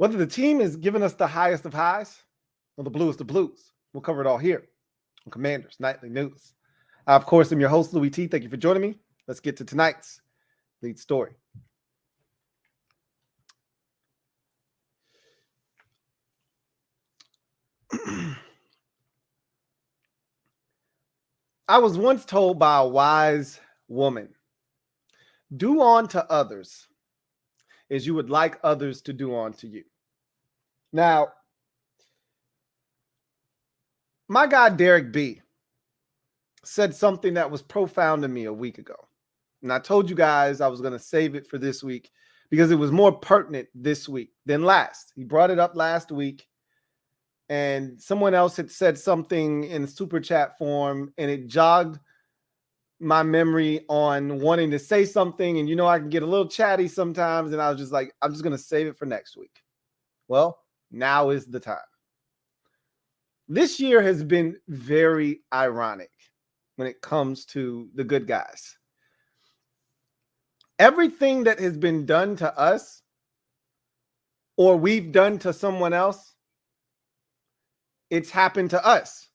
Whether the team is giving us the highest of highs or the bluest of blues, we'll cover it all here on Commanders Nightly News. I, of course, am your host, Louie T. Thank you for joining me. Let's get to tonight's lead story. I was once told by a wise woman, do unto others as you would like others to do unto you. Now, my guy Derek B said something that was profound to me a week ago. And I told you guys I was going to save it for this week because it was more pertinent this week than last. He brought it up last week, and someone else had said something in super chat form, and it jogged my memory on wanting to say something. And I can get a little chatty sometimes, and I was just like, I'm just going to save it for next week. Well, now is the time. This year has been very ironic when it comes to the good guys. Everything that has been done to us or we've done to someone else, it's happened to us.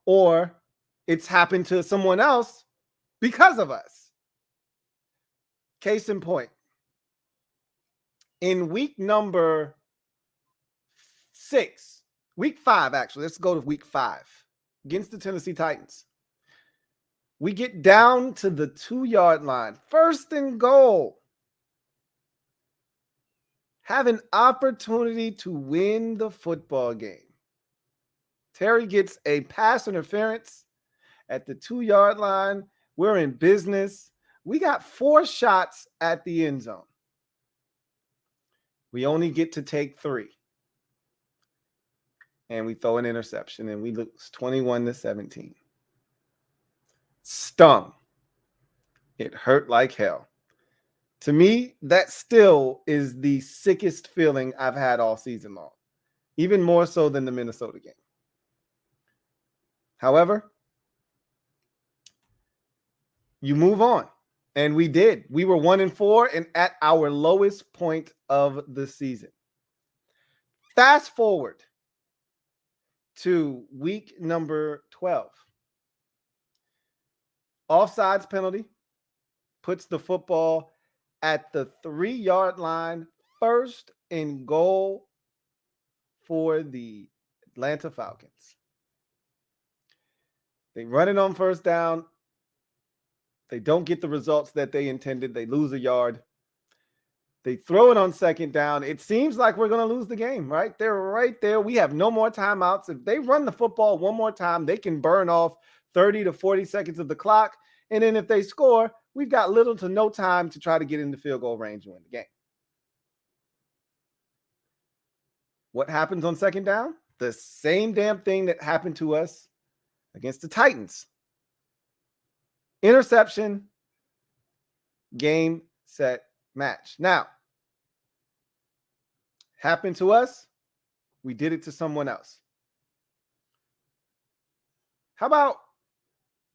Or it's happened to someone else because of us. Case in point. In week number 6, week 5, actually, let's go to week 5 against the Tennessee Titans. We get down to the 2-yard line, 1st and goal. Have an opportunity to win the football game. Terry gets a pass interference at the 2-yard line. We're in business. We got 4 shots at the end zone. We only get to take 3. And we throw an interception, and we lose 21-17. Stung. It hurt like hell. To me, that still is the sickest feeling I've had all season long, even more so than the Minnesota game. However, you move on, and we did. We were 1-4 and at our lowest point of the season. Fast forward to week number 12. Offsides penalty puts the football at the 3-yard line, 1st and goal for the Atlanta Falcons. They run it on 1st down. They don't get the results that they intended. They lose a yard. They throw it on 2nd down. It seems like we're going to lose the game, right? They're right there. We have no more timeouts. If they run the football one more time, they can burn off 30 to 40 seconds of the clock. And then if they score, we've got little to no time to try to get into field goal range and win the game. What happens on 2nd down? The same damn thing that happened to us against the Titans. Interception, game, set, match. Now, happened to us, we did it to someone else. How about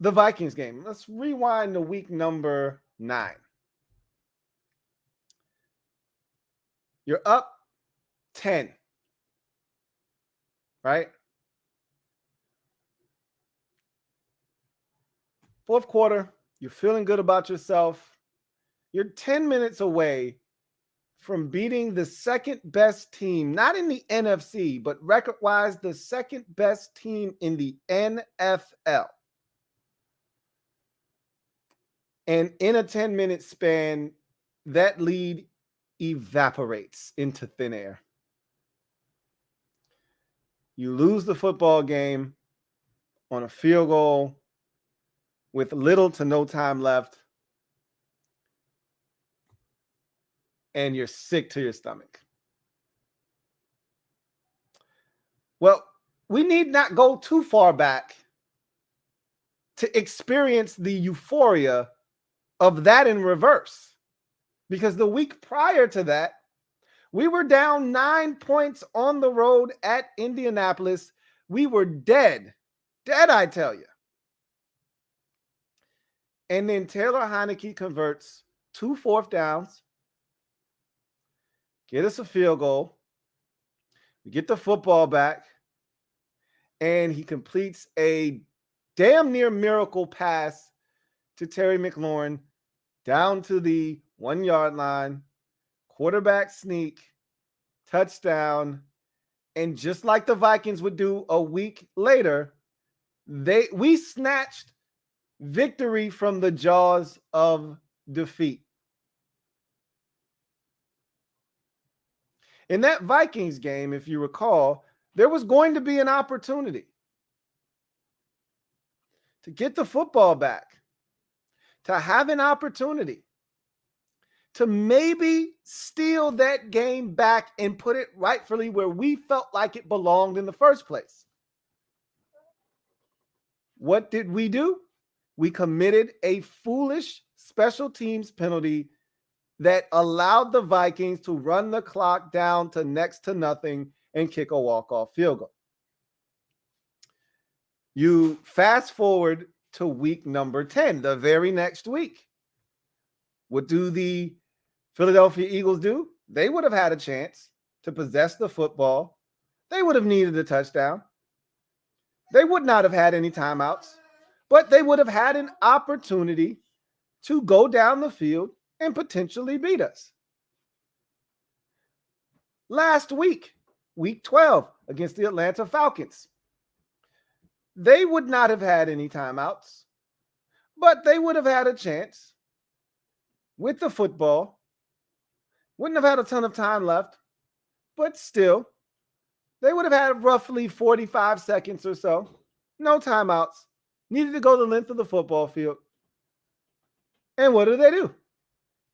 the Vikings game? Let's rewind to week number 9. You're up 10, right? 4th quarter, you're feeling good about yourself. You're 10 minutes away from beating the 2nd best team, not in the NFC, but record-wise, the 2nd best team in the NFL. And in a 10-minute span, that lead evaporates into thin air. You lose the football game on a field goal with little to no time left, and you're sick to your stomach. Well, we need not go too far back to experience the euphoria of that in reverse. Because the week prior to that, we were down 9 points on the road at Indianapolis. We were dead. Dead, I tell you. And then Taylor Heinecke converts 2 4th downs get us a field goal. We get the football back, and he completes a damn near miracle pass to Terry McLaurin down to the 1 yard line, quarterback sneak, touchdown. And just like the Vikings would do a week later, we snatched victory from the jaws of defeat. In that Vikings game, if you recall, there was going to be an opportunity to get the football back, to have an opportunity to maybe steal that game back and put it rightfully where we felt like it belonged in the first place. What did we do? We committed a foolish special teams penalty that allowed the Vikings to run the clock down to next to nothing and kick a walk-off field goal. You fast forward to week number 10, the very next week. What do the Philadelphia Eagles do? They would have had a chance to possess the football. They would have needed a touchdown. They would not have had any timeouts, but they would have had an opportunity to go down the field and potentially beat us. Last week, week 12, against the Atlanta Falcons, they would not have had any timeouts, but they would have had a chance with the football. Wouldn't have had a ton of time left, but still, they would have had roughly 45 seconds or so. No timeouts. Needed to go the length of the football field. And what do?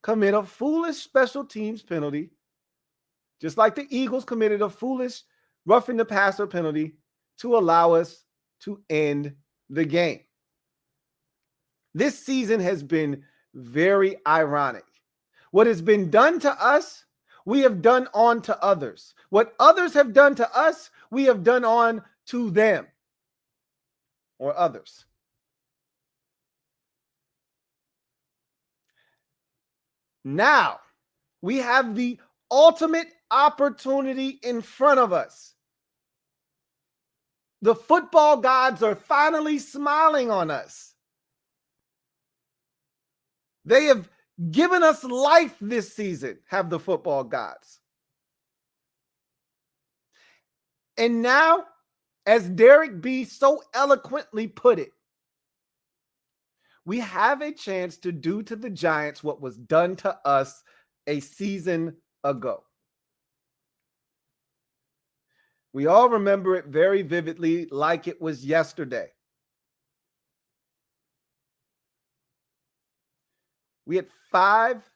Commit a foolish special teams penalty, just like the Eagles committed a foolish roughing the passer penalty to allow us to end the game. This season has been very ironic. What has been done to us, we have done on to others. What others have done to us, we have done on to them or others. Now, we have the ultimate opportunity in front of us. The football gods are finally smiling on us. They have given us life this season, have the football gods. And now, as Derek B. so eloquently put it, we have a chance to do to the Giants what was done to us a season ago. We all remember it very vividly, like it was yesterday. We had 5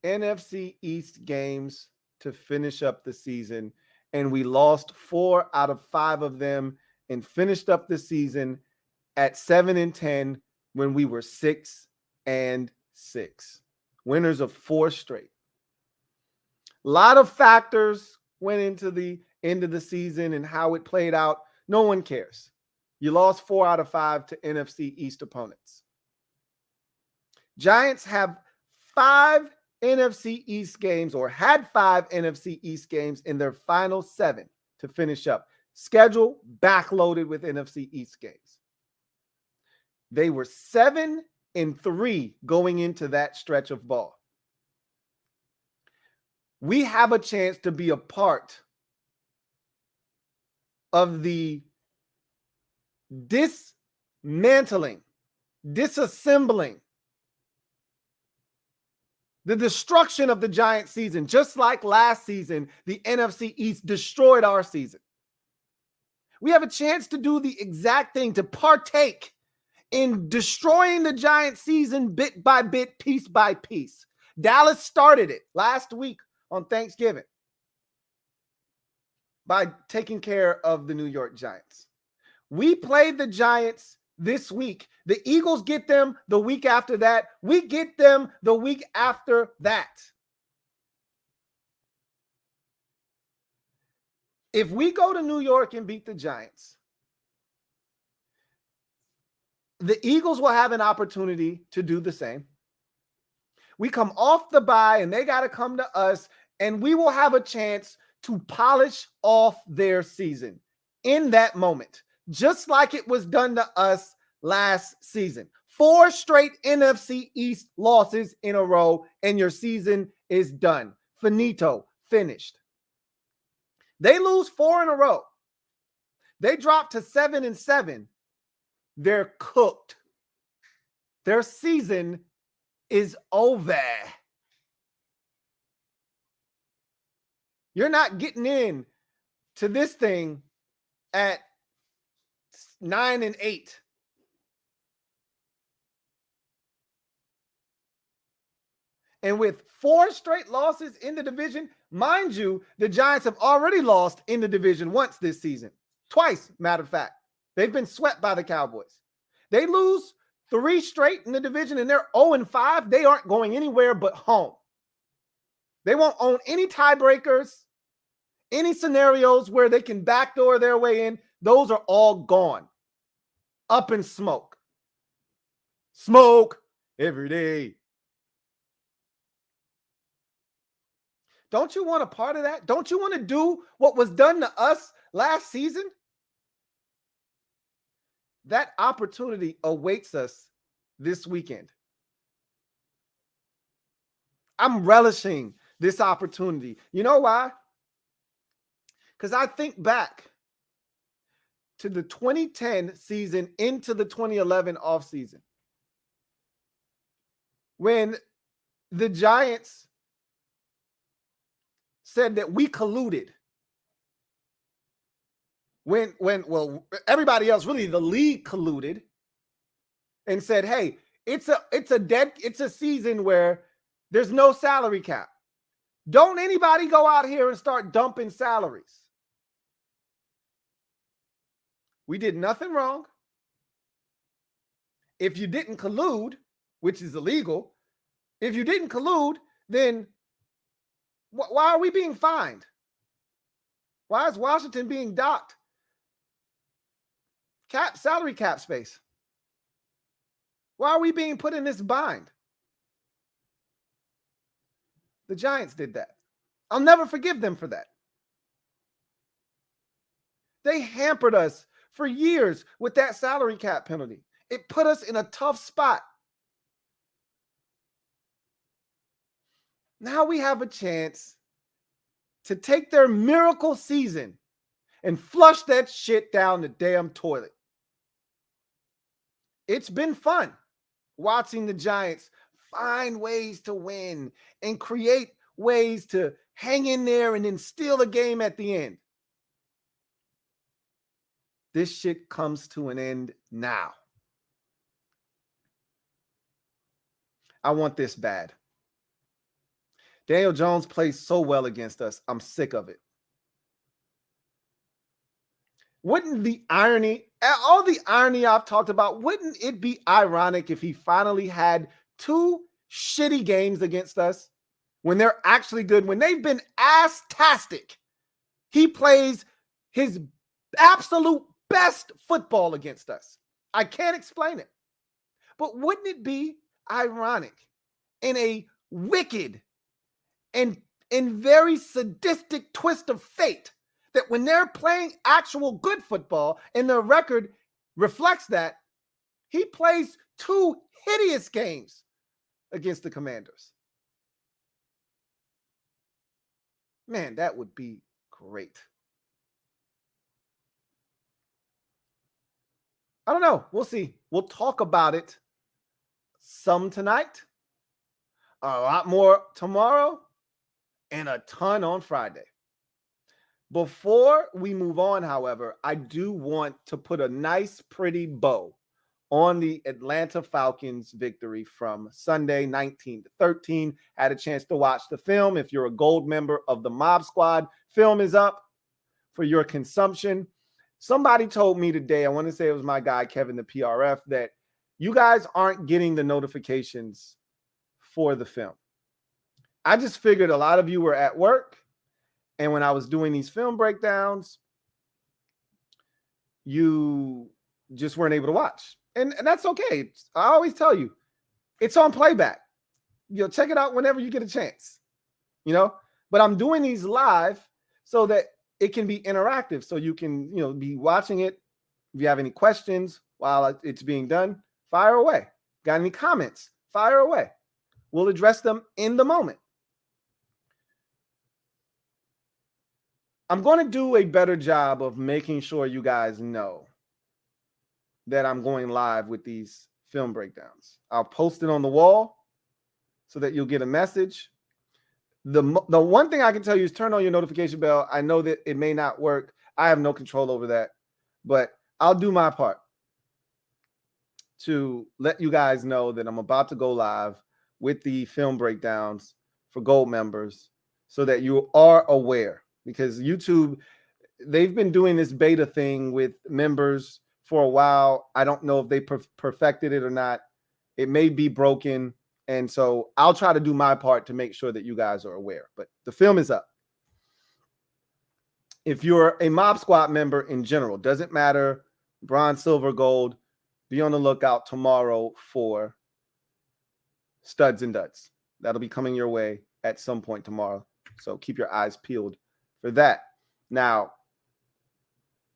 NFC East games to finish up the season, and we lost 4 out of 5 of them and finished up the season at 7-10 when we were 6-6. Winners of 4 straight. A lot of factors went into the end of the season and how it played out. No one cares. You lost 4 out of 5 to NFC East opponents. Giants have 5 NFC East games, or had 5 NFC East games in their final 7 to finish up. Schedule backloaded with NFC East games. They were 7-3 going into that stretch of ball. We have a chance to be a part of the dismantling, disassembling, the destruction of the Giants season. Just like last season, the NFC East destroyed our season. We have a chance to do the exact thing, to partake in destroying the Giants season bit by bit, piece by piece. Dallas started it last week on Thanksgiving by taking care of the New York Giants. We played the Giants this week. The Eagles get them the week after that. We get them the week after that. If we go to New York and beat the Giants, the Eagles will have an opportunity to do the same. We come off the bye and they got to come to us And we will have a chance to polish off their season in that moment, just like it was done to us last season. 4 straight NFC East losses in a row, and your season is done. Finito, finished. They lose 4 in a row. They drop to 7-7. They're cooked. Their season is over. You're not getting in to this thing at 9-8. And with 4 straight losses in the division, mind you, the Giants have already lost in the division once this season. Twice, matter of fact. They've been swept by the Cowboys. They lose 3 straight in the division and they're 0-5. They aren't going anywhere but home. They won't own any tiebreakers, any scenarios where they can backdoor their way in. Those are all gone. Up in smoke. Smoke every day. Don't you want a part of that? Don't you want to do what was done to us last season? That opportunity awaits us this weekend. I'm relishing this opportunity. You know why? Because I think back to the 2010 season into the 2011 offseason when the Giants said that we colluded. When everybody else, really the league, colluded and said, hey, it's a season where there's no salary cap. Don't anybody go out here and start dumping salaries. We did nothing wrong. If you didn't collude, which is illegal, if you didn't collude, then why are we being fined? Why is Washington being docked? Salary cap space. Why are we being put in this bind? The Giants did that. I'll never forgive them for that. They hampered us for years with that salary cap penalty. It put us in a tough spot. Now we have a chance to take their miracle season and flush that shit down the damn toilet. It's been fun watching the Giants find ways to win and create ways to hang in there and then steal a game at the end. This shit comes to an end now. I want this bad. Daniel Jones plays so well against us. I'm sick of it. Wouldn't the irony, all the irony I've talked about, wouldn't it be ironic if he finally had 2 shitty games against us when they're actually good, when they've been ass-tastic? He plays his absolute best football against us. I can't explain it. But wouldn't it be ironic in a wicked and very sadistic twist of fate that when they're playing actual good football and their record reflects that, he plays 2 hideous games against the Commanders? Man, that would be great. I don't know. We'll see. We'll talk about it some tonight, a lot more tomorrow, and a ton on Friday. Before we move on, however, I do want to put a nice, pretty bow on the Atlanta Falcons victory from Sunday, 19-13. Had a chance to watch the film. If you're a gold member of the Mob Squad, film is up for your consumption. Somebody told me today, I want to say it was my guy, Kevin, the PRF, that you guys aren't getting the notifications for the film. I just figured a lot of you were at work, and when I was doing these film breakdowns, you just weren't able to watch. And that's okay. I always tell you, it's on playback. Check it out whenever you get a chance. But I'm doing these live so that it can be interactive. So you can, be watching it. If you have any questions while it's being done, fire away. Got any comments? Fire away. We'll address them in the moment. I'm going to do a better job of making sure you guys know that I'm going live with these film breakdowns. I'll post it on the wall so that you'll get a message. The one thing I can tell you is turn on your notification bell. I know that it may not work. I have no control over that, but I'll do my part to let you guys know that I'm about to go live with the film breakdowns for gold members so that you are aware, because YouTube, they've been doing this beta thing with members for a while. I don't know if they perfected it or not. It may be broken. And so I'll try to do my part to make sure that you guys are aware. But the film is up. If you're a Mob Squad member in general, doesn't matter, bronze, silver, gold, be on the lookout tomorrow for Studs and Duds. That'll be coming your way at some point tomorrow. So keep your eyes peeled for that. Now,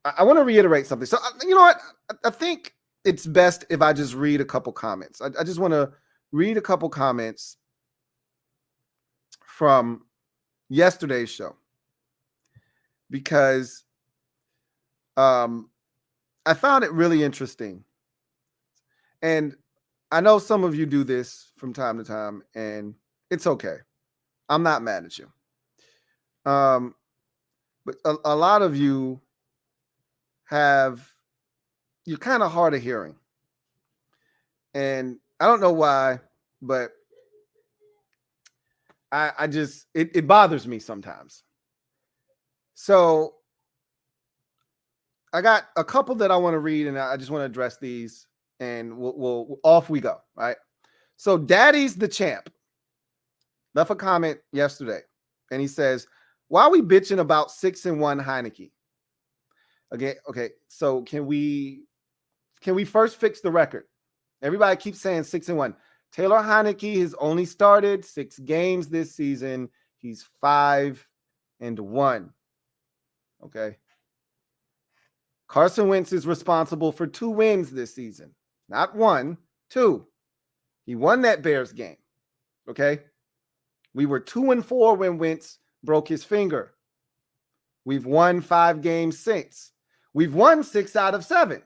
I want to reiterate something. So, you know what? I think it's best if I just read a couple comments. I just want to read a couple comments from yesterday's show because I found it really interesting. And I know some of you do this from time to time, and it's okay. I'm not mad at you. But a lot of you you're kind of hard of hearing. And I don't know why, but I just, it bothers me sometimes. So I got a couple that I want to read, and I just want to address these, and we'll off we go. Right. So Daddy's the Champ left a comment yesterday, and he says, why are we bitching about 6-1 Heinecke? Okay. So can we first fix the record? Everybody keeps saying 6-1. Taylor Heinecke has only started 6 games this season. He's 5-1. Okay. Carson Wentz is responsible for 2 wins this season. Not 1, 2. He won that Bears game. Okay. We were 2-4 when Wentz broke his finger. We've won 5 games since. We've won 6 out of 7.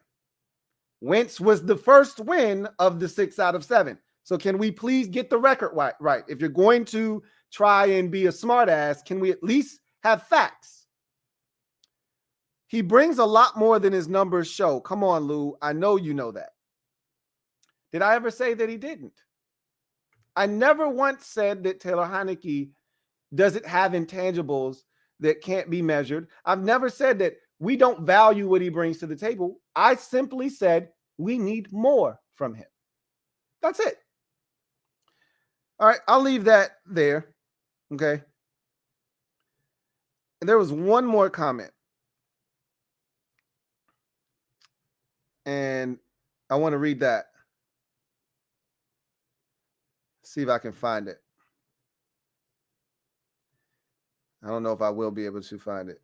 Wentz was the first win of the 6 out of 7. So can we please get the record right? If you're going to try and be a smartass, can we at least have facts? He brings a lot more than his numbers show. Come on, Lou. I know you know that. Did I ever say that he didn't? I never once said that Taylor Heinecke doesn't have intangibles that can't be measured. I've never said that we don't value what he brings to the table. I simply said we need more from him. That's it. All right, I'll leave that there. Okay. And there was one more comment. And I want to read that. See if I can find it. I don't know if I will be able to find it.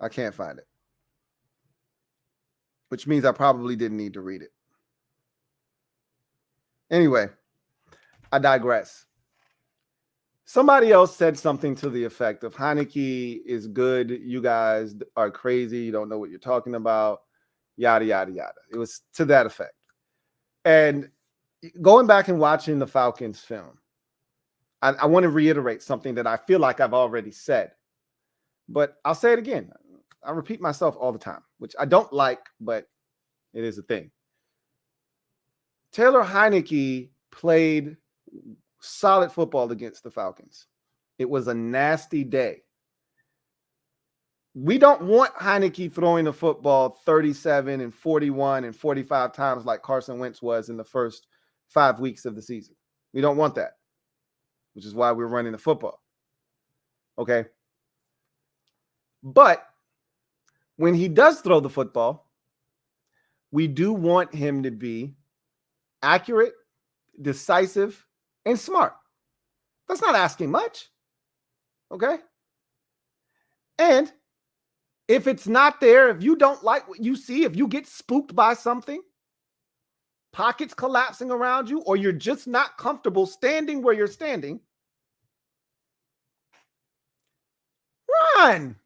I can't find it, which means I probably didn't need to read it. Anyway, I digress. Somebody else said something to the effect of Heinecke is good. You guys are crazy. You don't know what you're talking about. Yada, yada, yada. It was to that effect. And going back and watching the Falcons film, I want to reiterate something that I feel like I've already said, but I'll say it again. I repeat myself all the time, which I don't like, but it is a thing. Taylor Heinecke played solid football against the Falcons. It was a nasty day. We don't want Heinecke throwing the football 37 and 41 and 45 times like Carson Wentz was in the first 5 weeks of the season. We don't want that, which is why we're running the football. Okay. But when he does throw the football, we do want him to be accurate, decisive, and smart. That's not asking much. Okay. And if it's not there, if you don't like what you see, if you get spooked by something, pockets collapsing around you, or you're just not comfortable standing where you're standing, run.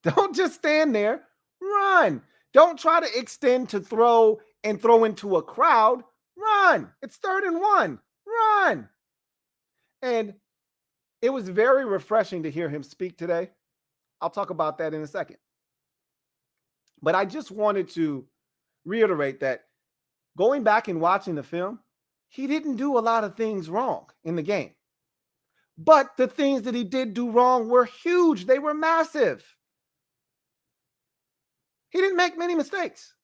Don't just stand there. Run. Don't try to extend to throw and throw into a crowd. Run. It's 3rd and 1. Run. And it was very refreshing to hear him speak today. I'll talk about that in a second. But I just wanted to reiterate that going back and watching the film, he didn't do a lot of things wrong in the game. But the things that he did do wrong were huge. They were massive. He didn't make many mistakes.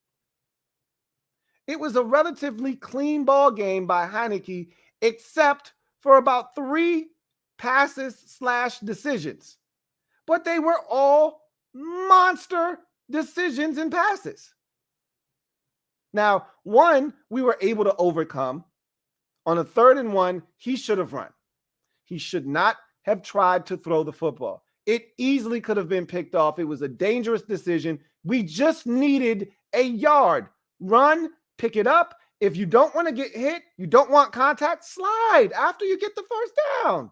It was a relatively clean ball game by Heinecke, except for about 3 passes/decisions. But they were all monster decisions and passes. Now, one we were able to overcome. On a 3rd and 1, he should have run. He should not have tried to throw the football. It easily could have been picked off. It was a dangerous decision. We just needed a yard. Run, pick it up. If you don't want to get hit, you don't want contact, slide after you get the first down.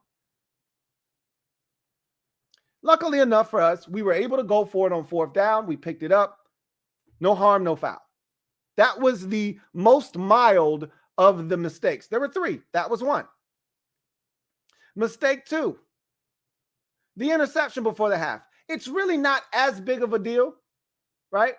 Luckily enough for us, we were able to go for it on 4th down. We picked it up. No harm, no foul. That was the most mild of the mistakes. There were 3. That was 1. Mistake 2, the interception before the half. It's really not as big of a deal, right?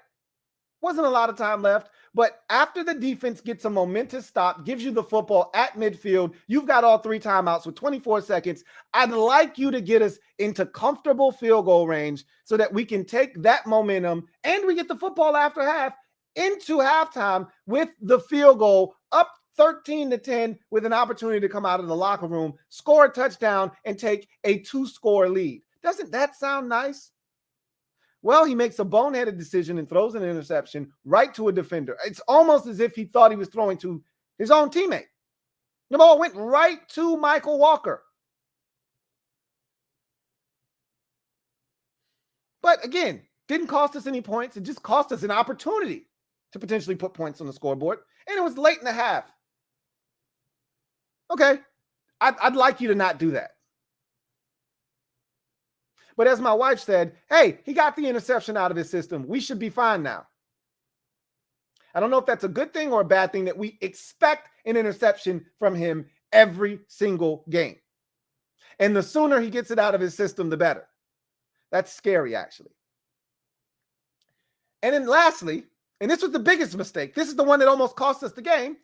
Wasn't a lot of time left, but after the defense gets a momentous stop, gives you the football at midfield, you've got all 3 timeouts with 24 seconds. I'd like you to get us into comfortable field goal range so that we can take that momentum and we get the football after half into halftime with the field goal up 13-10 with an opportunity to come out of the locker room, score a touchdown, and take a 2-score lead. Doesn't that sound nice? Well, he makes a boneheaded decision and throws an interception right to a defender. It's almost as if he thought he was throwing to his own teammate. The ball went right to Michael Walker. But again, didn't cost us any points. It just cost us an opportunity to potentially put points on the scoreboard. And it was late in the half. Okay, I'd like you to not do that. But as my wife said, hey, he got the interception out of his system. We should be fine now. I don't know if that's a good thing or a bad thing that we expect an interception from him every single game. And the sooner he gets it out of his system, the better. That's scary, actually. And then lastly, and this was the biggest mistake. This is the one that almost cost us the game.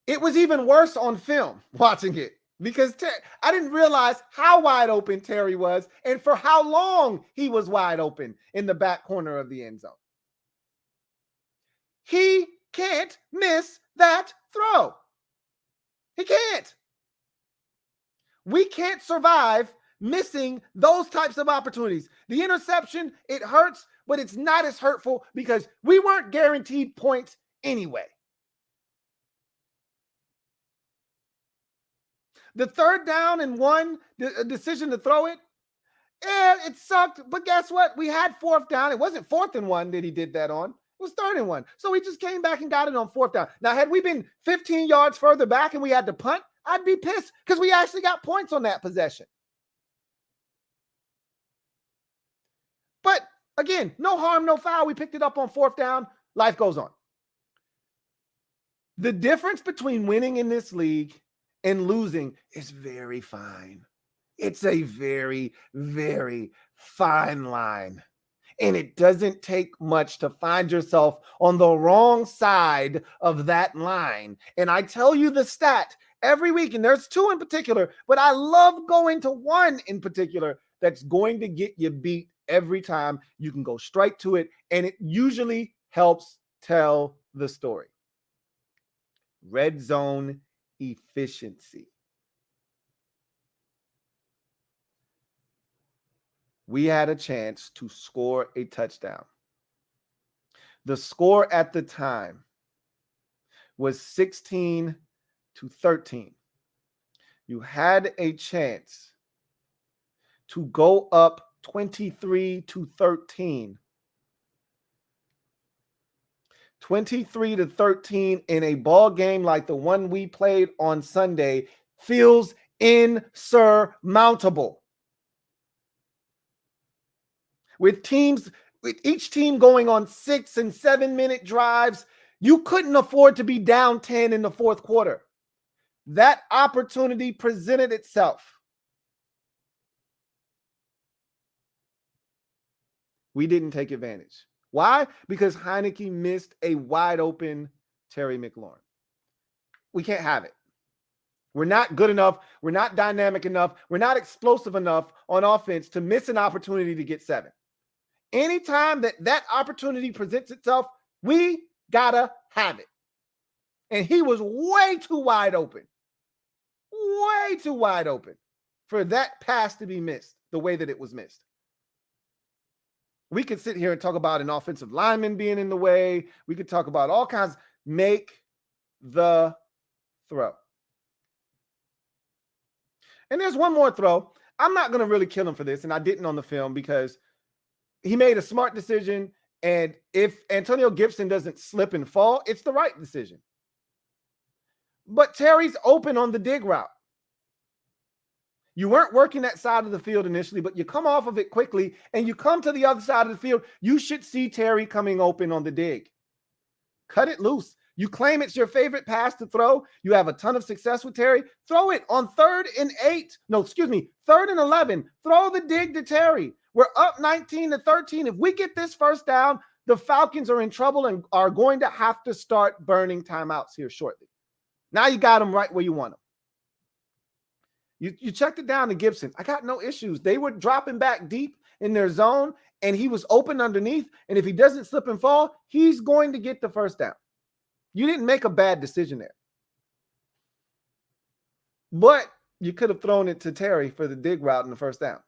It was even worse on film watching it because I didn't realize how wide open Terry was and for how long he was wide open in the back corner of the end zone. He can't miss that throw. He can't. We can't survive missing those types of opportunities. The interception, it hurts, but it's not as hurtful because we weren't guaranteed points anyway. The 3rd down and 1 decision to throw it, it sucked. But guess what? We had 4th down. It wasn't 4th and 1 that he did that on. It was 3rd and 1. So we just came back and got it on 4th down. Now, had we been 15 yards further back and we had to punt, I'd be pissed because we actually got points on that possession. But again, no harm, no foul. We picked it up on 4th down. Life goes on. The difference between winning in this league and losing is very fine. It's a very, very fine line. And it doesn't take much to find yourself on the wrong side of that line. And I tell you the stat every week, and there's 2 in particular, but I love going to 1 in particular that's going to get you beat every time. You can go straight to it, and it usually helps tell the story. Red zone efficiency. We had a chance to score a touchdown. The score at the time was 16-13. You had a chance to go up 23-13. 23-13 in a ball game like the one we played on Sunday feels insurmountable. With each team going on 6 and 7 minute drives, you couldn't afford to be down 10 in the fourth quarter. That opportunity presented itself. We didn't take advantage. Why? Because Heinecke missed a wide open Terry McLaurin. We can't have it. We're not good enough. We're not dynamic enough. We're not explosive enough on offense to miss an opportunity to get 7. Anytime that opportunity presents itself, we gotta have it. And he was way too wide open for that pass to be missed the way that it was missed. We could sit here and talk about an offensive lineman being in the way. We could talk about all kinds. Make the throw. And there's one more throw. I'm not going to really kill him for this, and I didn't on the film because he made a smart decision, and if Antonio Gibson doesn't slip and fall, it's the right decision. But Terry's open on the dig route. You weren't working that side of the field initially, but you come off of it quickly and you come to the other side of the field. You should see Terry coming open on the dig. Cut it loose. You claim it's your favorite pass to throw. You have a ton of success with Terry. Throw it on 3rd and 11. Throw the dig to Terry. We're up 19-13. If we get this first down, the Falcons are in trouble and are going to have to start burning timeouts here shortly. Now you got them right where you want them. You checked it down to Gibson. I got no issues. They were dropping back deep in their zone, and he was open underneath. And if he doesn't slip and fall, he's going to get the first down. You didn't make a bad decision there. But you could have thrown it to Terry for the dig route in the first down.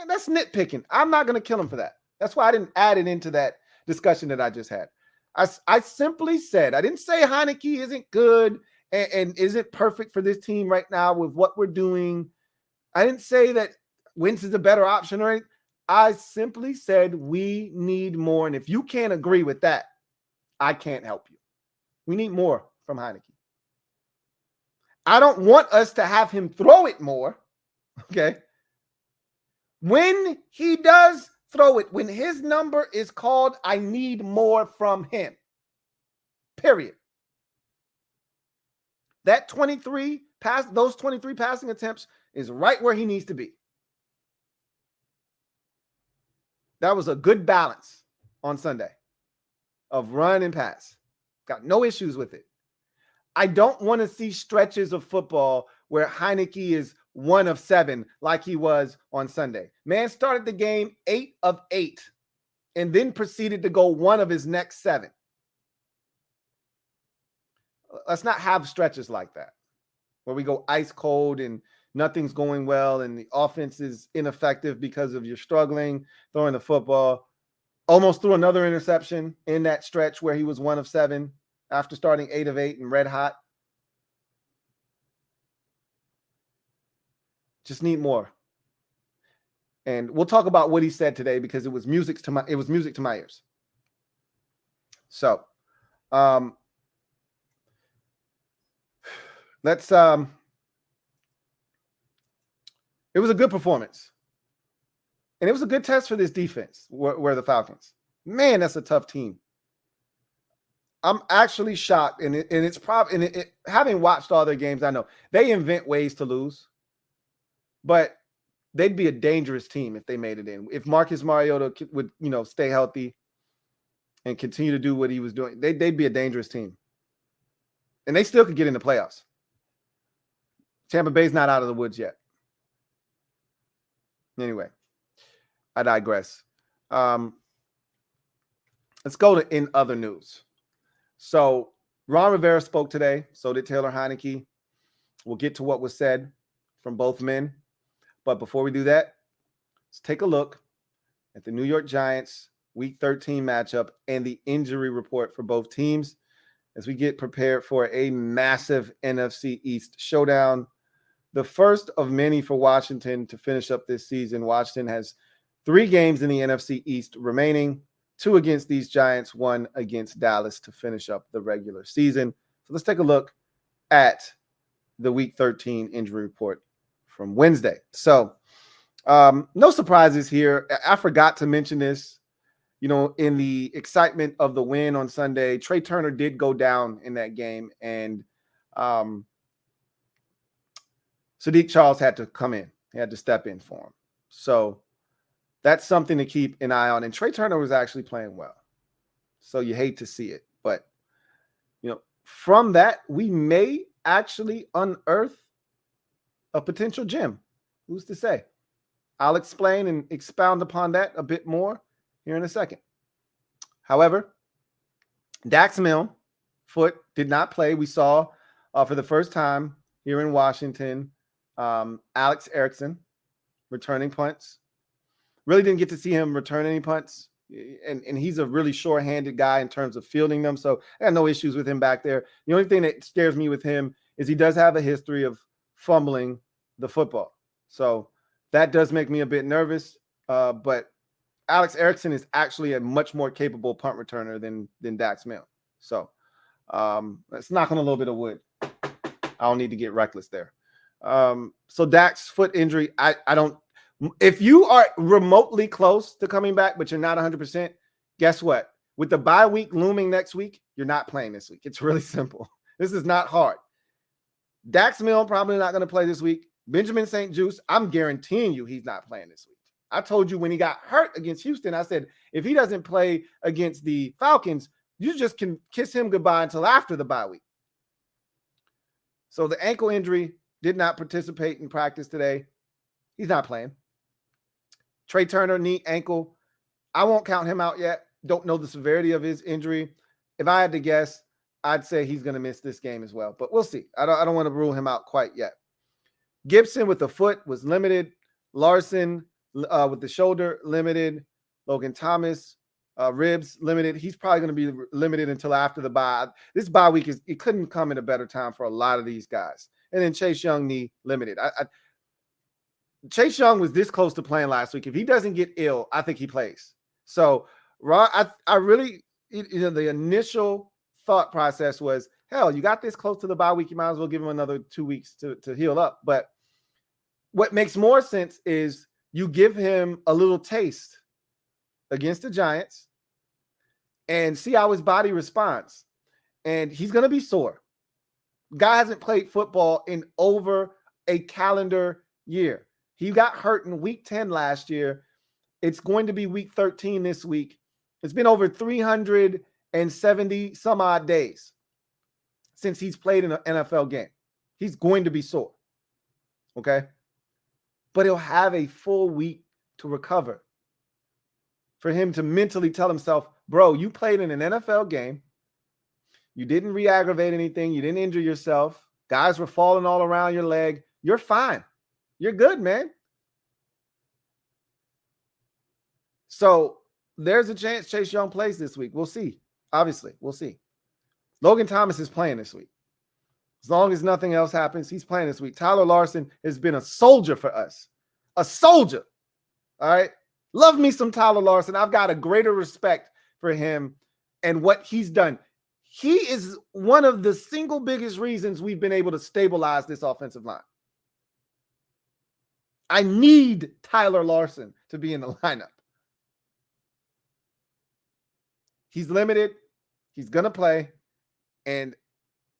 That's nitpicking. I'm not going to kill him for that. That's why I didn't add it into that discussion that I just had. I simply said, I didn't say Heinecke isn't good and isn't perfect for this team right now with what we're doing. I didn't say that Wentz is a better option or anything. I simply said we need more. And if you can't agree with that, I can't help you. We need more from Heinecke. I don't want us to have him throw it more. Okay. When he does throw it, when his number is called, I need more from him. Period. Those 23 passing attempts is right where he needs to be. That was a good balance on Sunday of run and pass. Got no issues with it. I don't want to see stretches of football where Heinecke is 1 of 7 like he was on Sunday. Man started the game 8 of 8 and then proceeded to go 1 of his next 7. Let's not have stretches like that where we go ice cold and nothing's going well and the offense is ineffective because of you're struggling throwing the football. Almost threw another interception in that stretch where he was 1 of 7 after starting 8 of 8 and red hot. Just need more. And we'll talk about what he said today because it was music to my ears. So, let's it was a good performance. And it was a good test for this defense where the Falcons. Man, that's a tough team. I'm actually shocked, and it's probably having watched all their games, I know they invent ways to lose, but they'd be a dangerous team if they made it in. If Marcus Mariota would, stay healthy and continue to do what he was doing, they'd be a dangerous team, and they still could get in the playoffs. Tampa Bay's not out of the woods yet. Anyway, I digress. Let's go to in other news. So Ron Rivera spoke today. So did Taylor Heinecke. We'll get to what was said from both men. But before we do that, let's take a look at the New York Giants Week 13 matchup and the injury report for both teams as we get prepared for a massive NFC East showdown. the first of many for Washington to finish up this season. Washington has 3 games in the NFC East remaining, 2 against these Giants, 1 against Dallas to finish up the regular season. So let's take a look at the Week 13 injury report from Wednesday. So no surprises here. I forgot to mention this, in the excitement of the win on Sunday. Trey Turner did go down in that game, and Sadiq Charles had to come in. He had to step in for him. So that's something to keep an eye on. And Trey Turner was actually playing well. So you hate to see it. But, from that, we may actually unearth a potential gem. Who's to say? I'll explain and expound upon that a bit more here in a second. However, Dax Milne, foot, did not play. We saw for the first time here in Washington, Alex Erickson returning punts. Really didn't get to see him return any punts. And he's a really sure-handed guy in terms of fielding them. So I got no issues with him back there. The only thing that scares me with him is he does have a history of fumbling the football. So that does make me a bit nervous. But Alex Erickson is actually a much more capable punt returner than Dax Milne. So let's knock on a little bit of wood. I don't need to get reckless there. So Dak's foot injury, I don't. If you are remotely close to coming back, but you're not 100%, guess what? With the bye week looming next week, you're not playing this week. It's really simple. This is not hard. Dax Milne probably not going to play this week. Benjamin St-Juste, I'm guaranteeing you he's not playing this week. I told you when he got hurt against Houston, I said, if he doesn't play against the Falcons, you just can kiss him goodbye until after the bye week. So the ankle injury, did not participate in practice today. He's not playing. Trey Turner, knee, ankle. I won't count him out yet. Don't know the severity of his injury. If I had to guess, I'd say he's going to miss this game as well. But we'll see. I don't want to rule him out quite yet. Gibson with the foot was limited. Larson with the shoulder, limited. Logan Thomas, ribs, limited. He's probably going to be limited until after the bye. This bye week, it couldn't come in a better time for a lot of these guys. And then Chase Young, knee, limited. Chase Young was this close to playing last week. If he doesn't get ill, I think he plays. So I really, the initial thought process was, hell, you got this close to the bye week, you might as well give him another 2 weeks to heal up. But what makes more sense is you give him a little taste against the Giants and see how his body responds. And he's going to be sore. Guy hasn't played football in over a calendar year. He got hurt in week 10 last year. It's going to be week 13 this week. It's been over 370 some odd days since he's played in an NFL game. He's going to be sore. Okay? But he'll have a full week to recover. For him to mentally tell himself, bro, you played in an NFL game. You didn't re-aggravate anything. You didn't injure yourself. Guys were falling all around your leg. You're fine. You're good, man. So there's a chance Chase Young plays this week. We'll see. Obviously, we'll see. Logan Thomas is playing this week. As long as nothing else happens, he's playing this week. Tyler Larson has been a soldier for us. A soldier. All right? Love me some Tyler Larson. I've got a greater respect for him and what he's done. He is one of the single biggest reasons we've been able to stabilize this offensive line. I need Tyler Larson to be in the lineup. He's limited. He's going to play. And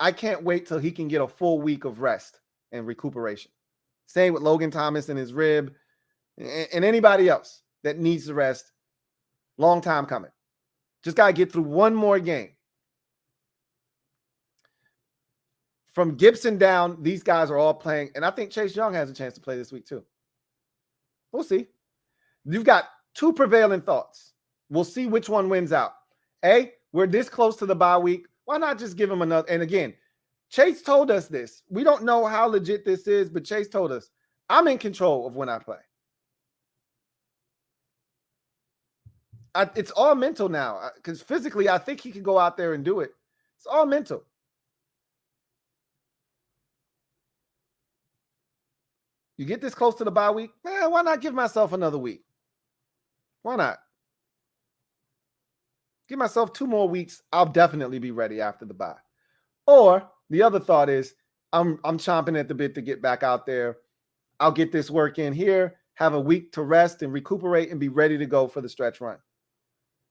I can't wait till he can get a full week of rest and recuperation. Same with Logan Thomas and his rib and anybody else that needs to rest. Long time coming. Just got to get through one more game. From Gibson down, these guys are all playing. And I think Chase Young has a chance to play this week too. We'll see. You've got 2 prevailing thoughts. We'll see which one wins out. A, we're this close to the bye week. Why not just give him another? And again, Chase told us this. We don't know how legit this is, but Chase told us, I'm in control of when I play. It's all mental now because physically, I think he can go out there and do it. It's all mental. You get this close to the bye week, why not give myself another week? Why not? Give myself 2 more weeks. I'll definitely be ready after the bye. Or the other thought is I'm chomping at the bit to get back out there. I'll get this work in here, have a week to rest and recuperate and be ready to go for the stretch run.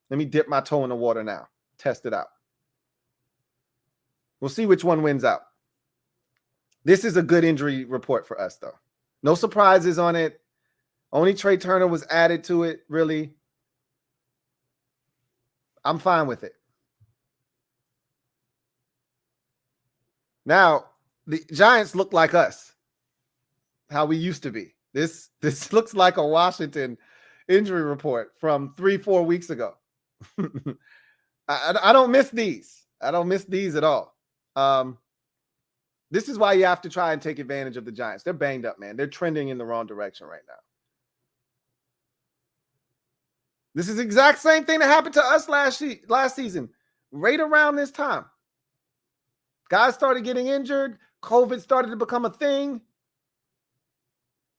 Let me dip my toe in the water now. Test it out. We'll see which one wins out. This is a good injury report for us, though. No surprises on it. Only Trey Turner was added to it, really. I'm fine with it. Now, the Giants look like us, how we used to be. This looks like a Washington injury report from 3-4 weeks ago. I don't miss these. I don't miss these at all. This is why you have to try and take advantage of the Giants. They're banged up, man. They're trending in the wrong direction right now. This is the exact same thing that happened to us last season, right around this time. Guys started getting injured. COVID started to become a thing.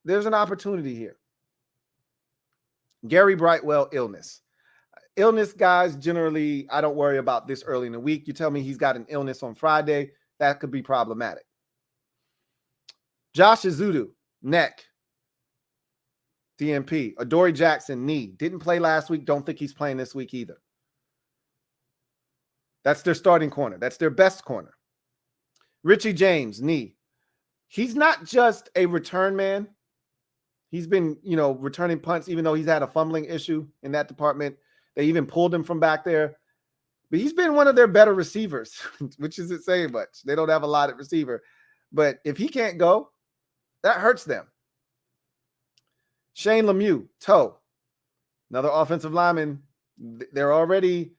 There's an opportunity here. Gary Brightwell, illness. Illness, guys, generally, I don't worry about this early in the week. You tell me he's got an illness on Friday, that could be problematic. Josh Azudu, neck. DNP. Adoree Jackson, knee. Didn't play last week. Don't think he's playing this week either. That's their starting corner. That's their best corner. Richie James, knee. He's not just a return man. He's been, returning punts, even though he's had a fumbling issue in that department. They even pulled him from back there. But he's been one of their better receivers, which isn't saying much. They don't have a lot at receiver. But if he can't go, that hurts them. Shane Lemieux, toe. Another offensive lineman. They're already,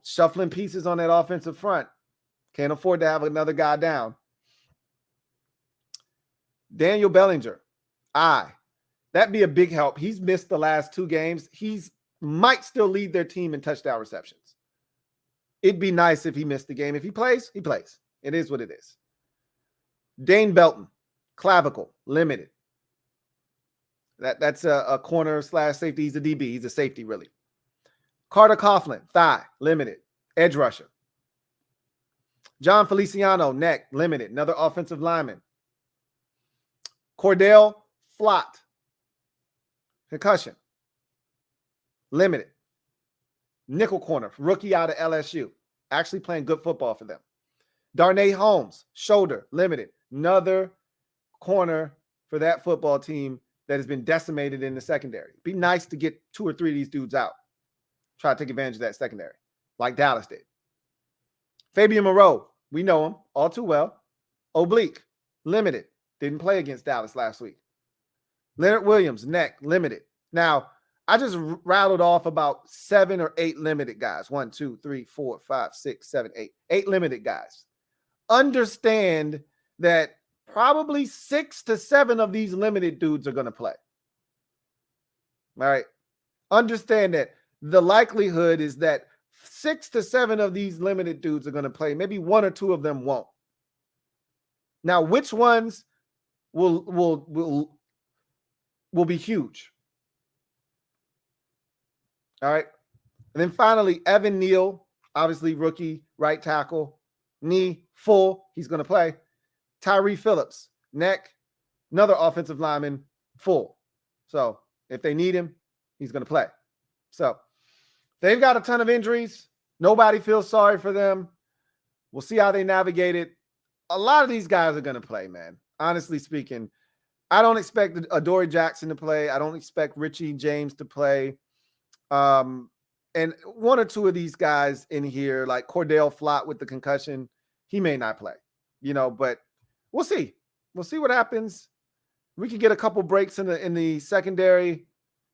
shuffling pieces on that offensive front. Can't afford to have another guy down. Daniel Bellinger, eye. That'd be a big help. He's missed the last 2 games. He's might still lead their team in touchdown receptions. It'd be nice if he missed the game. If he plays, he plays. It is what it is. Dane Belton, clavicle, limited. That's a corner / safety. He's a DB. He's a safety, really. Carter Coughlin, thigh, limited. Edge rusher. John Feliciano, neck, limited. Another offensive lineman. Cordell Flott, concussion, limited. Nickel corner, rookie out of LSU. Actually playing good football for them. Darnay Holmes, shoulder, limited. Another corner for that football team that has been decimated in the secondary. Be nice to get 2 or 3 of these dudes out. Try to take advantage of that secondary, like Dallas did. Fabian Moreau, we know him all too well. Oblique, limited. Didn't play against Dallas last week. Leonard Williams, neck, limited. Now, I just rattled off about 7 or 8 limited guys. 1, 2, 3, 4, 5, 6, 7, 8. 8 limited guys. Understand that probably 6 to 7 of these limited dudes are going to play. All right. Understand that the likelihood is that 6 to 7 of these limited dudes are going to play. Maybe 1 or 2 of them won't. Now, which ones will be huge? All right. And then finally, Evan Neal, obviously rookie, right tackle, knee, full. He's going to play. Tyree Phillips, neck, another offensive lineman, full. So if they need him, he's going to play. So they've got a ton of injuries. Nobody feels sorry for them. We'll see how they navigate it. A lot of these guys are going to play, man. Honestly speaking, I don't expect Adoree Jackson to play. I don't expect Richie James to play. And 1 or 2 of these guys in here, like Cordell Flott with the concussion, he may not play, but we'll see. We'll see what happens. We could get a couple breaks in the secondary.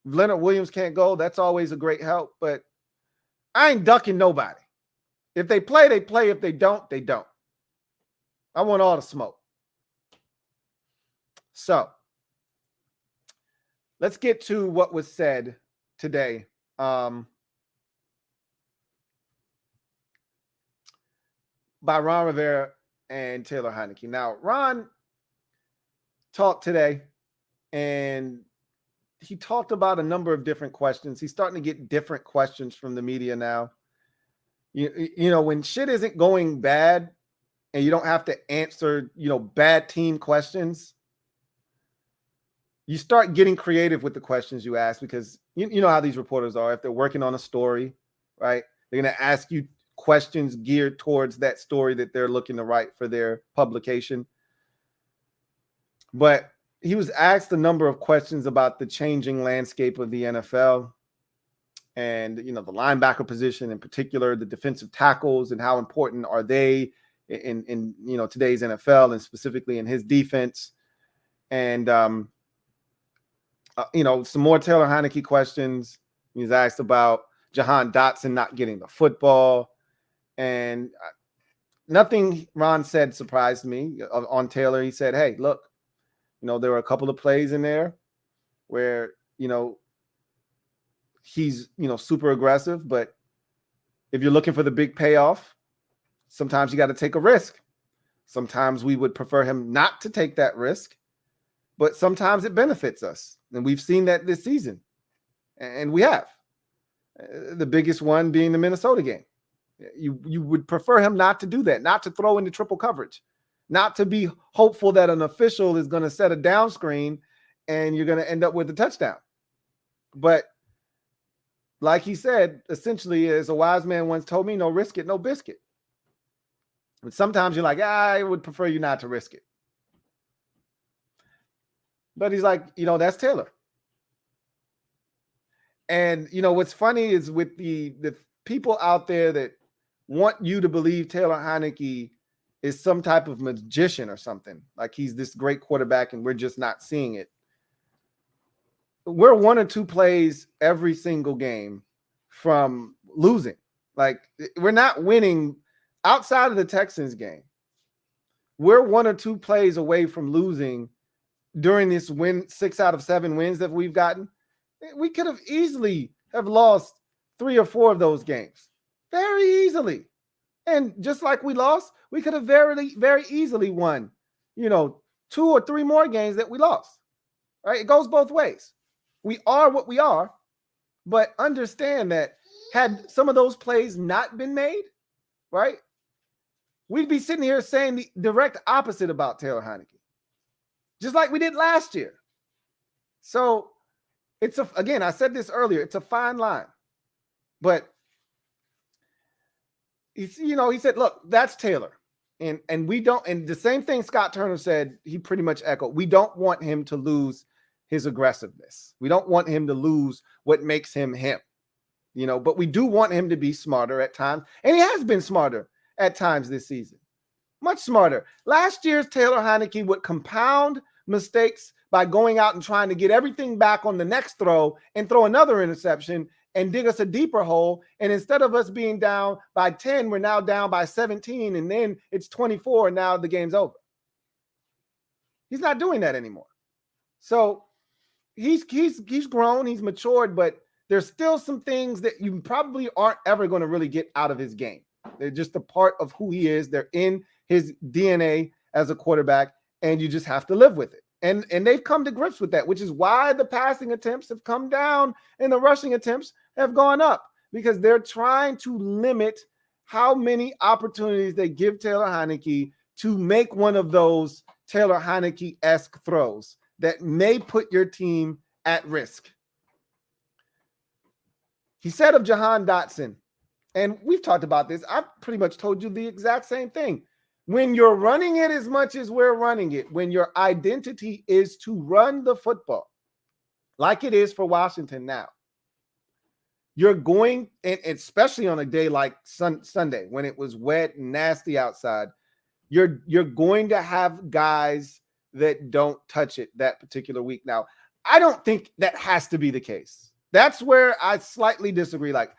If Leonard Williams can't go, that's always a great help, but I ain't ducking nobody. If they play, they play. If they don't, they don't. I want all the smoke. So let's get to what was said today. By Ron Rivera and Taylor Heinecke. Now, Ron talked today and he talked about a number of different questions. He's starting to get different questions from the media now. You know, when shit isn't going bad and you don't have to answer, bad team questions, you start getting creative with the questions you ask, because you know how these reporters are. If they're working on a story, right, they're going to ask you questions geared towards that story that they're looking to write for their publication. But he was asked a number of questions about the changing landscape of the NFL and, the linebacker position in particular, the defensive tackles, and how important are they in today's NFL, and specifically in his defense. And, some more Taylor Heinecke questions. He's asked about Jahan Dotson not getting the football. And nothing Ron said surprised me on Taylor. He said, hey, look, there were a couple of plays in there where, he's, super aggressive. But if you're looking for the big payoff, sometimes you got to take a risk. Sometimes we would prefer him not to take that risk, but sometimes it benefits us. And we've seen that this season. And we have. The biggest one being the Minnesota game. You would prefer him not to do that, not to throw into triple coverage, not to be hopeful that an official is going to set a down screen and you're going to end up with a touchdown. But like he said, essentially, as a wise man once told me, no risk it, no biscuit. But sometimes you're like, I would prefer you not to risk it. But he's like, that's Taylor. And, what's funny is with the people out there that want you to believe Taylor Heinecke is some type of magician or something, like he's this great quarterback and we're just not seeing it. We're 1 or 2 plays every single game from losing. Like, we're not winning outside of the Texans game. We're 1 or 2 plays away from losing during this 6 out of 7 wins that we've gotten. We could have easily have lost 3 or 4 of those games very easily. And just like we lost, we could have very, very easily won, 2 or 3 more games that we lost, right? It goes both ways. We are what we are, but understand that had some of those plays not been made, right, we'd be sitting here saying the direct opposite about Taylor Heinecke, just like we did last year. So again, I said this earlier, it's a fine line, but he said, look, that's Taylor. And we don't, and the same thing Scott Turner said, he pretty much echoed. We don't want him to lose his aggressiveness. We don't want him to lose what makes him him, but we do want him to be smarter at times. And he has been smarter at times this season, much smarter. Last year's Taylor Heinecke would compound mistakes by going out and trying to get everything back on the next throw and throw another interception and dig us a deeper hole. And instead of us being down by 10, we're now down by 17, and then it's 24, and now the game's over. He's not doing that anymore. So he's grown, he's matured, but there's still some things that you probably aren't ever going to really get out of his game. They're just a part of who he is. They're in his DNA as a quarterback, and you just have to live with it. And they've come to grips with that, which is why the passing attempts have come down and the rushing attempts have gone up, because they're trying to limit how many opportunities they give Taylor Heinecke to make one of those Taylor Heinecke-esque throws that may put your team at risk. He said of Jahan Dotson, and we've talked about this, I've pretty much told you the exact same thing. When you're running it as much as we're running it, when your identity is to run the football, like it is for Washington now, you're going, and especially on a day like Sunday, when it was wet and nasty outside, you're going to have guys that don't touch it that particular week. Now, I don't think that has to be the case. That's where I slightly disagree. Like,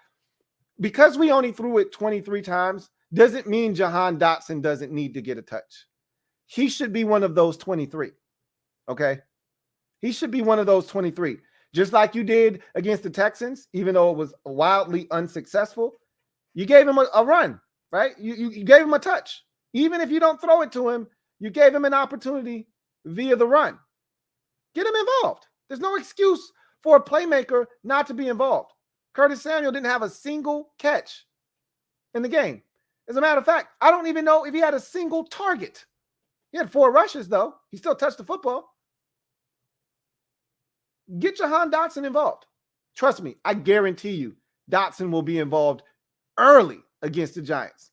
because we only threw it 23 times, doesn't mean Jahan Dotson doesn't need to get a touch. He should be one of those 23. Okay? He should be one of those 23. Just like you did against the Texans, even though it was wildly unsuccessful, you gave him a run, right? You gave him a touch. Even if you don't throw it to him, you gave him an opportunity via the run. Get him involved. There's no excuse for a playmaker not to be involved. Curtis Samuel didn't have a single catch in the game. As a matter of fact, I don't even know if he had a single target. He had 4 rushes, though. He still touched the football. Get Jahan Dotson involved. Trust me, I guarantee you Dotson will be involved early against the Giants.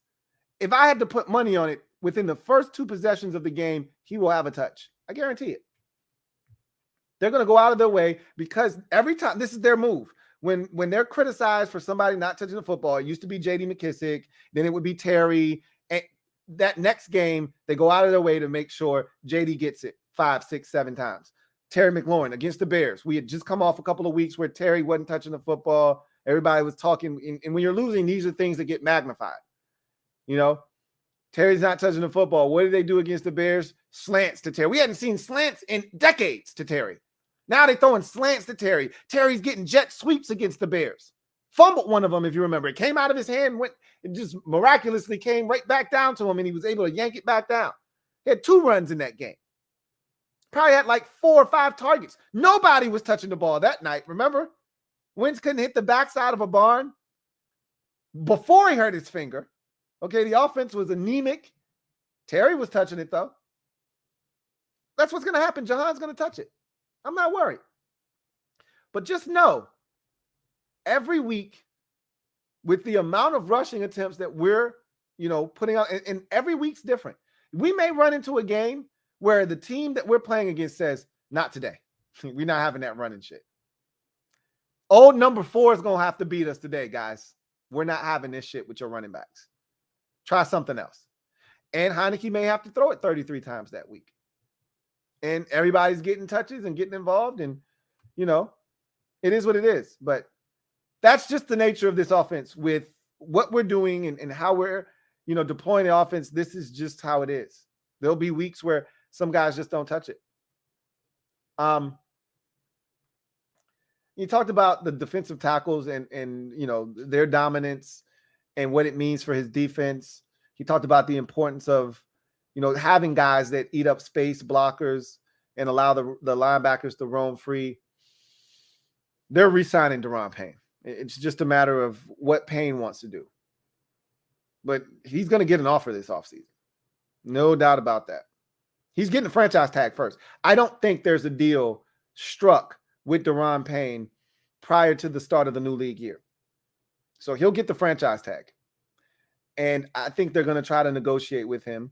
If I had to put money on it, within the first 2 possessions of the game, he will have a touch. I guarantee it. They're going to go out of their way because every time, this is their move. When they're criticized for somebody not touching the football, it used to be J.D. McKissick, then it would be Terry. And that next game, they go out of their way to make sure J.D. gets it 5, 6, 7 times. Terry McLaurin against the Bears. We had just come off a couple of weeks where Terry wasn't touching the football. Everybody was talking. And when you're losing, these are things that get magnified. You know, Terry's not touching the football. What did they do against the Bears? Slants to Terry. We hadn't seen slants in decades to Terry. Now they're throwing slants to Terry. Terry's getting jet sweeps against the Bears. Fumbled one of them, if you remember. It came out of his hand, it just miraculously came right back down to him, and he was able to yank it back down. He had 2 runs in that game. Probably had like 4 or 5 targets. Nobody was touching the ball that night, remember? Wentz couldn't hit the backside of a barn before he hurt his finger. Okay, the offense was anemic. Terry was touching it, though. That's what's going to happen. Jahan's going to touch it. I'm not worried. But just know, every week, with the amount of rushing attempts that we're, putting out, and every week's different. We may run into a game where the team that we're playing against says, not today. We're not having that running shit. Old number 4 is going to have to beat us today, guys. We're not having this shit with your running backs. Try something else. And Heinecke may have to throw it 33 times that week. And everybody's getting touches and getting involved. And, it is what it is. But that's just the nature of this offense with what we're doing and how we're, deploying the offense. This is just how it is. There'll be weeks where some guys just don't touch it. You talked about the defensive tackles and their dominance and what it means for his defense. He talked about the importance of, having guys that eat up space, blockers, and allow the linebackers to roam free. They're re-signing Daron Payne. It's just a matter of what Payne wants to do. But he's going to get an offer this offseason. No doubt about that. He's getting a franchise tag first. I don't think there's a deal struck with Daron Payne prior to the start of the new league year. So he'll get the franchise tag. And I think they're going to try to negotiate with him.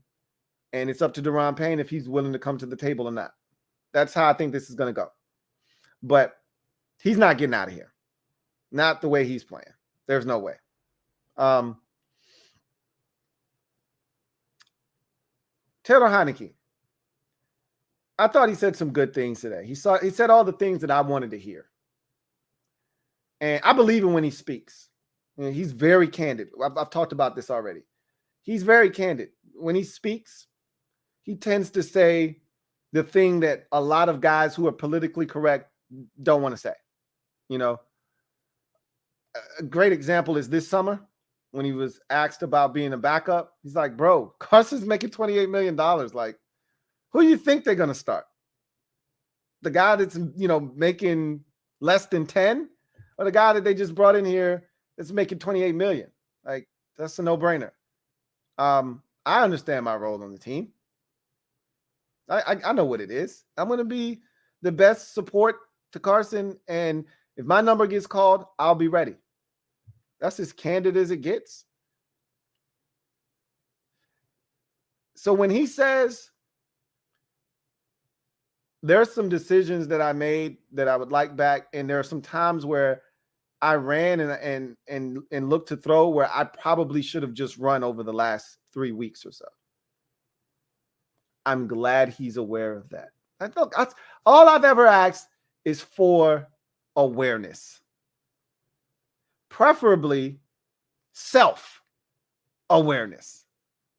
And it's up to Daron Payne if he's willing to come to the table or not. That's how I think this is going to go. But he's not getting out of here. Not the way he's playing. There's no way. Taylor Heinecke. I thought he said some good things today. He said all the things that I wanted to hear. And I believe him when he speaks. And he's very candid. I've talked about this already. He's very candid. When he speaks, he tends to say the thing that a lot of guys who are politically correct don't want to say. A great example is this summer when he was asked about being a backup. He's like, bro, Carson's making $28 million. Like, who do you think they're going to start? The guy that's, making less than 10, or the guy that they just brought in here that's making $28 million? Like, that's a no-brainer. I understand my role on the team. I know what it is. I'm going to be the best support to Carson, and if my number gets called, I'll be ready. That's as candid as it gets. So when he says there's some decisions that I made that I would like back, and there are some times where I ran and looked to throw where I probably should have just run over the last 3 weeks or so. I'm glad he's aware of that. All I've ever asked is for awareness. Preferably self-awareness.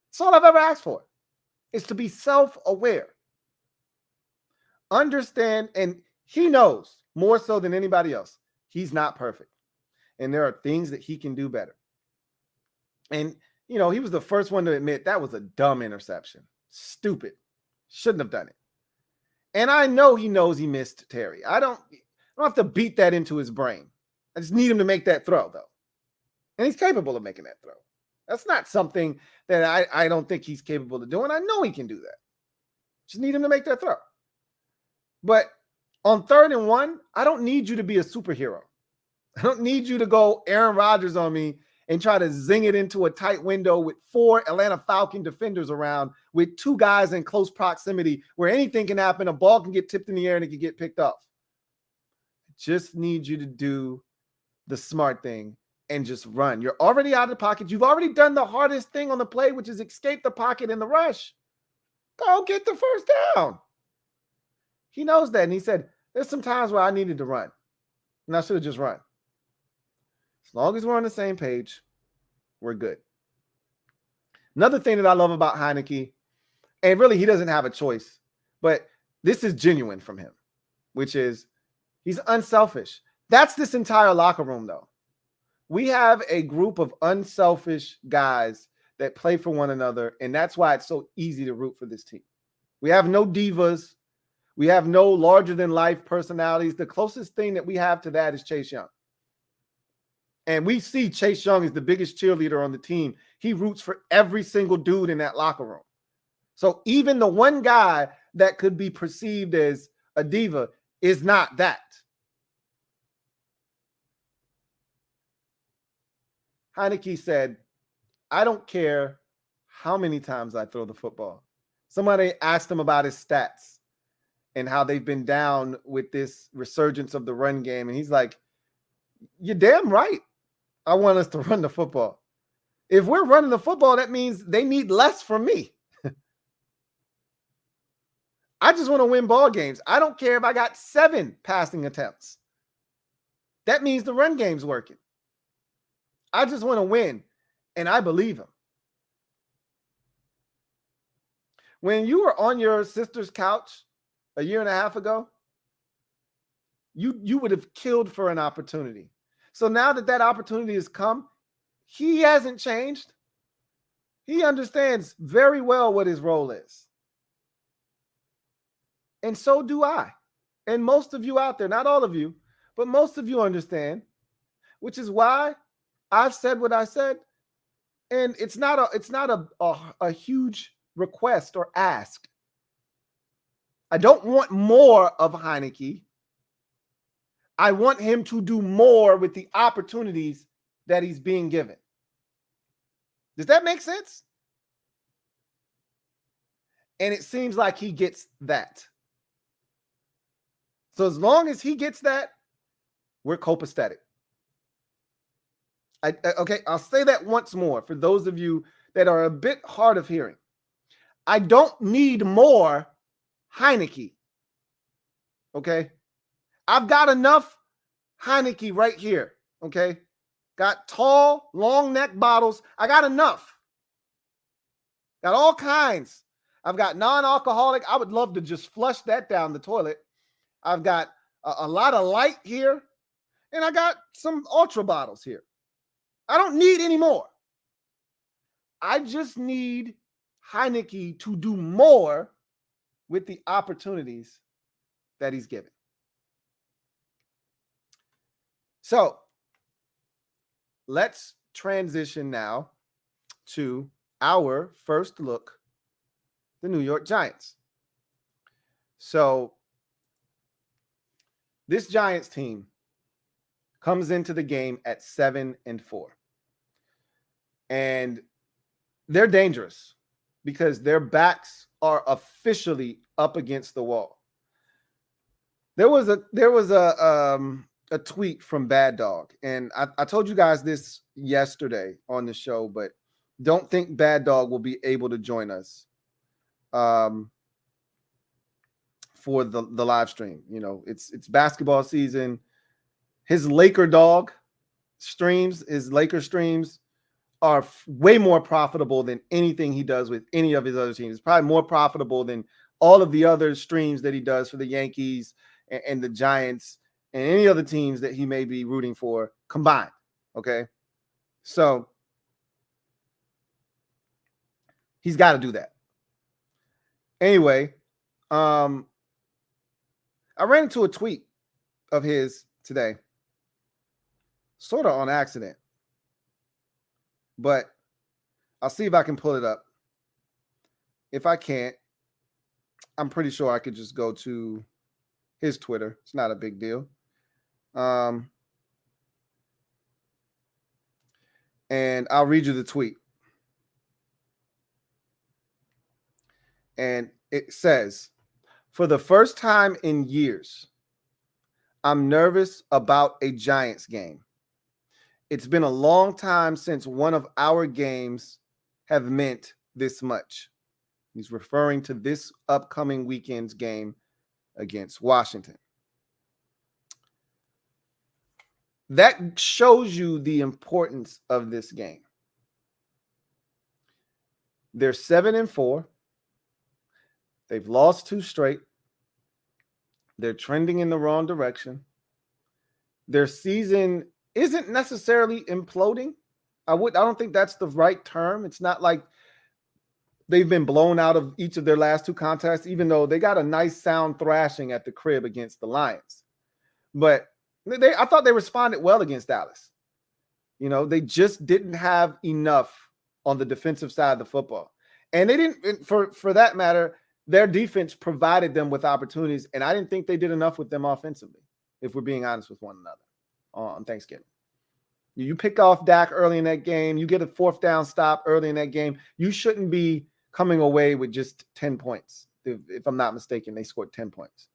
That's all I've ever asked for, is to be self-aware. Understand, and he knows more so than anybody else, he's not perfect. And there are things that he can do better. And, he was the first one to admit that was a dumb interception. Stupid. Shouldn't have done it. And I know he knows he missed Terry. I don't have to beat that into his brain. I just need him to make that throw, though. And he's capable of making that throw. That's not something that I don't think he's capable of doing. I know he can do that. Just need him to make that throw. But on 3rd and 1, I don't need you to be a superhero. I don't need you to go Aaron Rodgers on me and try to zing it into a tight window with 4 Atlanta Falcon defenders around with 2 guys in close proximity where anything can happen. A ball can get tipped in the air and it can get picked off. Just need you to do the smart thing and just run. You're already out of the pocket. You've already done the hardest thing on the play, which is escape the pocket in the rush. Go get the first down. He knows that. And he said, there's some times where I needed to run. And I should have just run. As long as we're on the same page, we're good. Another thing that I love about Heinecke, and really he doesn't have a choice, but this is genuine from him, which is he's unselfish. That's this entire locker room, though. We have a group of unselfish guys that play for one another, and that's why it's so easy to root for this team. We have no divas. We have no larger-than-life personalities. The closest thing that we have to that is Chase Young. And we see Chase Young is the biggest cheerleader on the team. He roots for every single dude in that locker room. So even the one guy that could be perceived as a diva is not that. Heinecke said, I don't care how many times I throw the football. Somebody asked him about his stats and how they've been down with this resurgence of the run game. And he's like, you're damn right. I want us to run the football. If we're running the football, that means they need less from me. I just want to win ball games. I don't care if I got 7 passing attempts. That means the run game's working. I just want to win, and I believe him. When you were on your sister's couch a year and a half ago, you would have killed for an opportunity. So now that that opportunity has come, he hasn't changed. He understands very well what his role is. And so do I. And most of you out there, not all of you, but most of you understand, which is why I've said what I said. And it's not a huge request or ask. I don't want more of Heinecke. I want him to do more with the opportunities that he's being given. Does that make sense? And it seems like he gets that. So as long as he gets that, we're copacetic. Okay, I'll say that once more for those of you that are a bit hard of hearing. I don't need more Heinecke. Okay? I've got enough Heinecke right here. Okay? Got tall, long neck bottles. I got enough. Got all kinds. I've got non-alcoholic. I would love to just flush that down the toilet. I've got a lot of light here. And I got some ultra bottles here. I don't need any more. I just need Heinecke to do more with the opportunities that he's given. So let's transition now to our first look, the New York Giants. So this Giants team comes into the game at 7-4. And they're dangerous because their backs are officially up against the wall. There was a tweet from Bad Dog, and I told you guys this yesterday on the show, but don't think Bad Dog will be able to join us for the live stream. You know, it's basketball season. His Laker Dog streams, his Laker streams are way more profitable than anything he does with any of his other teams. It's probably more profitable than all of the other streams that he does for the Yankees and the Giants and any other teams that he may be rooting for combined. Okay. So he's got to do that. Anyway, I ran into a tweet of his today, sort of on accident, but I'll see if I can pull it up. If I can't, I'm pretty sure I could just go to his Twitter. It's not a big deal. And I'll read you the tweet. And it says, for the first time in years, I'm nervous about a Giants game. It's been a long time since one of our games have meant this much. He's referring to this upcoming weekend's game against Washington. That shows you the importance of this game. They're 7-4. They've lost 2 straight. They're trending in the wrong direction. Their season isn't necessarily imploding. I don't think that's the right term. It's not like they've been blown out of each of their last 2 contests, even though they got a nice sound thrashing at the crib against the Lions. But I thought they responded well against Dallas. You know, they just didn't have enough on the defensive side of the football. And they didn't, for that matter, their defense provided them with opportunities, and I didn't think they did enough with them offensively, if we're being honest with one another on Thanksgiving. You pick off Dak early in that game. You get a 4th down stop early in that game. You shouldn't be coming away with just 10 points. If I'm not mistaken, they scored 10 points.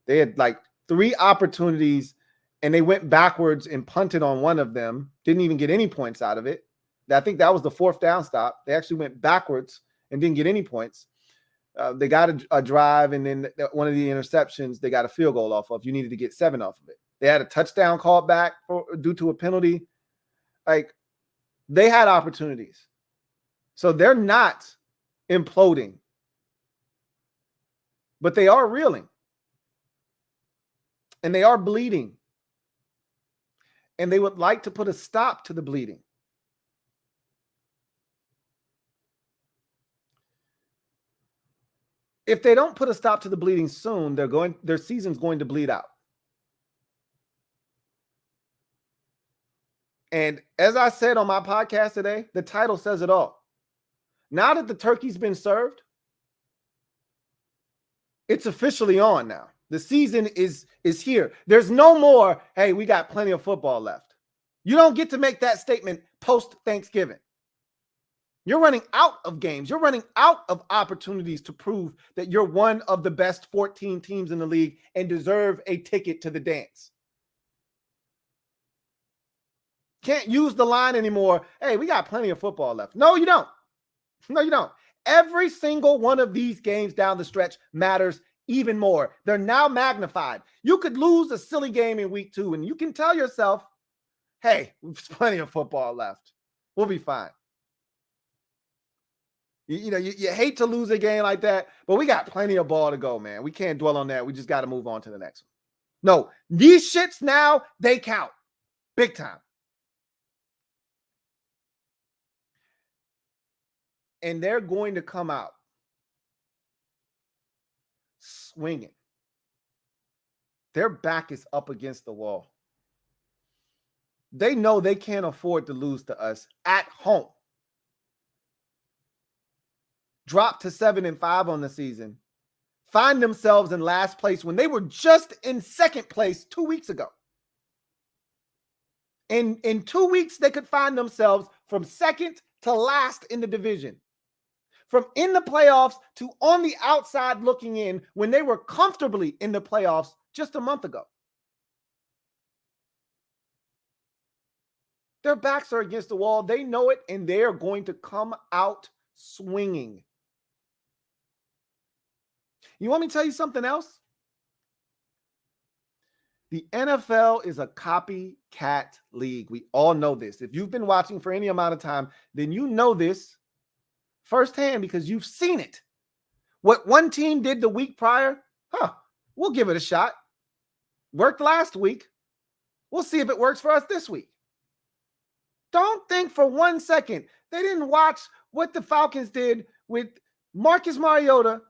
They had like 3 opportunities, and they went backwards and punted on one of them. Didn't even get any points out of it. I think that was the 4th down stop. They actually went backwards and didn't get any points. They got a drive, and then one of the interceptions, they got a field goal off of. You needed to get 7 off of it. They had a touchdown called back due to a penalty. Like, they had opportunities. So they're not imploding, but they are reeling, and they are bleeding, and they would like to put a stop to the bleeding. If they don't put a stop to the bleeding soon, their season's going to bleed out. And as I said on my podcast today, the title says it all. Now that the turkey's been served, it's officially on now. The season is here. There's no more, hey, we got plenty of football left. You don't get to make that statement post-Thanksgiving. You're running out of games. You're running out of opportunities to prove that you're one of the best 14 teams in the league and deserve a ticket to the dance. Can't use the line anymore, hey, we got plenty of football left. No, you don't. No, you don't. Every single one of these games down the stretch matters even more. They're now magnified. You could lose a silly game in week 2, and you can tell yourself, hey, there's plenty of football left. We'll be fine. You hate to lose a game like that, but we got plenty of ball to go, man. We can't dwell on that. We just got to move on to the next one. No, these shits now, they count big time. And they're going to come out swinging. Their back is up against the wall. They know they can't afford to lose to us at home. Drop to 7-5 on the season, find themselves in last place when they were just in second place 2 weeks ago. In 2 weeks, they could find themselves from second to last in the division. From in the playoffs to on the outside looking in when they were comfortably in the playoffs just a month ago. Their backs are against the wall. They know it, and they are going to come out swinging. You want me to tell you something else? The NFL is a copycat league. We all know this. If you've been watching for any amount of time, then you know this firsthand because you've seen it. What one team did the week prior, we'll give it a shot. Worked last week. We'll see if it works for us this week. Don't think for 1 second they didn't watch what the Falcons did with Marcus Mariota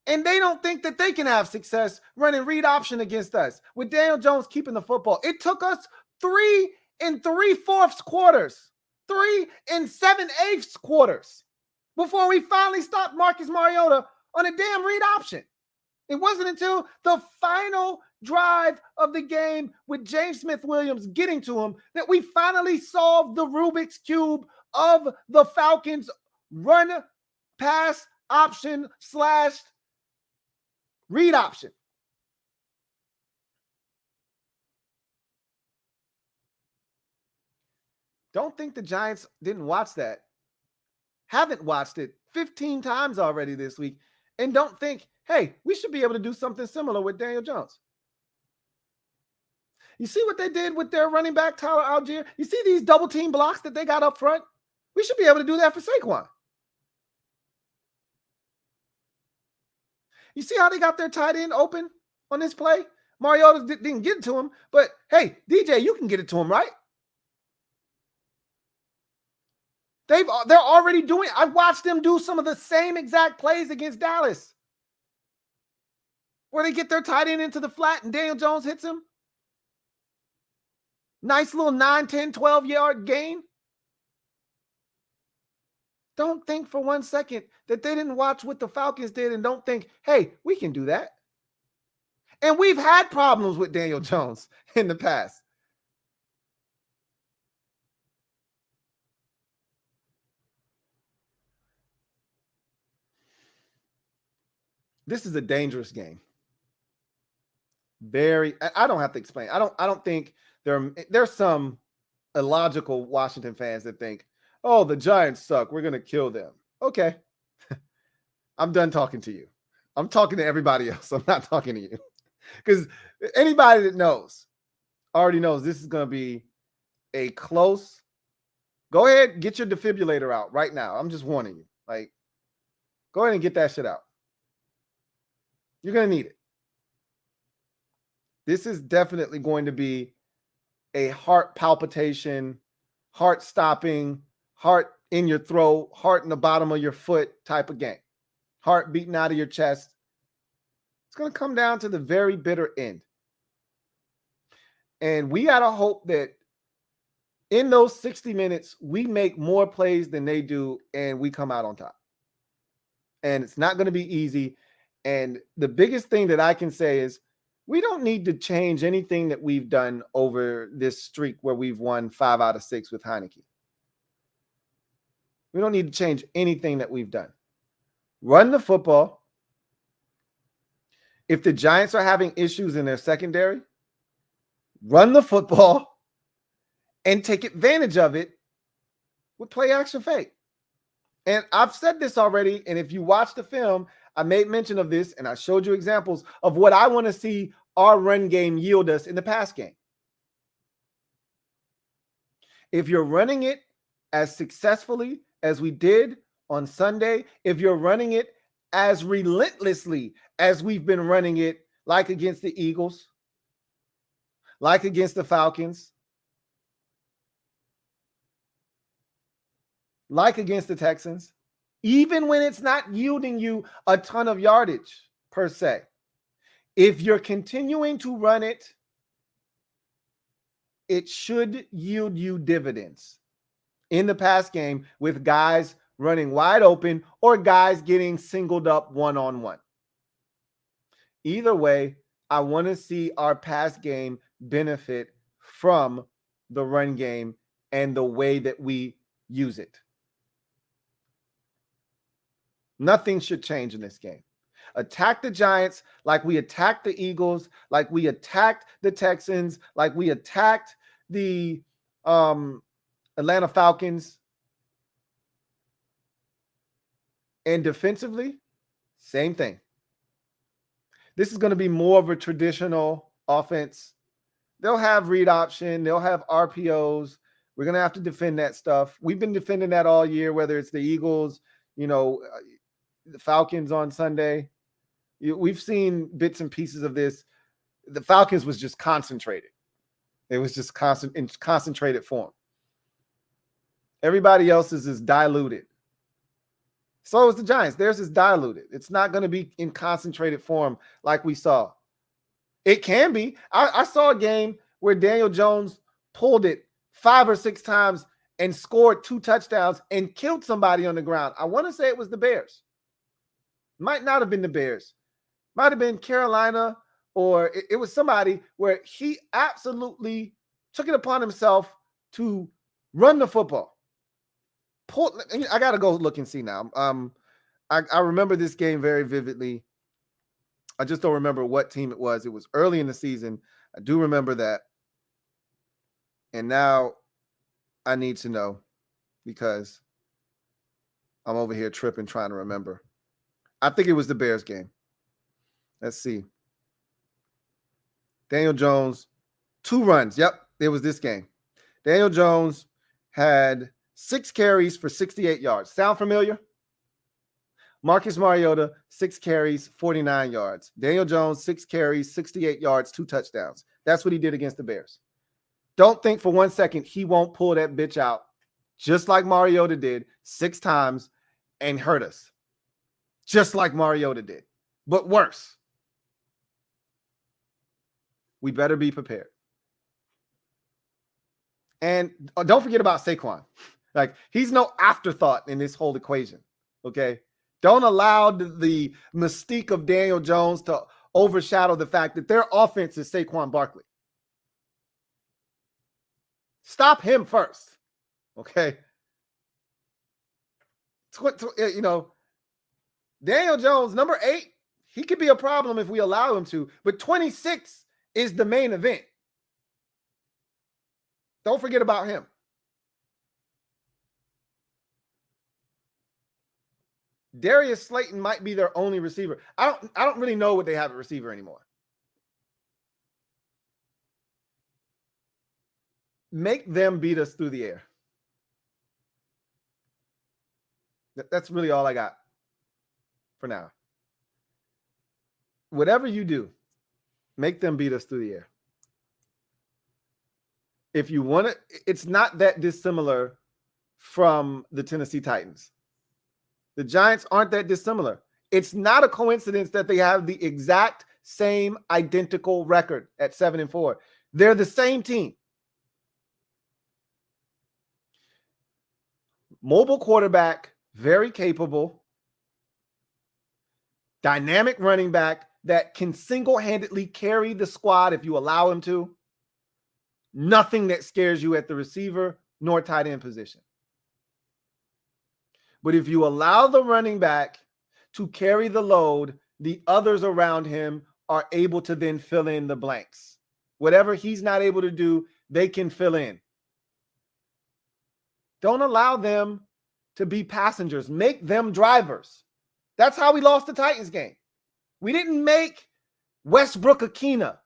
And they don't think that they can have success running read option against us with Daniel Jones keeping the football. It took us 3 3/4 quarters, 3 7/8 quarters before we finally stopped Marcus Mariota on a damn read option. It wasn't until the final drive of the game with James Smith-Williams getting to him that we finally solved the Rubik's Cube of the Falcons run pass option / read option. Don't think the Giants didn't watch that. Haven't watched it 15 times already this week. And don't think, hey, we should be able to do something similar with Daniel Jones. You see what they did with their running back, Tyler Algier? You see these double team blocks that they got up front? We should be able to do that for Saquon. You see how they got their tight end open on this play? Mariota didn't get it to him, but hey, DJ, you can get it to him, right? They're already doing it. I watched them do some of the same exact plays against Dallas, where they get their tight end into the flat and Daniel Jones hits him. Nice little 9, 10, 12-yard gain. Don't think for 1 second that they didn't watch what the Falcons did and don't think, hey, we can do that. And we've had problems with Daniel Jones in the past. This is a dangerous game. I don't have to explain. I don't think there's some illogical Washington fans that think, oh, the Giants suck, we're going to kill them. Okay. I'm done talking to you. I'm talking to everybody else. I'm not talking to you. Because anybody that knows already knows this is going to be a close. Go ahead, get your defibrillator out right now. I'm just warning you. Like, go ahead and get that shit out. You're going to need it. This is definitely going to be a heart palpitation, heart stopping, heart in your throat, heart in the bottom of your foot type of game. Heart beating out of your chest. It's going to come down to the very bitter end. And we got to hope that in those 60 minutes, we make more plays than they do and we come out on top. And it's not going to be easy. And the biggest thing that I can say is we don't need to change anything that we've done over this streak where we've won 5 out of 6 with Heinecke. We don't need to change anything that we've done. Run the football. If the Giants are having issues in their secondary, run the football and take advantage of it with play action fake. And I've said this already, and if you watch the film, I made mention of this, and I showed you examples of what I want to see our run game yield us in the pass game. If you're running it as successfully as we did on Sunday, if you're running it as relentlessly as we've been running it, like against the Eagles, like against the Falcons, like against the Texans, even when it's not yielding you a ton of yardage per se, if you're continuing to run it, it should yield you dividends in the pass game with guys running wide open or guys getting singled up one-on-one. Either way, I want to see our pass game benefit from the run game and the way that we use it. Nothing should change in this game. Attack the Giants like we attacked the Eagles, like we attacked the Texans, like we attacked the Atlanta Falcons. And defensively, same thing. This is going to be more of a traditional offense. They'll have read option. They'll have RPOs. We're going to have to defend that stuff. We've been defending that all year, whether it's the Eagles, the Falcons on Sunday. We've seen bits and pieces of this. The Falcons was just concentrated. It was just in concentrated form. Everybody else is diluted. So is the Giants. Theirs is diluted. It's not going to be in concentrated form like we saw. It can be. I saw a game where Daniel Jones pulled it 5 or 6 times and scored 2 touchdowns and killed somebody on the ground. I want to say it was the Bears. Might not have been the Bears. Might have been Carolina, or it was somebody where he absolutely took it upon himself to run the football. I got to go look and see now. I remember this game very vividly. I just don't remember what team it was. It was early in the season. I do remember that. And now I need to know because I'm over here tripping trying to remember. I think it was the Bears game. Let's see. Daniel Jones, 2 runs. Yep, it was this game. Daniel Jones had 6 carries for 68 yards. Sound familiar? Marcus Mariota, 6 carries, 49 yards. Daniel Jones, 6 carries, 68 yards, 2 touchdowns. That's what he did against the Bears. Don't think for 1 second he won't pull that bitch out, just like Mariota did 6 times and hurt us. Just like Mariota did, but worse. We better be prepared. And don't forget about Saquon. Like, he's no afterthought in this whole equation, okay? Don't allow the mystique of Daniel Jones to overshadow the fact that their offense is Saquon Barkley. Stop him first, okay? You know, Daniel Jones, number 8, he could be a problem if we allow him to, but 26 is the main event. Don't forget about him. Darius Slayton might be their only receiver. I don't really know what they have at receiver anymore. Make them beat us through the air. That's really all I got for now. Whatever you do, make them beat us through the air. If you want it, it's not that dissimilar from the Tennessee Titans. The Giants aren't that dissimilar. It's not a coincidence that they have the exact same identical record at 7-4. They're the same team. Mobile quarterback, very capable, dynamic running back that can single-handedly carry the squad if you allow him to. Nothing that scares you at the receiver nor tight end position. But if you allow the running back to carry the load, the others around him are able to then fill in the blanks. Whatever he's not able to do, they can fill in. Don't allow them to be passengers. Make them drivers. That's how we lost the Titans game. We didn't make Westbrook Akina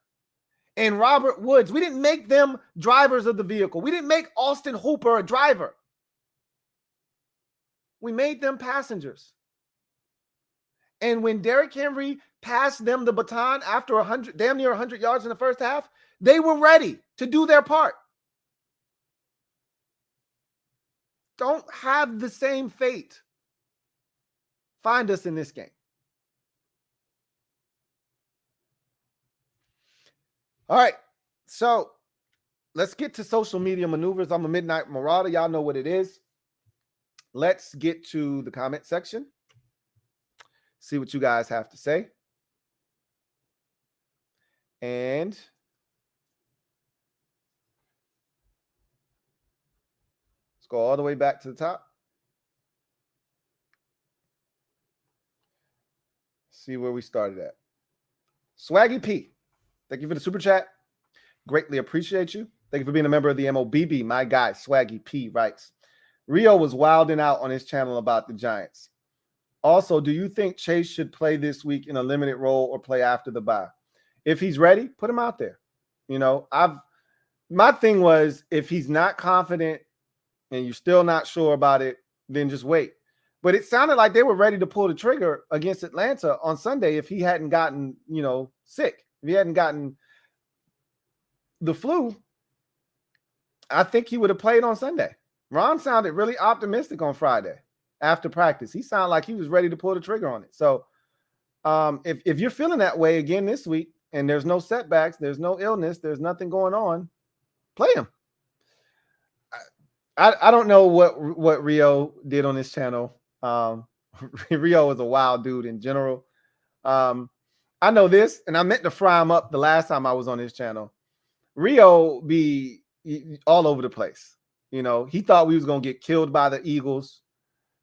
and Robert Woods. We didn't make them drivers of the vehicle. We didn't make Austin Hooper a driver. We made them passengers. And when Derrick Henry passed them the baton after damn near 100 yards in the first half, they were ready to do their part. Don't have the same fate find us in this game. All right, so let's get to social media maneuvers. I'm a Midnight Marauder. Y'all know what it is. Let's get to the comment section. See what you guys have to say. And let's go all the way back to the top. See where we started at. Swaggy P, thank you for the super chat. Greatly appreciate you. Thank you for being a member of the MOBB. My guy, Swaggy P, writes, Rio was wilding out on his channel about the Giants. Also, do you think Chase should play this week in a limited role or play after the bye? If he's ready, put him out there. You know, my thing was, if he's not confident and you're still not sure about it, then just wait. But it sounded like they were ready to pull the trigger against Atlanta on Sunday if he hadn't gotten, sick. If he hadn't gotten the flu, I think he would have played on Sunday. Ron sounded really optimistic on Friday. after practice. He sounded like he was ready to pull the trigger on it. So if you're feeling that way again this week and there's no setbacks, there's no illness, there's nothing going on, play him. I don't know what Rio did on this channel. Rio is a wild dude in general. I know this, and I meant to fry him up the last time I was on his channel. Rio be all over the place. You know, he thought we was going to get killed by the Eagles,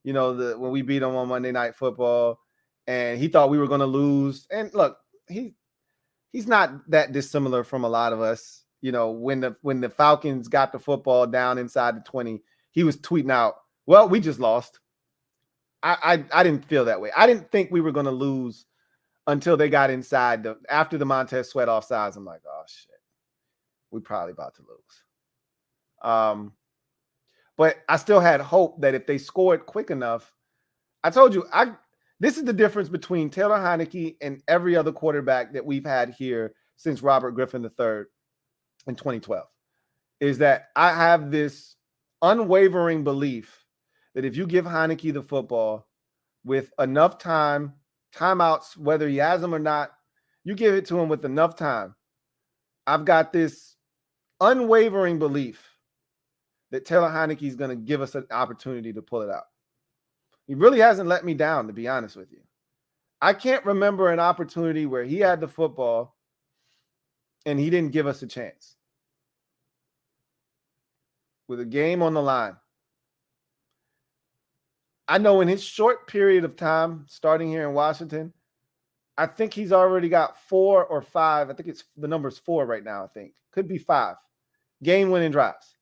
you know, when we beat them on Monday Night Football, and he thought we were going to lose. And look, he's not that dissimilar from a lot of us. You know, when the Falcons got the football down inside the 20, he was tweeting out, well, we just lost. I didn't feel that way. I didn't think we were going to lose until they got inside after the Montez Sweat offsides. I'm like, oh shit, we probably about to lose. But I still had hope that if they scored quick enough, I told you, this is the difference between Taylor Heinecke and every other quarterback that we've had here since Robert Griffin III in 2012, is that I have this unwavering belief that if you give Heinecke the football with enough time, timeouts, whether he has them or not, you give it to him with enough time. I've got this unwavering belief that Taylor Heinecke is going to give us an opportunity to pull it out. He really hasn't let me down, to be honest with you. I can't remember an opportunity where he had the football and he didn't give us a chance. With a game on the line. I know in his short period of time starting here in Washington, I think he's already got 4 or 5. I think the number's 4 right now, I think. Could be 5 game-winning drives.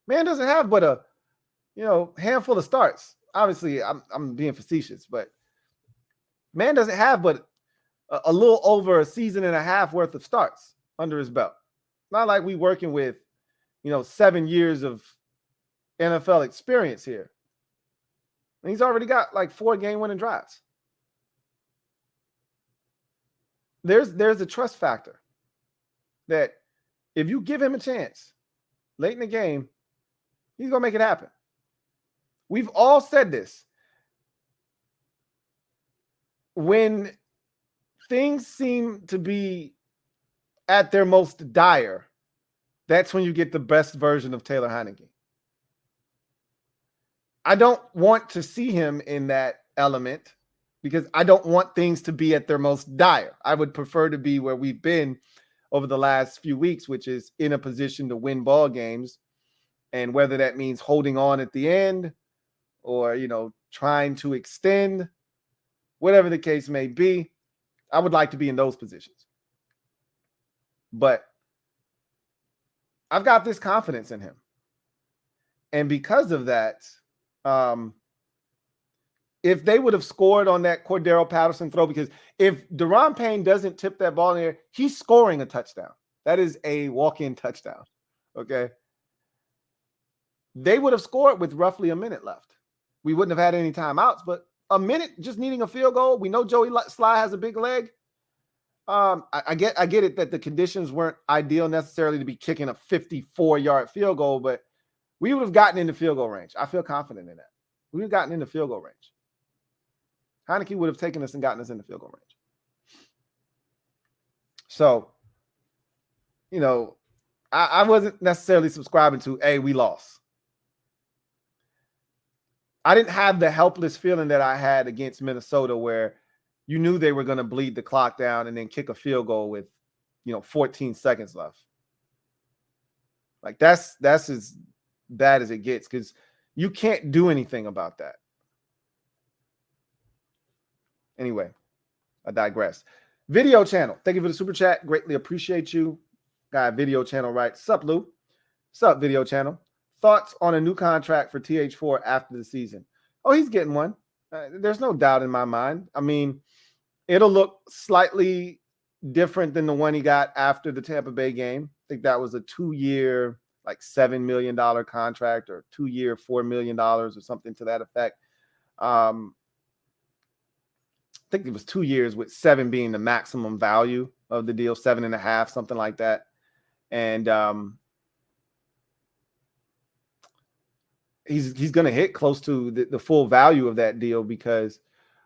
Man doesn't have but a, handful of starts. Obviously, I'm being facetious, but man doesn't have but a little over a season and a half worth of starts under his belt. Not like we working with, 7 years of NFL experience here. And he's already got like 4 game-winning drives. There's a trust factor that if you give him a chance late in the game, he's going to make it happen. We've all said this. When things seem to be at their most dire, that's when you get the best version of Taylor Heinecke. I don't want to see him in that element because I don't want things to be at their most dire. I would prefer to be where we've been over the last few weeks, which is in a position to win ball games. And whether that means holding on at the end or, trying to extend, whatever the case may be, I would like to be in those positions. But I've got this confidence in him. And because of that, if they would have scored on that Cordero Patterson throw, because if Daron Payne doesn't tip that ball in there, he's scoring a touchdown. That is a walk-in touchdown. Okay. They would have scored with roughly a minute left. We wouldn't have had any timeouts, but a minute just needing a field goal. We know Joey Sly has a big leg. I get it that the conditions weren't ideal necessarily to be kicking a 54-yard field goal, but we would have gotten into field goal range. I feel confident in that. We would have gotten into field goal range. Heinecke would have taken us and gotten us into field goal range. So, I wasn't necessarily subscribing to, hey, we lost. I didn't have the helpless feeling that I had against Minnesota where you knew they were going to bleed the clock down and then kick a field goal with, 14 seconds left. Like that's as bad as it gets because you can't do anything about that. Anyway, I digress. Video channel. Thank you for the super chat. Greatly appreciate you. Got a video channel, right? Sup, Lou? Sup, video channel. Thoughts on a new contract for TH4 after the season? Oh, he's getting one. There's no doubt in my mind. I mean, it'll look slightly different than the one he got after the Tampa Bay game. I think that was a 2-year, like $7 million contract or 2-year, $4 million or something to that effect. I think it was 2 years with 7 being the maximum value of the deal, 7.5, something like that. And he's going to hit close to the full value of that deal, because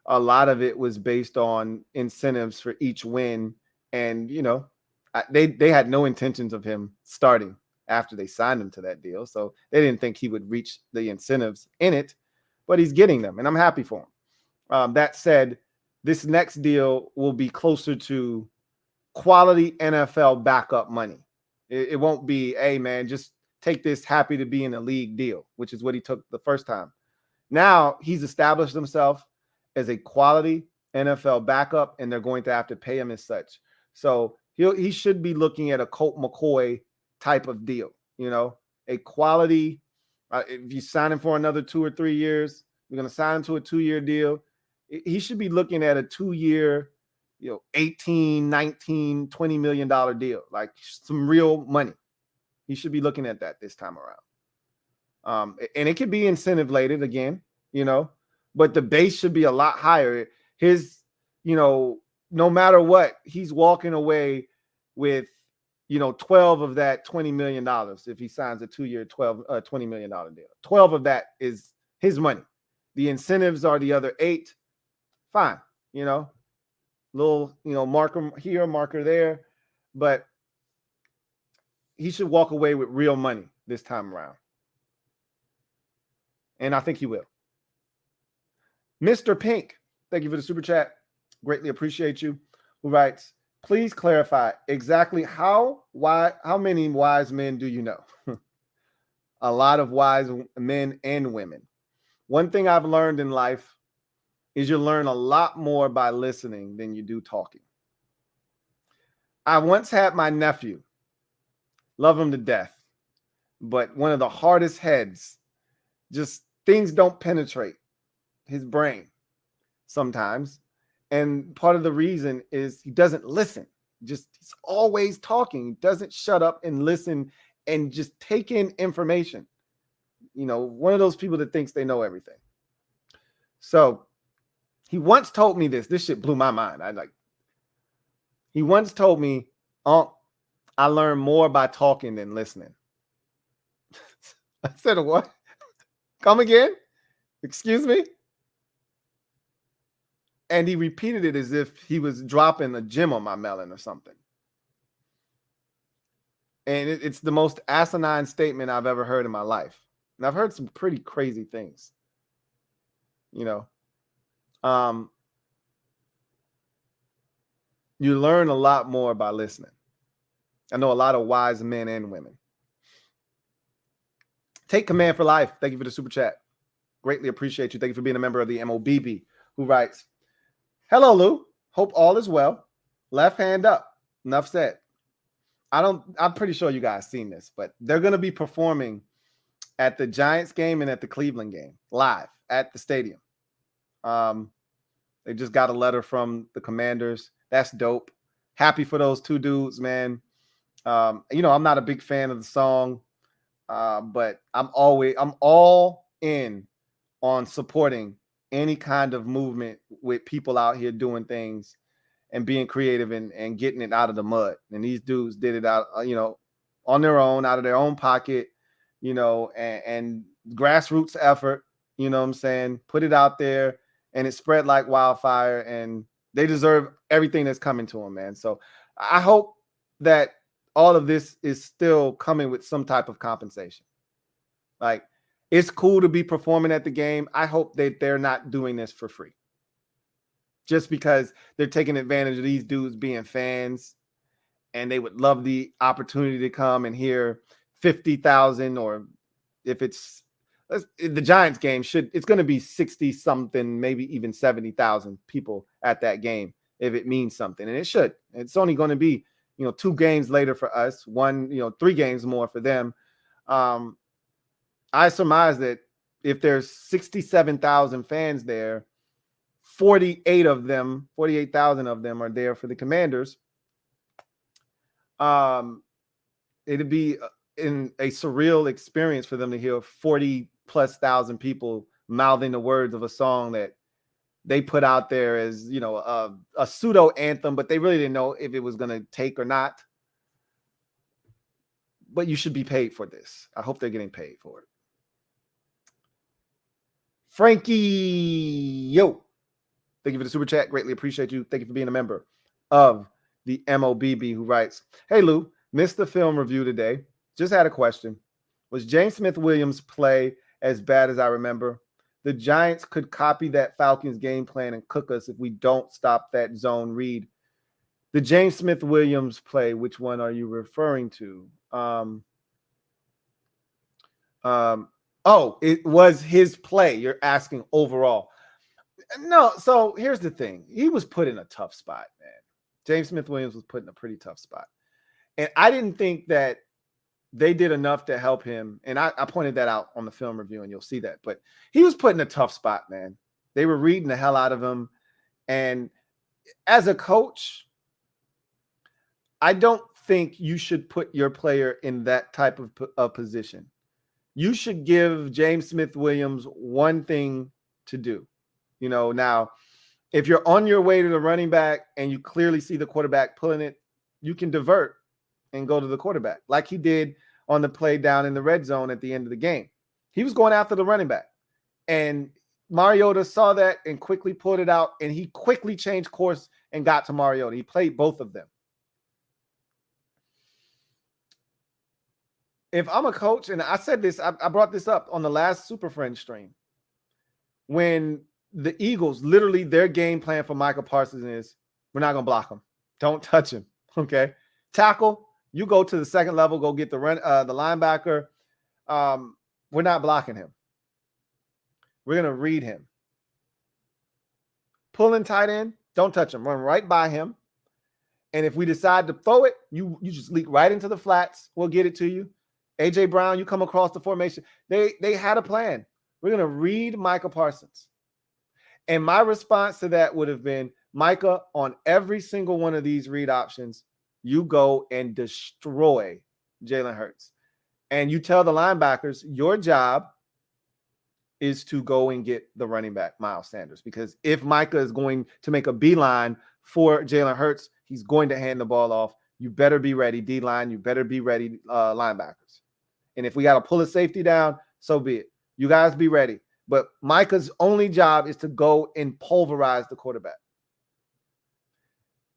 a lot of it was based on incentives for each win. And, they had no intentions of him starting after they signed him to that deal. So they didn't think he would reach the incentives in it, but he's getting them, and I'm happy for him. That said, this next deal will be closer to quality NFL backup money. It won't be, hey, man, just take this happy to be in a league deal, which is what he took the first time. Now he's established himself as a quality NFL backup, and they're going to have to pay him as such. So he should be looking at a Colt McCoy type of deal, a quality. If you sign him for another 2 or 3 years, you're going to sign him to a 2-year deal. He should be looking at a 2-year, $18, $19, $20 million deal, like some real money. He should be looking at that this time around. And it could be incentive laden again, but the base should be a lot higher. His, no matter what, he's walking away with, 12 of that $20 million. If he signs a 2-year, $20 million deal, 12 of that is his money. The incentives are the other 8. Fine. Little, marker here, marker there, but he should walk away with real money this time around. And I think he will. Mr. Pink, thank you for the super chat. Greatly appreciate you. Who writes, please clarify exactly how many wise men do you know? A lot of wise men and women. One thing I've learned in life is you learn a lot more by listening than you do talking. I once had my nephew, love him to death, but one of the hardest heads, just things don't penetrate his brain sometimes. And part of the reason is he doesn't listen. He's always talking. He doesn't shut up and listen and just take in information. One of those people that thinks they know everything. So he once told me this shit blew my mind. He once told me, I learn more by talking than listening. I said, what? Come again? Excuse me? And he repeated it as if he was dropping a gem on my melon or something. And it's the most asinine statement I've ever heard in my life. And I've heard some pretty crazy things. You learn a lot more by listening. I know a lot of wise men and women. Take Command for Life. Thank you for the super chat. Greatly appreciate you. Thank you for being a member of the MOBB. Who writes, hello, Lou. Hope all is well. Left hand up. Enough said. I'm pretty sure you guys seen this, but they're going to be performing at the Giants game and at the Cleveland game live at the stadium. They just got a letter from the Commanders. That's dope. Happy for those two dudes, man. I'm not a big fan of the song, but I'm all in on supporting any kind of movement with people out here doing things and being creative and getting it out of the mud. And these dudes did it out, on their own, out of their own pocket, and grassroots effort, what I'm saying? Put it out there and it spread like wildfire, and they deserve everything that's coming to them, man. So I hope that all of this is still coming with some type of compensation. Like, it's cool to be performing at the game. I hope that they're not doing this for free, just because they're taking advantage of these dudes being fans, and they would love the opportunity to come and hear 50,000, or if it's the Giants game, it's going to be 60 something, maybe even 70,000 people at that game if it means something. And it should. It's only going to be, 2 games later for us, 3 games more for them. I surmise that if there's 67,000 fans there, 48,000 of them are there for the Commanders. It'd be in a surreal experience for them to hear 40,000+ people mouthing the words of a song that they put out there as, a pseudo anthem, but they really didn't know if it was going to take or not. But you should be paid for this. I hope they're getting paid for it. Frankie, yo. Thank you for the super chat. Greatly appreciate you. Thank you for being a member of the MOBB, who writes, hey, Lou, missed the film review today. Just had a question. Was James Smith-Williams' play as bad as I remember? The Giants could copy that Falcons game plan and cook us if we don't stop that zone read. The James Smith-Williams play, which one are you referring to? Oh, it was his play. You're asking overall. No, so here's the thing. He was put in a tough spot, man. James Smith-Williams was put in a pretty tough spot. And I didn't think that they did enough to help him. And I pointed that out on the film review, and you'll see that. But he was put in a tough spot, man. They were reading the hell out of him. And as a coach, I don't think you should put your player in that type of position. You should give James Smith-Williams one thing to do. You know, now, if you're on your way to the running back and you clearly see the quarterback pulling it, you can divert and go to the quarterback like he did on the play down in the red zone at the end of the game. He was going after the running back, and Mariota saw that and quickly pulled it out, and he quickly changed course and got to Mariota. He played both of them. If I'm a coach, and I said this, I brought this up on the last Super Friends stream, when the Eagles, literally their game plan for Micah Parsons is, we're not going to block him. Don't touch him, okay? Tackle, you go to the second level, go get the linebacker. We're not blocking him. We're going to read him. Pulling tight end, don't touch him. Run right by him. And if we decide to throw it, you just leak right into the flats. We'll get it to you. A.J. Brown, you come across the formation. They had a plan. We're going to read Micah Parsons. And my response to that would have been, Micah, on every single one of these read options, you go and destroy Jalen Hurts. And you tell the linebackers, your job is to go and get the running back, Miles Sanders. Because if Micah is going to make a beeline for Jalen Hurts, he's going to hand the ball off. You better be ready, D-line. You better be ready, linebackers. And if we got to pull a safety down, so be it. You guys be ready. But Micah's only job is to go and pulverize the quarterback.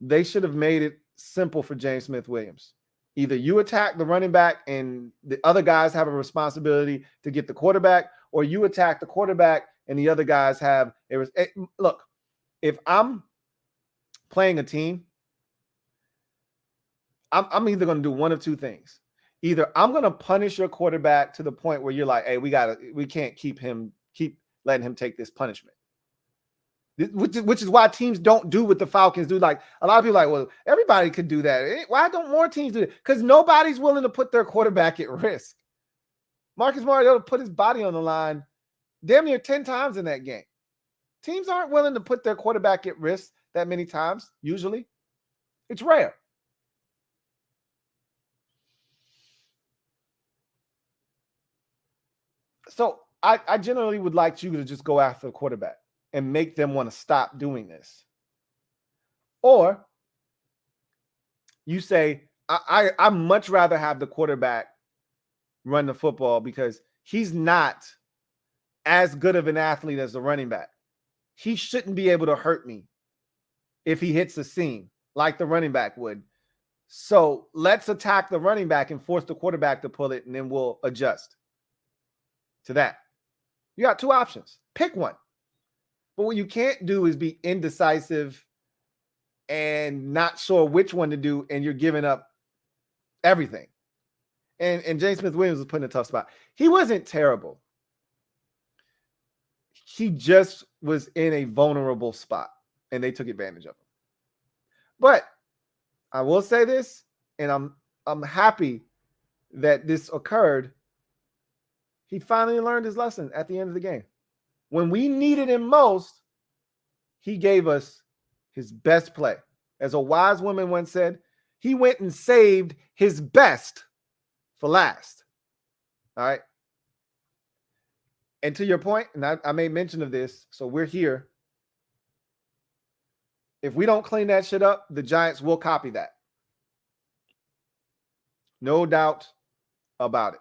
They should have made it simple for James Smith-Williams. Either you attack the running back and the other guys have a responsibility to get the quarterback, or you attack the quarterback and the other guys have a look, if I'm playing a team, I'm either going to do one of two things. Either I'm going to punish your quarterback to the point where you're like, hey, we can't keep letting him take this punishment. Which is why teams don't do what the Falcons do. Like, a lot of people are like, well, everybody could do that. Why don't more teams do it? Because nobody's willing to put their quarterback at risk. Marcus Mariota put his body on the line damn near 10 times in that game. Teams aren't willing to put their quarterback at risk that many times, usually. It's rare. So I generally would like you to just go after the quarterback and make them want to stop doing this. Or you say, I much rather have the quarterback run the football because he's not as good of an athlete as the running back. He shouldn't be able to hurt me if he hits the seam like the running back would. So let's attack the running back and force the quarterback to pull it, and then we'll adjust to that. You got two options. Pick one. But what you can't do is be indecisive and not sure which one to do, and you're giving up everything. And James Smith-Williams was put in a tough spot. He wasn't terrible. He just was in a vulnerable spot, and they took advantage of him. But I will say this, and I'm happy that this occurred. He finally learned his lesson at the end of the game. When we needed him most, he gave us his best play. As a wise woman once said, he went and saved his best for last. All right. And to your point, and I made mention of this, so we're here. If we don't clean that shit up, the Giants will copy that. No doubt about it.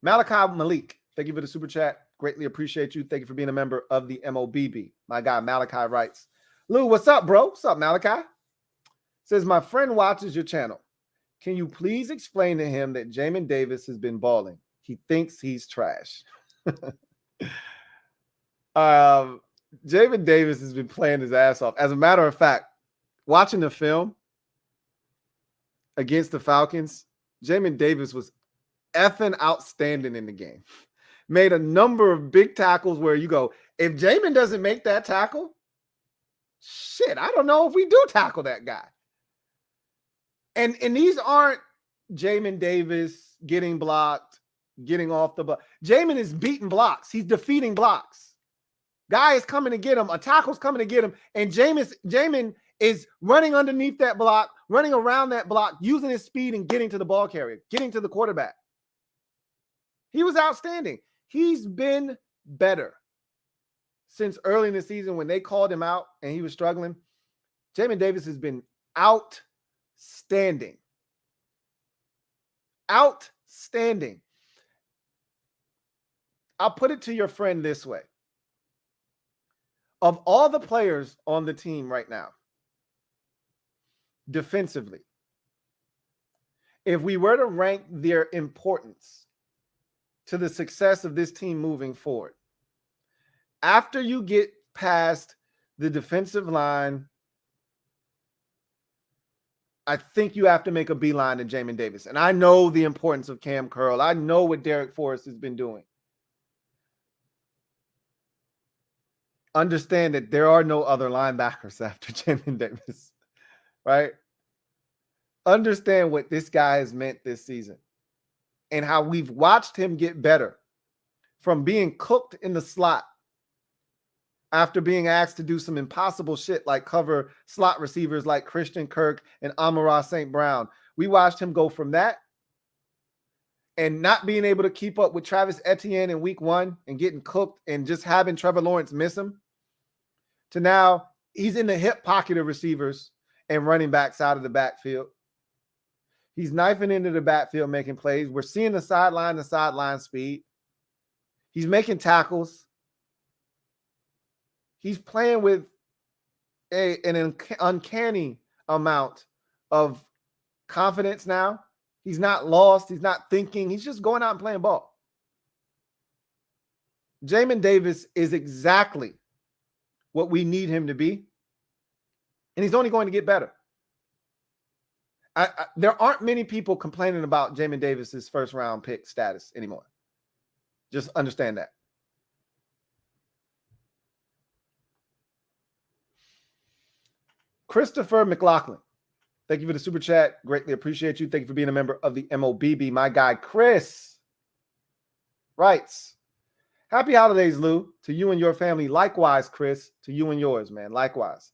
Malachi Malik, thank you for the super chat. Greatly appreciate you. Thank you for being a member of the MOBB. My guy Malachi writes, Lou, what's up, bro? What's up, Malachi? Says, my friend watches your channel. Can you please explain to him that Jamin Davis has been balling? He thinks he's trash. Jamin Davis has been playing his ass off. As a matter of fact, watching the film against the Falcons, Jamin Davis was effing outstanding in the game. Made a number of big tackles where you go, if Jamin doesn't make that tackle, shit, I don't know if we do tackle that guy. And these aren't Jamin Davis getting blocked, getting off the block. Jamin is beating blocks. He's defeating blocks. Guy is coming to get him. A tackle's coming to get him. And Jamin is running underneath that block, running around that block, using his speed and getting to the ball carrier, getting to the quarterback. He was outstanding. He's been better since early in the season when they called him out and he was struggling. Jamin Davis has been outstanding. Outstanding. I'll put it to your friend this way. Of all the players on the team right now, defensively, if we were to rank their importance to the success of this team moving forward, after you get past the defensive line, I think you have to make a beeline to Jamin Davis. And I know the importance of Cam Curl. I know what Derek Forrest has been doing. Understand that there are no other linebackers after Jamin Davis, right? Understand what this guy has meant this season and how we've watched him get better from being cooked in the slot after being asked to do some impossible shit like cover slot receivers like Christian Kirk and Amon-Ra St. Brown. We watched him go from that and not being able to keep up with Travis Etienne in week 1 and getting cooked and just having Trevor Lawrence miss him to now he's in the hip pocket of receivers and running backs out of the backfield. He's knifing into the backfield, making plays. We're seeing the sideline speed. He's making tackles. He's playing with an uncanny amount of confidence now. He's not lost. He's not thinking. He's just going out and playing ball. Jamin Davis is exactly what we need him to be. And he's only going to get better. There aren't many people complaining about Jamin Davis's first round pick status anymore. Just understand that. Christopher McLaughlin, thank you for the super chat. Greatly appreciate you. Thank you for being a member of the MOBB. My guy, Chris, writes, happy holidays, Lou, to you and your family. Likewise, Chris, to you and yours, man. Likewise.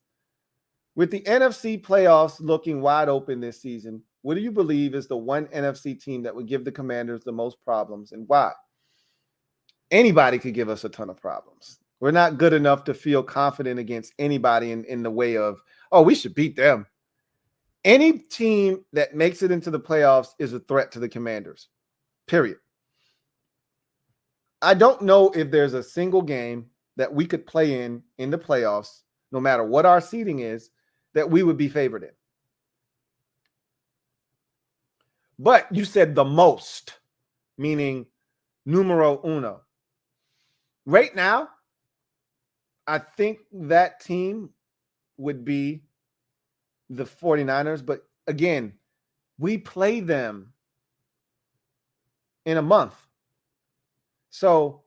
With the NFC playoffs looking wide open this season, what do you believe is the one NFC team that would give the Commanders the most problems and why? Anybody could give us a ton of problems. We're not good enough to feel confident against anybody in the way of, oh, we should beat them. Any team that makes it into the playoffs is a threat to the Commanders, period. I don't know if there's a single game that we could play in the playoffs, no matter what our seeding is, that we would be favored in. But you said the most, meaning numero uno. Right now, I think that team would be the 49ers. But again, we play them in a month. So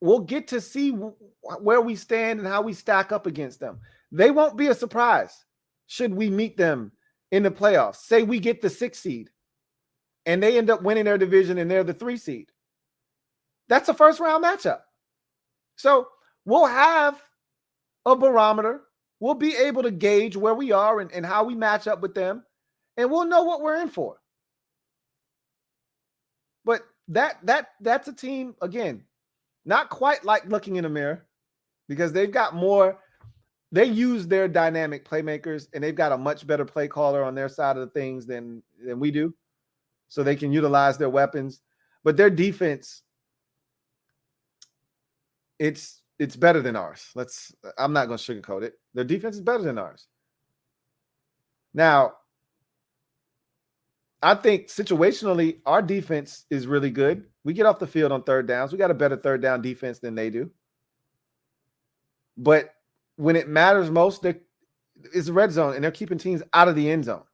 we'll get to see where we stand and how we stack up against them. They won't be a surprise should we meet them in the playoffs. Say we get the 6th seed and they end up winning their division and they're the 3 seed. That's a first round matchup. So we'll have a barometer. We'll be able to gauge where we are and how we match up with them, and we'll know what we're in for. But that's a team, again, not quite like looking in a mirror because they've got more. They use their dynamic playmakers, and they've got a much better play caller on their side of the things than we do, so they can utilize their weapons. But their defense it's better than ours. I'm not going to sugarcoat it. Their defense is better than ours. Now, I think situationally, our defense is really good. We get off the field on third downs. We got a better third down defense than they do. But when it matters most, it's the red zone, and they're keeping teams out of the end zone.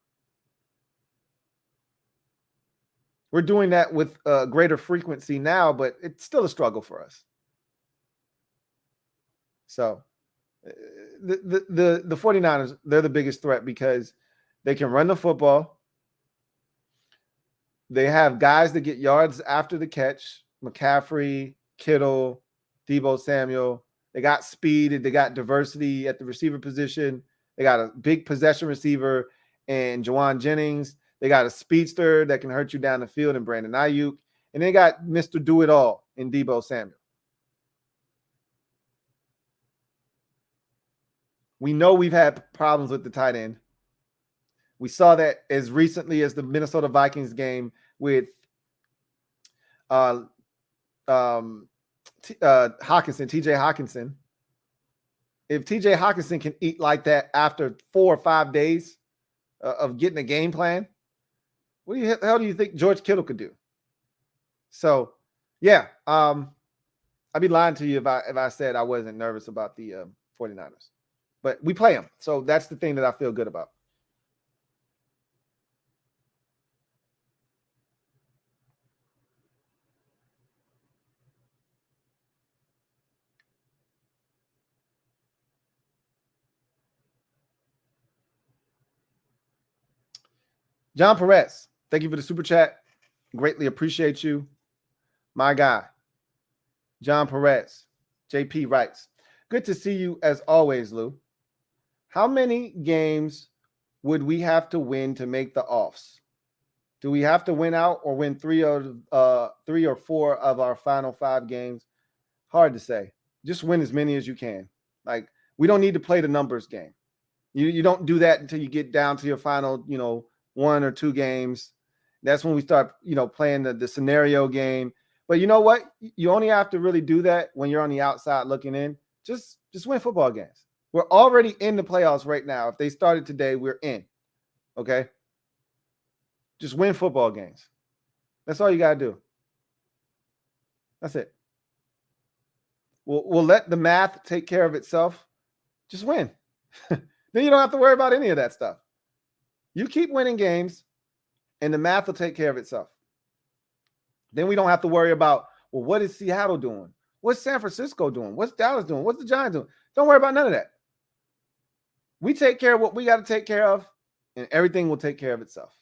We're doing that with greater frequency now, but it's still a struggle for us. So the 49ers, they're the biggest threat because they can run the football. They have guys that get yards after the catch. McCaffrey, Kittle, Deebo Samuel. They got speed and they got diversity at the receiver position. They got a big possession receiver and Jahan Jennings. They got a speedster that can hurt you down the field in Brandon Ayuk. And they got Mr. Do-It-All in Deebo Samuel. We know we've had problems with the tight end. We saw that as recently as the Minnesota Vikings game with Hawkinson, TJ Hawkinson. If TJ Hawkinson can eat like that after 4 or 5 days of getting a game plan, what the hell do you think George Kittle could do? So, yeah, I'd be lying to you if I said I wasn't nervous about the 49ers. But we play them, so that's the thing that I feel good about. John Perez, thank you for the super chat. Greatly appreciate you. My guy, John Perez. JP writes, good to see you as always, Lou. How many games would we have to win to make the offs? Do we have to win out or win 3 or 4 of our final 5 games? Hard to say. Just win as many as you can. Like, we don't need to play the numbers game. You don't do that until you get down to your final, 1 or 2 games. That's when we start, playing the scenario game. But you know what? You only have to really do that when you're on the outside looking in. Just win football games. We're already in the playoffs right now. If they started today, we're in. Okay? Just win football games. That's all you got to do. That's it. We'll let the math take care of itself. Just win. Then you don't have to worry about any of that stuff. You keep winning games, and the math will take care of itself. Then we don't have to worry about, well, what is Seattle doing? What's San Francisco doing? What's Dallas doing? What's the Giants doing? Don't worry about none of that. We take care of what we got to take care of, and everything will take care of itself.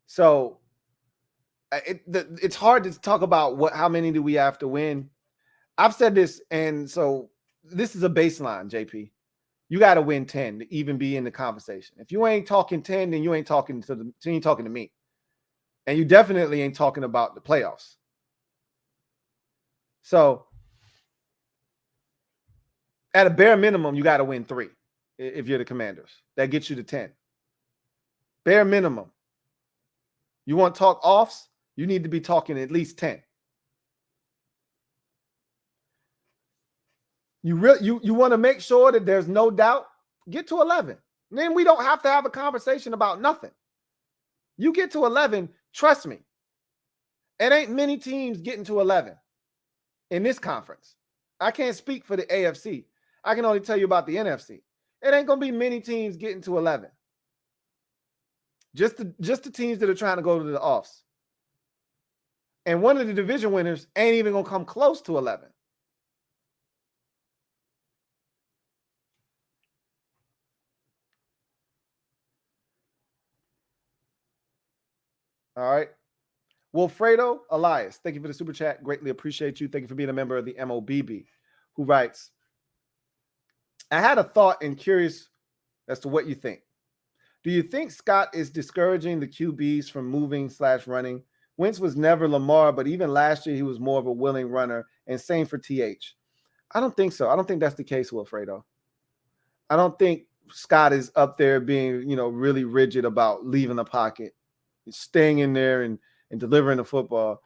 So it's hard to talk about how many do we have to win. I've said this, and so this is a baseline, JP. You got to win 10 to even be in the conversation. If you ain't talking 10, then you ain't talking to me. And you definitely ain't talking about the playoffs. So at a bare minimum, you got to win 3 if you're the Commanders. That gets you to 10. Bare minimum. You want to talk offs? You need to be talking at least 10. You want to make sure that there's no doubt? Get to 11. Then we don't have to have a conversation about nothing. You get to 11, trust me. It ain't many teams getting to 11 in this conference. I can't speak for the AFC. I can only tell you about the NFC. It ain't going to be many teams getting to 11. Just the teams that are trying to go to the offs. And one of the division winners ain't even going to come close to 11. All right. Wilfredo Elias, thank you for the super chat. Greatly appreciate you. Thank you for being a member of the MOBB, who writes, I had a thought and curious as to what you think. Do you think Scott is discouraging the QBs from moving/running? Wentz was never Lamar, but even last year he was more of a willing runner, and same for TH. I don't think so. I don't think that's the case, Wilfredo. I don't think Scott is up there being, really rigid about leaving the pocket, staying in there and delivering the football.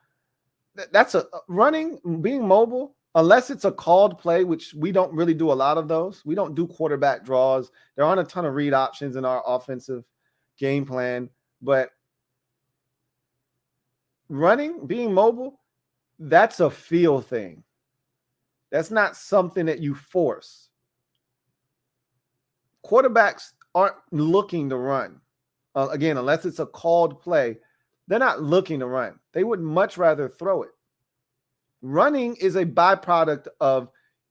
That's running, being mobile unless it's a called play, which we don't really do a lot of those. We don't do quarterback draws. There aren't a ton of read options in our offensive game plan, but running, being mobile, that's a feel thing. That's not something that you force. Quarterbacks aren't looking to run. Again, unless it's a called play, they're not looking to run. They would much rather throw it. Running is a byproduct of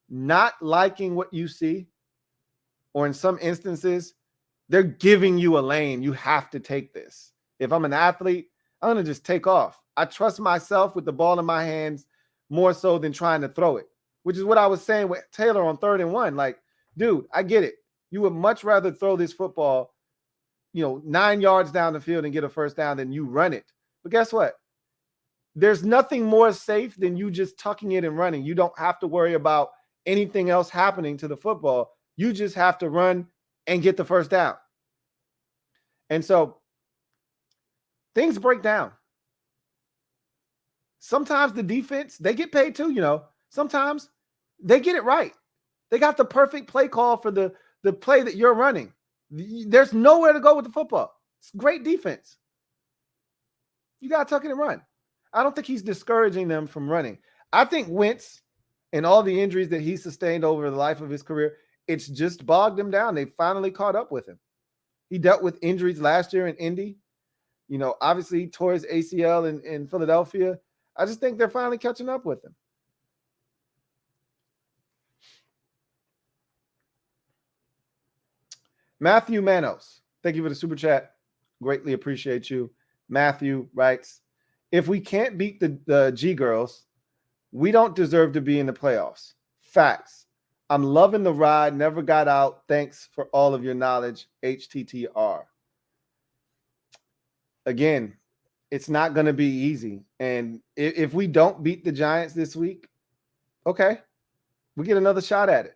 not liking what you see, or in some instances, they're giving you a lane. You have to take this. If I'm an athlete, I'm going to just take off. I trust myself with the ball in my hands more so than trying to throw it, which is what I was saying with Taylor on 3rd and 1. Like, dude, I get it. You would much rather throw this football, 9 yards down the field and get a first down than you run it. But guess what? There's nothing more safe than you just tucking it and running. You don't have to worry about anything else happening to the football. You just have to run and get the first down. And so things break down. Sometimes the defense, they get paid too, Sometimes they get it right. They got the perfect play call for the play that you're running. There's nowhere to go with the football. It's great defense. You got to tuck it and run. I don't think he's discouraging them from running. I think Wentz and all the injuries that he sustained over the life of his career, it's just bogged him down. They finally caught up with him. He dealt with injuries last year in Indy. Obviously he tore his ACL in Philadelphia. I just think they're finally catching up with him. Matthew Manos, thank you for the super chat. Greatly appreciate you. Matthew writes, if we can't beat the G girls, we don't deserve to be in the playoffs. Facts. I'm loving the ride. Never got out. Thanks for all of your knowledge. HTTR. Again, it's not going to be easy. And if we don't beat the Giants this week, okay, we get another shot at it.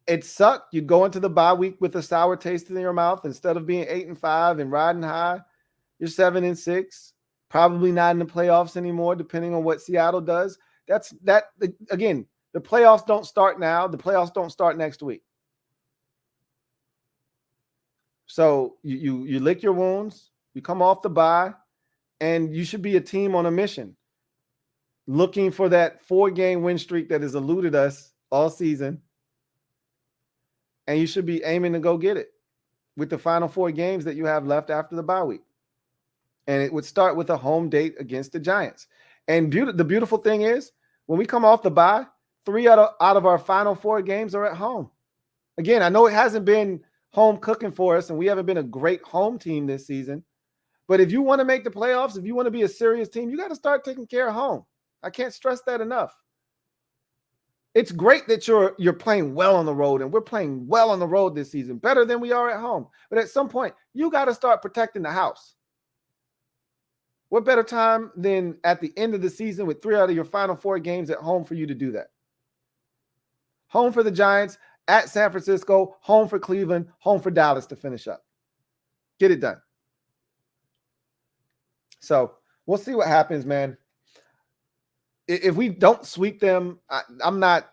It sucked. You go into the bye week with a sour taste in your mouth. Instead of being 8-5 and riding high, you're 7-6, probably not in the playoffs anymore, depending on what Seattle does. Again, the playoffs don't start now. The playoffs don't start next week. So you lick your wounds, you come off the bye, and you should be a team on a mission, looking for that 4-game win streak that has eluded us all season. And you should be aiming to go get it with the final 4 games that you have left after the bye week. And it would start with a home date against the Giants. And the beautiful thing is, when we come off the bye, 3 out of our final 4 games are at home. Again, I know it hasn't been home cooking for us, and we haven't been a great home team this season. But if you want to make the playoffs, if you want to be a serious team, you got to start taking care of home. I can't stress that enough. It's great that you're playing well on the road, and we're playing well on the road this season, better than we are at home. But at some point, you got to start protecting the house. What better time than at the end of the season with 3 out of your final 4 games at home for you to do that? Home for the Giants, at San Francisco, home for Cleveland, home for Dallas to finish up. Get it done. So we'll see what happens, man. If we don't sweep them, I'm not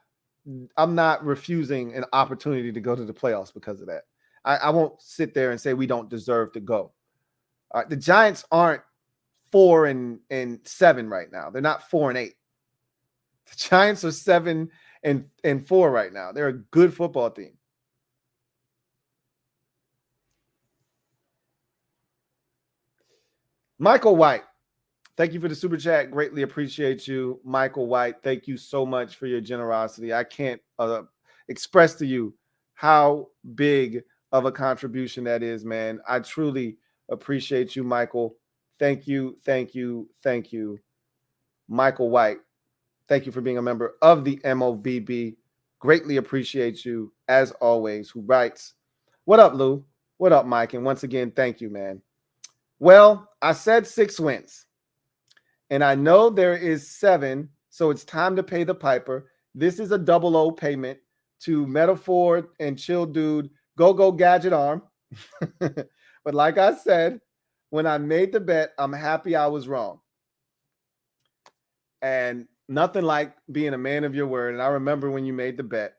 refusing an opportunity to go to the playoffs because of that. I won't sit there and say we don't deserve to go. The Giants aren't 4-7 right now. They're not 4-8. The Giants are 7-4 right now. They're a good football team. Michael White, thank you for the super chat. Greatly appreciate you, Michael White. Thank you so much for your generosity. I can't express to you how big of a contribution that is, man. I truly appreciate you, Michael. Thank you, thank you, thank you, Michael White. Thank you for being a member of the MOBB. Greatly appreciate you, as always, who writes, what up, Lou? What up, Mike? And once again, thank you, man. Well, I said 6 wins, and I know there is 7, so it's time to pay the piper. This is a double O payment to Metaphor and Chill Dude, Go Gadget Arm. But like I said, when I made the bet, I'm happy I was wrong. And Nothing like being a man of your word. And I remember when you made the bet.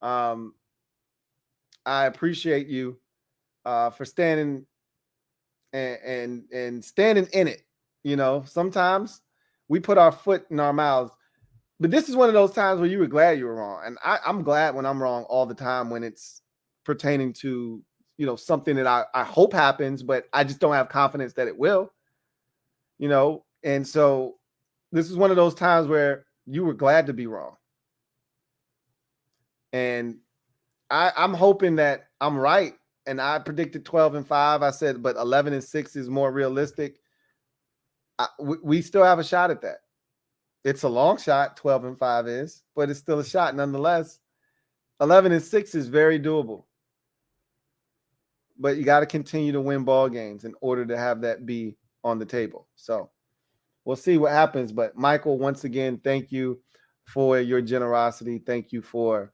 I appreciate you for standing and standing in it. You know, sometimes we put our foot in our mouths, but this is one of those times where you were glad you were wrong. And I'm glad when I'm wrong all the time when it's pertaining to, you know, something that I hope happens, but I just don't have confidence that it will, you know. And so this is one of those times where you were glad to be wrong. And I'm hoping that I'm right. And I predicted 12-5. I said, but 11-6 is more realistic. We still have a shot at that. It's a long shot, 12-5 is, but it's still a shot nonetheless. 11-6 is very doable. But you got to continue to win ball games in order to have that be on the table. So we'll see what happens. But Michael, once again, thank you for your generosity. Thank you for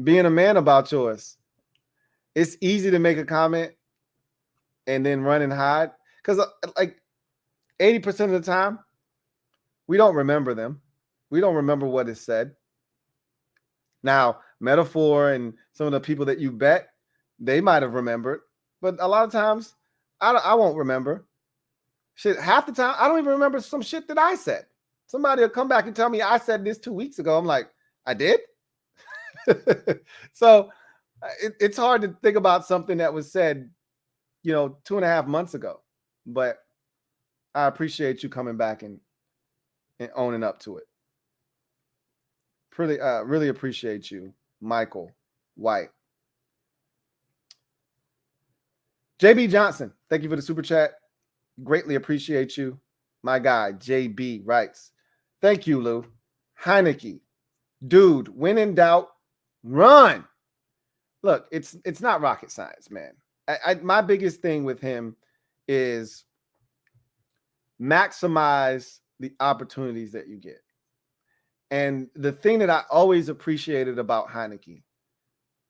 being a man about yours. It's easy to make a comment and then run and hide because like 80% of the time, we don't remember them. We don't remember what is said. Now, Metaphor and some of the people that you bet, they might have remembered, but a lot of times I won't remember. Shit, half the time I don't even remember some shit that I said. Somebody will come back and tell me I said this 2 weeks ago. I'm like, I did? So it's hard to think about something that was said, you know, 2.5 months ago. But I appreciate you coming back and owning up to it. Really appreciate you, Michael White. JB Johnson, thank you for the super chat. Greatly appreciate you. My guy, JB writes, thank you, Lou. Heinecke, dude, when in doubt, run. Look, it's not rocket science, man. My biggest thing with him is maximize the opportunities that you get. And the thing that I always appreciated about Heinecke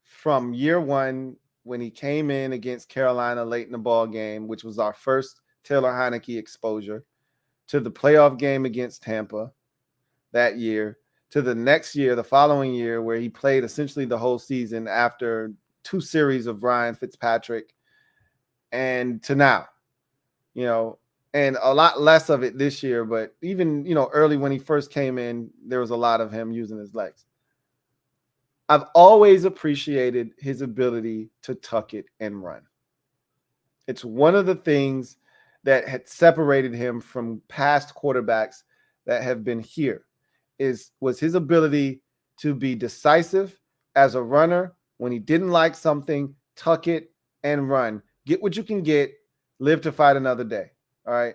from year one, when he came in against Carolina late in the ball game, which was our first Taylor Heinecke exposure, to the playoff game against Tampa that year, to the next year, the following year, where he played essentially the whole season after 2 series of Ryan Fitzpatrick, and to now, you know, and a lot less of it this year. But even, you know, early when he first came in, there was a lot of him using his legs. I've always appreciated his ability to tuck it and run. It's one of the things that had separated him from past quarterbacks that have been here was his ability to be decisive as a runner. When he didn't like something, tuck it and run. Get what you can get, live to fight another day. All right.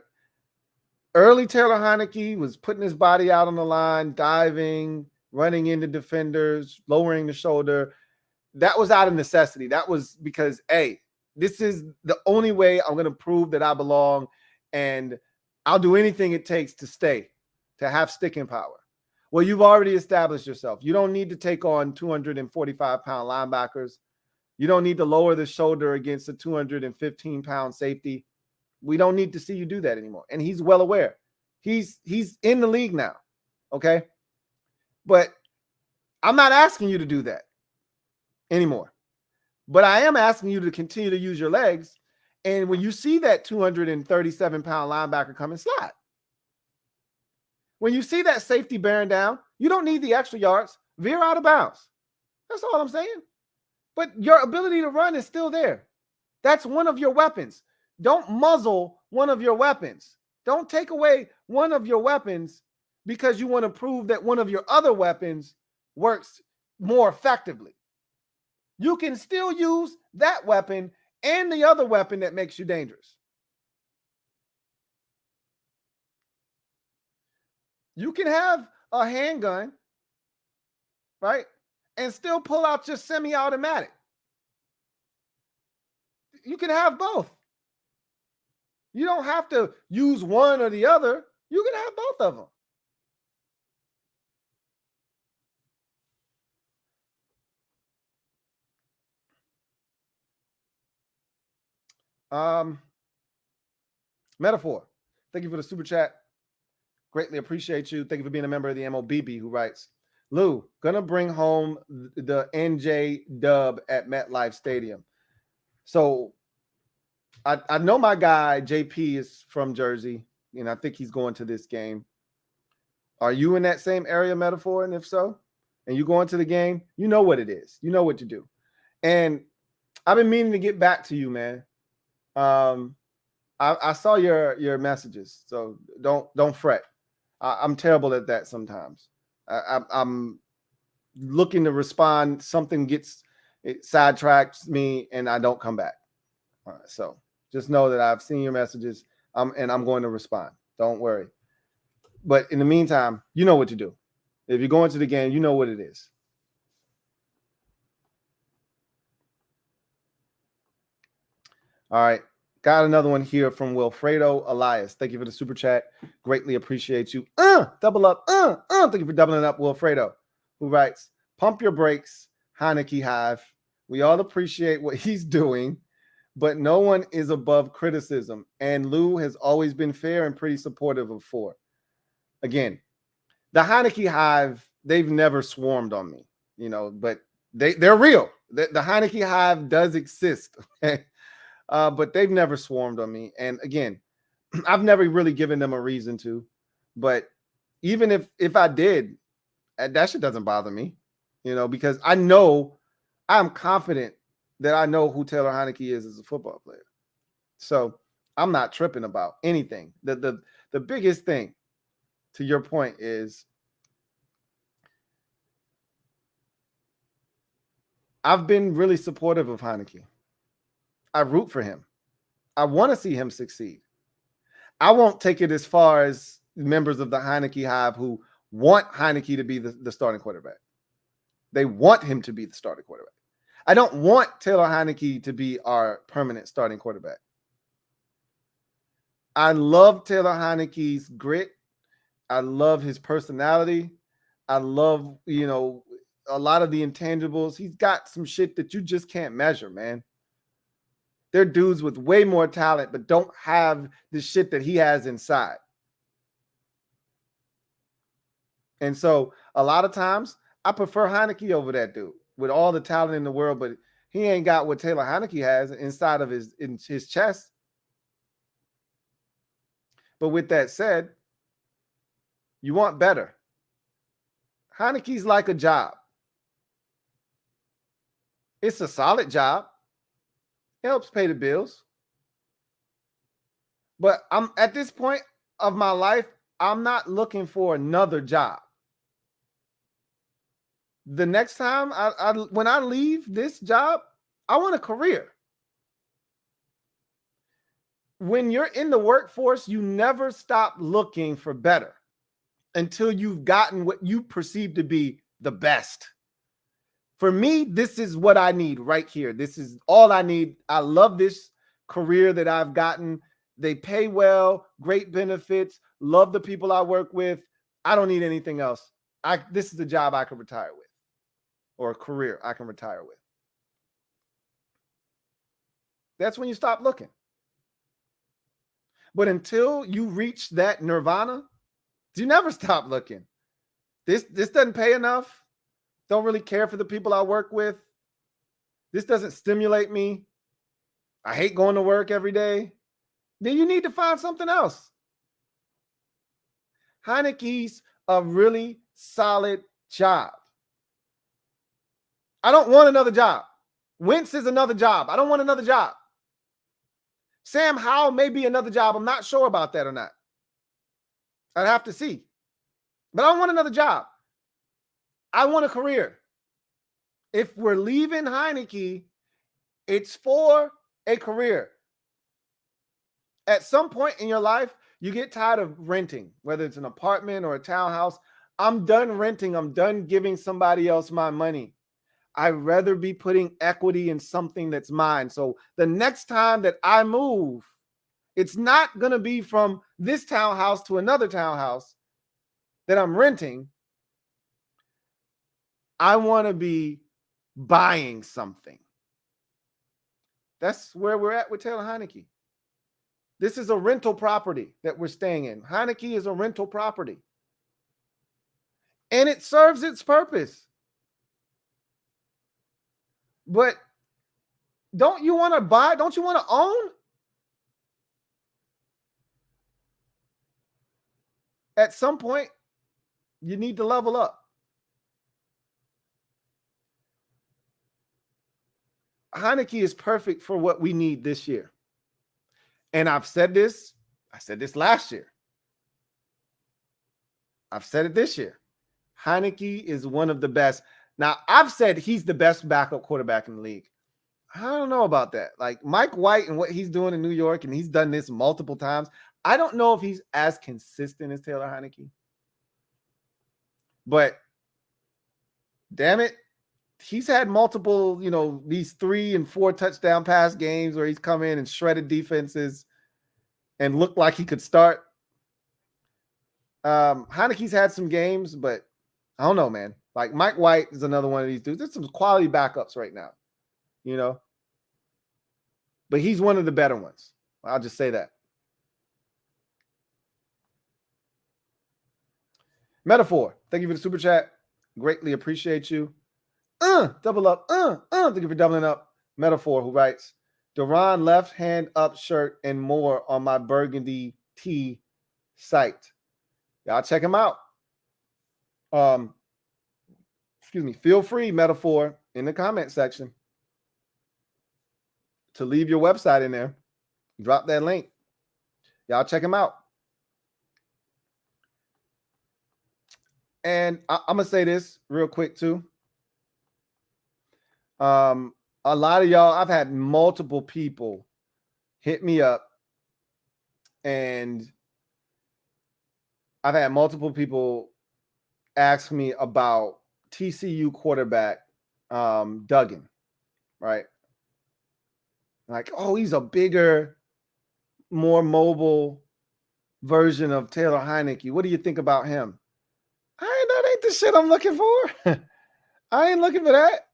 Early Taylor Heinecke was putting his body out on the line, diving, running into defenders, lowering the shoulder. That was out of necessity. That was because, hey, this is the only way I'm going to prove that I belong, and I'll do anything it takes to stay, to have sticking power. Well, you've already established yourself. You don't need to take on 245-pound linebackers. You don't need to lower the shoulder against a 215-pound safety. We don't need to see you do that anymore. And he's well aware. He's in the league now, okay? But I'm not asking you to do that anymore. But I am asking you to continue to use your legs. And when you see that 237-pound linebacker coming, slide. When you see that safety bearing down, you don't need the extra yards. Veer out of bounds. That's all I'm saying. But your ability to run is still there. That's one of your weapons. Don't muzzle one of your weapons. Don't take away one of your weapons because you want to prove that one of your other weapons works more effectively. You can still use that weapon and the other weapon that makes you dangerous. You can have a handgun, right, and still pull out your semi-automatic. You can have both. You don't have to use one or the other. You can have both of them. Metaphor, thank you for the super chat. Greatly appreciate you. Thank you for being a member of the MOBB, who writes, Lou, gonna bring home the NJ dub at MetLife Stadium. So I know my guy JP is from Jersey, and I think he's going to this game. Are you in that same area, Metaphor? And if so, and you going to the game, you know what it is. You know what to do. And I've been meaning to get back to you, man. I saw your messages, so don't fret. I'm terrible at that sometimes. I'm looking to respond. Something it sidetracks me, and I don't come back. All right, so just know that I've seen your messages, and I'm going to respond. Don't worry. But in the meantime, you know what to do. If you're going to the game, you know what it is. All right. Got another one here from Wilfredo Elias. Thank you for the super chat. Greatly appreciate you. Double up. Thank you for doubling up, Wilfredo, who writes, pump your brakes, Heinecke Hive. We all appreciate what he's doing, but no one is above criticism. And Lou has always been fair and pretty supportive of Ford. Again, the Heinecke Hive, they've never swarmed on me, but they're real. The Heinecke Hive does exist. Okay? But they've never swarmed on me. And again, I've never really given them a reason to. But even if I did, that shit doesn't bother me, because I'm confident that I know who Taylor Heinecke is as a football player. So I'm not tripping about anything. The biggest thing, to your point, is I've been really supportive of Heinecke. I root for him. I want to see him succeed. I won't take it as far as members of the Heinecke Hive who want Heinecke to be the starting quarterback. They want him to be the starting quarterback. I don't want Taylor Heinecke to be our permanent starting quarterback. I love Taylor Heineke's grit. I love his personality. I love, a lot of the intangibles. He's got some shit that you just can't measure, man. They're dudes with way more talent, but don't have the shit that he has inside. And so a lot of times I prefer Heinecke over that dude with all the talent in the world, but he ain't got what Taylor Heinecke has inside of his chest. But with that said, you want better. Heineke's like a job. It's a solid job. It helps pay the bills. But I'm at this point of my life, I'm not looking for another job. The next time when I leave this job, I want a career. When you're in the workforce, you never stop looking for better until you've gotten what you perceive to be the best. For me, this is what I need right here. This is all I need. I love this career that I've gotten. They pay well, great benefits, love the people I work with. I don't need anything else. This is a job I can retire with, or a career I can retire with. That's when you stop looking. But until you reach that nirvana, you never stop looking. This doesn't pay enough. Don't really care for the people I work with. This doesn't stimulate me. I hate going to work every day. Then you need to find something else. Heinecke's a really solid job. I don't want another job. Wentz is another job. I don't want another job. Sam Howell may be another job. I'm not sure about that or not. I'd have to see. But I don't want another job. I want a career. If we're leaving Heinecke, it's for a career. At some point in your life, you get tired of renting, whether it's an apartment or a townhouse. I'm done renting. I'm done giving somebody else my money. I'd rather be putting equity in something that's mine. So the next time that I move, it's not going to be from this townhouse to another townhouse that I'm renting. I want to be buying something. That's where we're at with Taylor Heinecke. This is a rental property that we're staying in. Heinecke is a rental property. And it serves its purpose. But don't you want to buy? Don't you want to own? At some point, you need to level up. Heinecke is perfect for what we need this year. And I've said this. I said this last year. I've said it this year. Heinecke is one of the best. Now, I've said he's the best backup quarterback in the league. I don't know about that. Like Mike White and what he's doing in New York, and he's done this multiple times. I don't know if he's as consistent as Taylor Heinecke. But damn it, he's had multiple, these 3 and 4 touchdown pass games where he's come in and shredded defenses and looked like he could start. Heinecke's had some games, but I don't know, man. Like Mike White is another one of these dudes. There's some quality backups right now, but he's one of the better ones. I'll just say that. Metaphor, thank you for the super chat. Greatly appreciate you. Double up. Thank you for doubling up. Metaphor, who writes, Daron left hand up shirt and more on my burgundy tee site. Y'all check him out. Feel free, Metaphor, in the comment section to leave your website in there. Drop that link. Y'all check him out. And I'm going to say this real quick too. A lot of y'all, I've had multiple people hit me up, and I've had multiple people ask me about TCU quarterback Duggan, right? Like, oh, he's a bigger, more mobile version of Taylor Heinecke. What do you think about him? That ain't the shit I'm looking for. I ain't looking for that.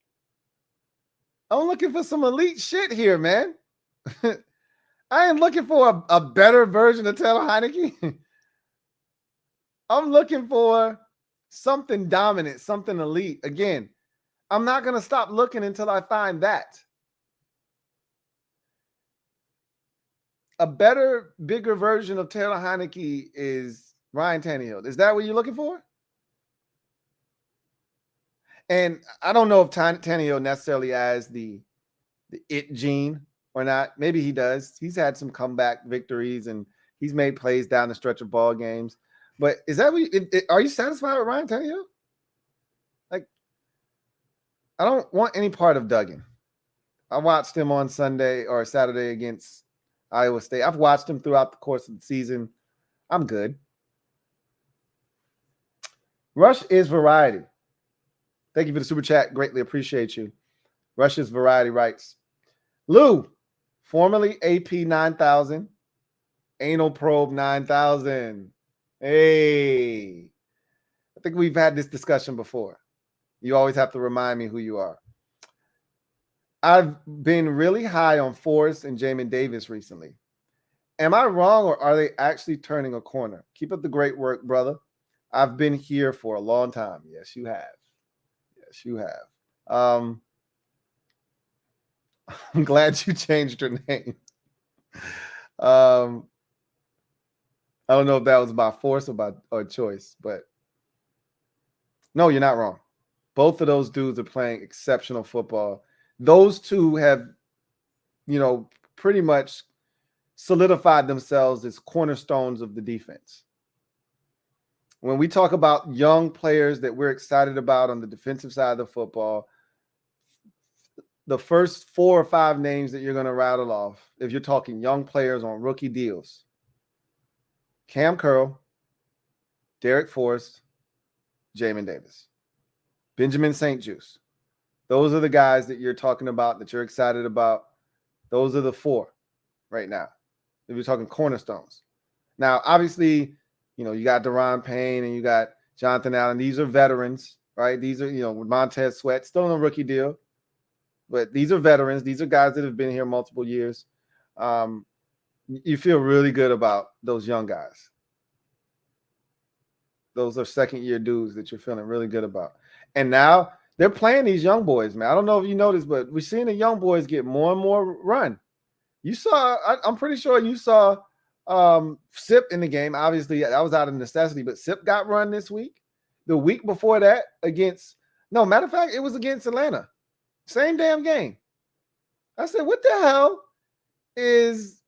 I'm looking for some elite shit here, man. I ain't looking for a better version of Taylor Heinecke. I'm looking for something dominant, something elite. Again, I'm not going to stop looking until I find that. A better, bigger version of Taylor Heinecke is Ryan Tannehill. Is that what you're looking for? And I don't know if Tannehill necessarily has the it gene or not. Maybe he does. He's had some comeback victories and he's made plays down the stretch of ball games. But is that are you satisfied with Ryan Tannehill? Like, I don't want any part of Duggan. I watched him on Sunday or Saturday against Iowa State. I've watched him throughout the course of the season. I'm good. Rush is variety. Thank you for the super chat. Greatly appreciate you. Rush is variety writes, Lou, formerly AP 9000, anal probe 9000. Hey, I think we've had this discussion before. You always have to remind me who you are. I've been really high on Forrest and Jamin Davis recently. Am I wrong, or are they actually turning a corner? Keep up the great work, brother. I've been here for a long time. Yes, you have. Yes, you have. I'm glad you changed your name. I don't know if that was by force or choice, but no, you're not wrong. Both of those dudes are playing exceptional football. Those two have, pretty much solidified themselves as cornerstones of the defense. When we talk about young players that we're excited about on the defensive side of the football, the first 4 or 5 names that you're going to rattle off, if you're talking young players on rookie deals, Cam Curl, Derek Forrest, Jamin Davis, Benjamin St-Juste. Those are the guys that you're talking about, that you're excited about. Those are the 4 right now. If you're talking cornerstones. Now, obviously, you got Daron Payne and you got Jonathan Allen. These are veterans, right? These are, with Montez Sweat, still on a rookie deal. But these are veterans. These are guys that have been here multiple years. You feel really good about those young guys. Those are second-year dudes that you're feeling really good about. And now they're playing these young boys, man. I don't know if you noticed, but we're seeing the young boys get more and more run. You saw, I'm pretty sure you saw Sip in the game. Obviously, that was out of necessity, but Sip got run this week. The week before that matter of fact, it was against Atlanta. Same damn game. I said, what the hell is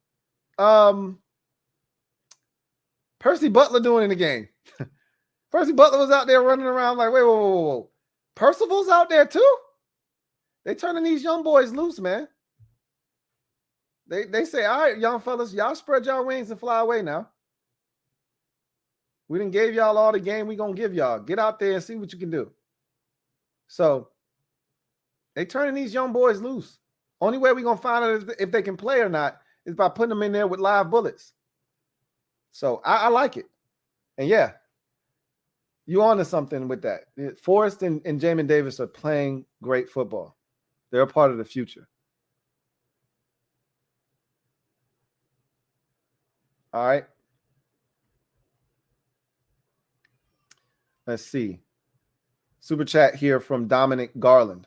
Percy Butler doing in the game? Percy Butler was out there running around like, wait, whoa. Percival's out there too? They turning these young boys loose, man. They say, all right, young fellas, y'all spread y'all wings and fly away now. We done gave y'all all the game we gonna give y'all. Get out there and see what you can do. So they turning these young boys loose. Only way we gonna find out if they can play or not is by putting them in there with live bullets. So I like it. And yeah, you on to something with that. Forrest and Jamin Davis are playing great football. They're a part of the future. All right. Let's see. Super chat here from Dominic Garland.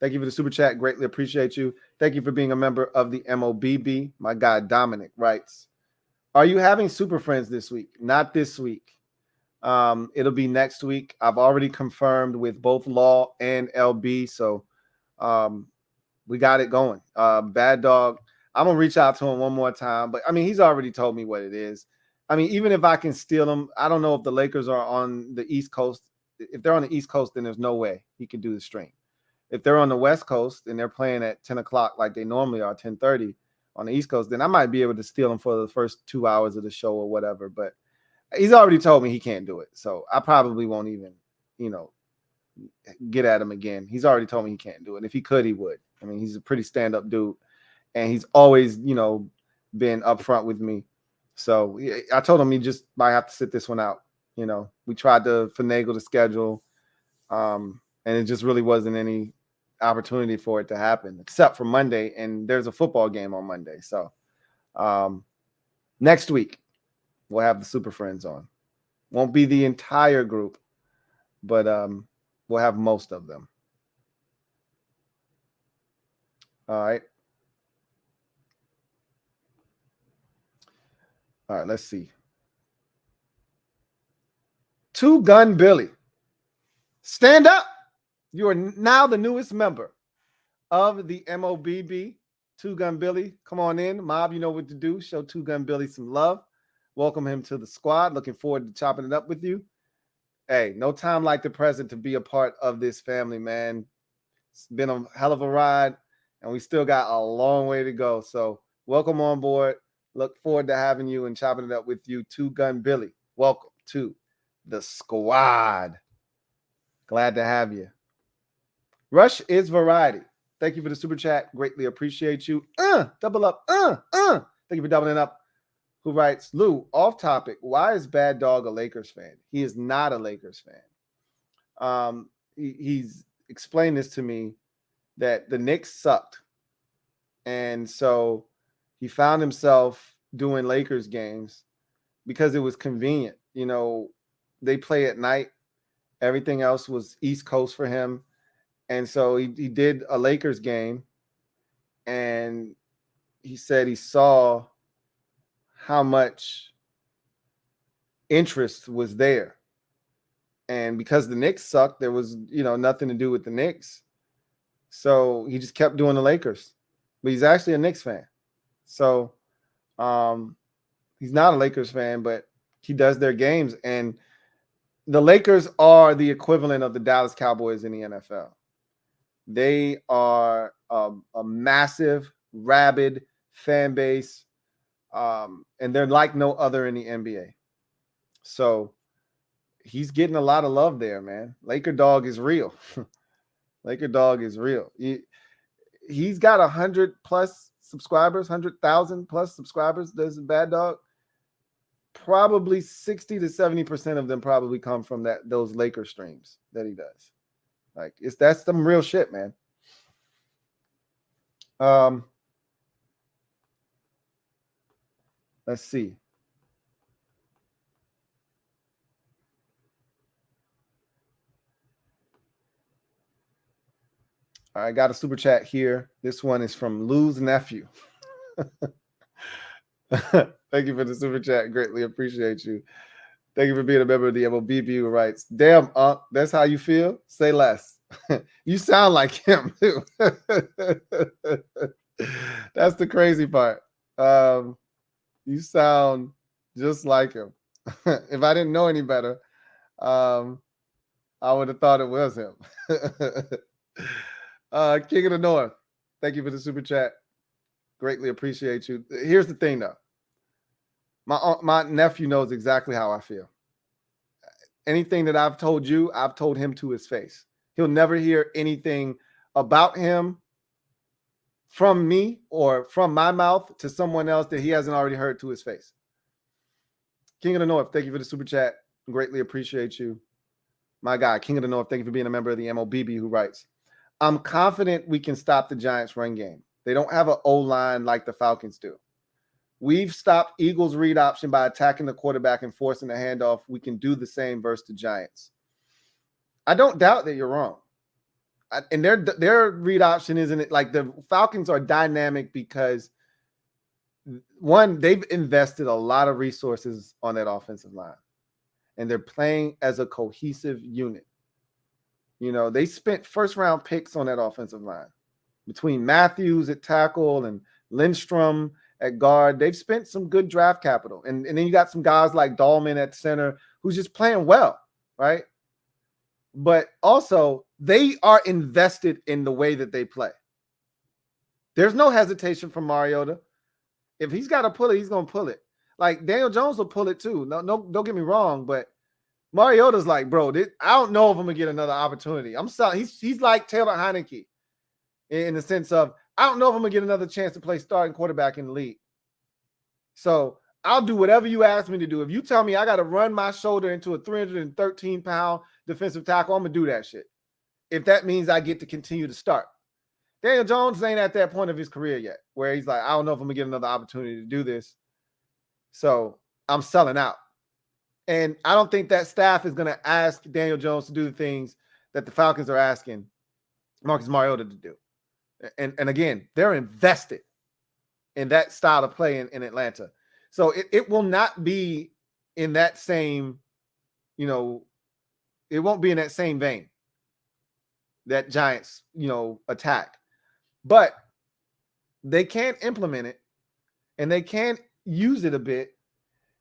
Thank you for the super chat. Greatly appreciate you. Thank you for being a member of the MOBB. My guy Dominic writes, are you having super friends this week? Not this week. It'll be next week. I've already confirmed with both Law and LB. So we got it going. Bad Dog. I'm going to reach out to him one more time. But, I mean, he's already told me what it is. I mean, even if I can steal him, I don't know if the Lakers are on the East Coast. If they're on the East Coast, then there's no way he can do the stream. If they're on the West Coast and they're playing at 10 o'clock like they normally are, 10:30 on the East Coast, then I might be able to steal him for the first 2 hours of the show or whatever. But he's already told me he can't do it. So I probably won't even, get at him again. He's already told me he can't do it. If he could, he would. I mean, he's a pretty stand-up dude. And he's always, been upfront with me. So I told him he just might have to sit this one out. We tried to finagle the schedule. And it just really wasn't any opportunity for it to happen, except for Monday. And there's a football game on Monday. So next week, we'll have the Super Friends on. Won't be the entire group, but we'll have most of them. All right. All right, let's see. Two Gun Billy. Stand up. You are now the newest member of the MOBB. Two Gun Billy. Come on in. Mob, you know what to do. Show Two Gun Billy some love. Welcome him to the squad. Looking forward to chopping it up with you. Hey, no time like the present to be a part of this family, man. It's been a hell of a ride, and we still got a long way to go. So welcome on board. Look forward to having you and chopping it up with you, Two Gun Billy. Welcome to the squad. Glad to have you. Rush is Variety. Thank you for the super chat. Greatly appreciate you. Double up. Thank you for doubling up. Who writes, Lou, off topic, why is Bad Dog a Lakers fan? He is not a Lakers fan. He's explained this to me, that the Knicks sucked. And so he found himself doing Lakers games because it was convenient. They play at night. Everything else was East Coast for him. And so he did a Lakers game, and he said he saw how much interest was there. And because the Knicks sucked, there was, nothing to do with the Knicks. So he just kept doing the Lakers. But he's actually a Knicks fan. So he's not a Lakers fan, but he does their games. And the Lakers are the equivalent of the Dallas Cowboys in the NFL. They are a massive, rabid fan base, and they're like no other in the NBA. So he's getting a lot of love there, man. Laker Dog is real. Laker Dog is real. He's got 100+ subscribers, 100,000+ subscribers. There's a Bad Dog. Probably 60 to 70% of them probably come from those Laker streams that he does. Like that's some real shit, man. Let's see. All right, got a super chat here. This one is from Lou's nephew. Thank you for the super chat. Greatly appreciate you. Thank you for being a member of the MOBB who writes, damn, that's how you feel? Say less. You sound like him, too. That's the crazy part. You sound just like him. If I didn't know any better, I would have thought it was him. King of the North, thank you for the super chat. Greatly appreciate you. Here's the thing, though. My nephew knows exactly how I feel. Anything that I've told you, I've told him to his face. He'll never hear anything about him from me or from my mouth to someone else that he hasn't already heard to his face. King of the North, thank you for the super chat. Greatly appreciate you. My guy, King of the North, thank you for being a member of the MOBB who writes, I'm confident we can stop the Giants' run game. They don't have an O-line like the Falcons do. We've stopped Eagles' read option by attacking the quarterback and forcing the handoff. We can do the same versus the Giants. I don't doubt that you're wrong. And their read option isn't it like the Falcons are dynamic because, one, they've invested a lot of resources on that offensive line, and they're playing as a cohesive unit. You know, they spent first-round picks on that offensive line between Matthews at tackle and Lindstrom at guard. They've spent some good draft capital. And then you got some guys like Dahlman at center who's just playing well, right? But also, they are invested in the way that they play. There's no hesitation from Mariota. If he's got to pull it, he's going to pull it. Like, Daniel Jones will pull it too. No, don't get me wrong, but Mariota's like, bro, I don't know if I'm going to get another opportunity. I'm sorry. He's like Taylor Heinecke in the sense of, I don't know if I'm going to get another chance to play starting quarterback in the league. So I'll do whatever you ask me to do. If you tell me I got to run my shoulder into a 313-pound defensive tackle, I'm going to do that shit. If that means I get to continue to start. Daniel Jones ain't at that point of his career yet where he's like, I don't know if I'm going to get another opportunity to do this. So I'm selling out. And I don't think that staff is going to ask Daniel Jones to do the things that the Falcons are asking Marcus Mariota to do. And again, they're invested in that style of play in Atlanta. So it will not be in that same, it won't be in that same vein, that Giants, attack. But they can implement it and they can use it a bit.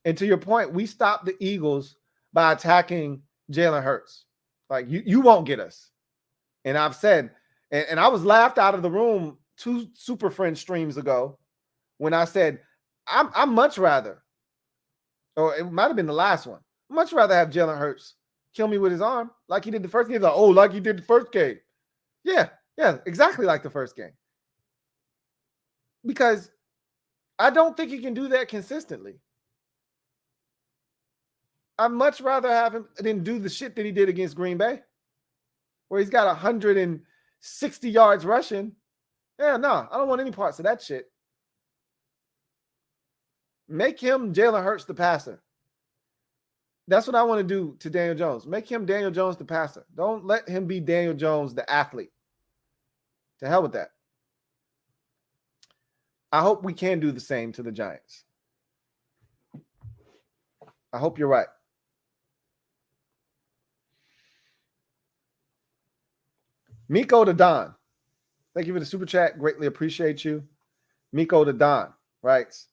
And to your point, we stopped the Eagles by attacking Jalen Hurts. Like, you won't get us. And I've said, and I was laughed out of the room 2 Super Friend streams ago when I said, I'm much rather, or it might have been the last one, much rather have Jalen Hurts kill me with his arm like he did the first game. Like, oh, like he did the first game. Yeah, exactly like the first game. Because I don't think he can do that consistently. I'd much rather have him than do the shit that he did against Green Bay, where he's got 160 yards rushing. Yeah, no, I don't want any parts of that shit. Make him Jalen Hurts the passer. That's what I want to do to Daniel Jones. Make him Daniel Jones the passer. Don't let him be Daniel Jones the athlete. To hell with that. I hope we can do the same to the Giants. I hope you're right. Miko to Don. Thank you for the super chat. Greatly appreciate you. Miko to Don writes,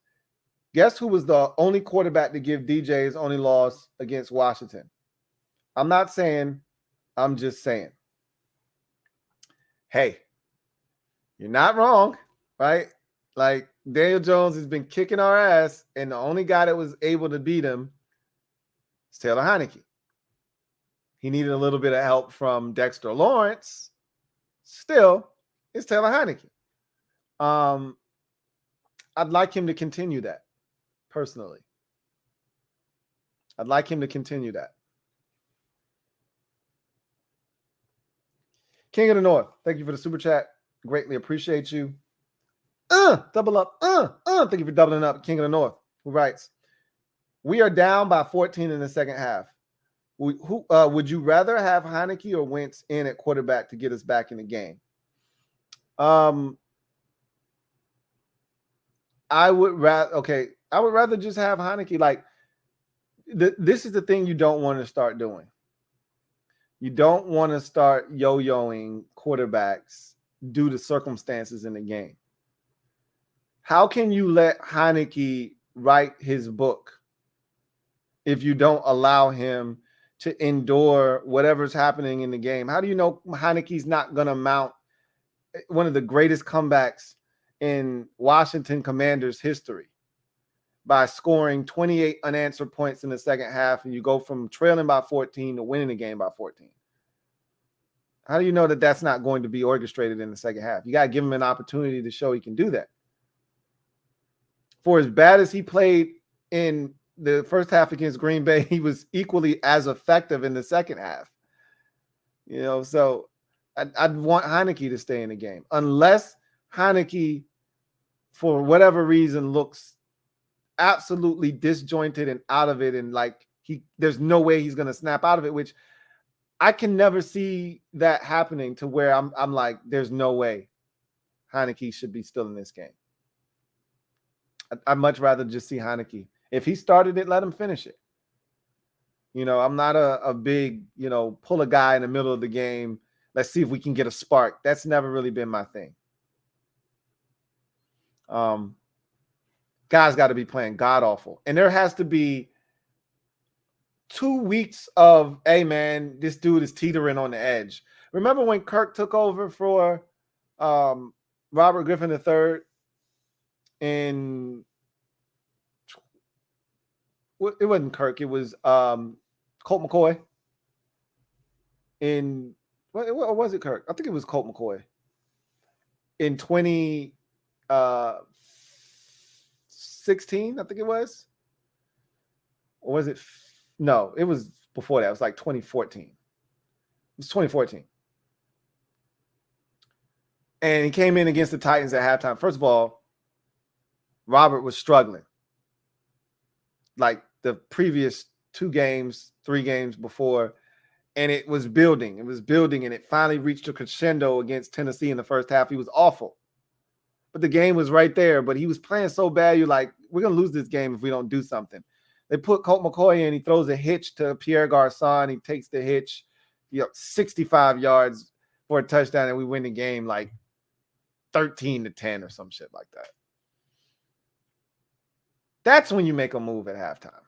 guess who was the only quarterback to give DJ his only loss against Washington? I'm not saying, I'm just saying. Hey, you're not wrong, right? Like, Daniel Jones has been kicking our ass, and the only guy that was able to beat him is Taylor Heinecke. He needed a little bit of help from Dexter Lawrence. Still, it's Taylor Heinecke. I'd like him to continue that, personally. I'd like him to continue that. King of the North, thank you for the super chat. Greatly appreciate you. Double up. Thank you for doubling up, King of the North. who writes, we are down by 14 in the second half. Would you rather have Heinecke or Wentz in at quarterback to get us back in the game? I would rather just have Heinecke. Like, this is the thing you don't want to start doing. You don't want to start yo-yoing quarterbacks due to circumstances in the game. How can you let Heinecke write his book if you don't allow him to endure whatever's happening in the game? How do you know Heinecke's not going to mount one of the greatest comebacks in Washington Commanders history by scoring 28 unanswered points in the second half, and you go from trailing by 14 to winning the game by 14? How do you know that that's not going to be orchestrated in the second half? You got to give him an opportunity to show he can do that. For as bad as he played in the first half against Green Bay, he was equally as effective in the second half. So I'd want Heinecke to stay in the game. Unless Heinecke, for whatever reason, looks absolutely disjointed and out of it, and like there's no way he's going to snap out of it, which I can never see that happening to where I'm like, there's no way Heinecke should be still in this game. I'd much rather just see Heinecke. If he started it, let him finish it. I'm not a big, pull a guy in the middle of the game. Let's see if we can get a spark. That's never really been my thing. Guys got to be playing god awful. And there has to be 2 weeks of, hey, man, this dude is teetering on the edge. Remember when Kirk took over for Robert Griffin III in – it wasn't Kirk. It was Colt McCoy in – or was it Kirk? I think it was Colt McCoy in 2016, I think it was. Or was it – no, it was before that. It was like 2014. It was 2014. And he came in against the Titans at halftime. First of all, Robert was struggling. Like the previous 2 games, 3 games before, and it was building. It was building, and it finally reached a crescendo against Tennessee in the first half. He was awful. But the game was right there. But he was playing so bad, you're like, we're going to lose this game if we don't do something. They put Colt McCoy in. He throws a hitch to Pierre Garçon. He takes the hitch, 65 yards for a touchdown, and we win the game like 13-10 or some shit like that. That's when you make a move at halftime.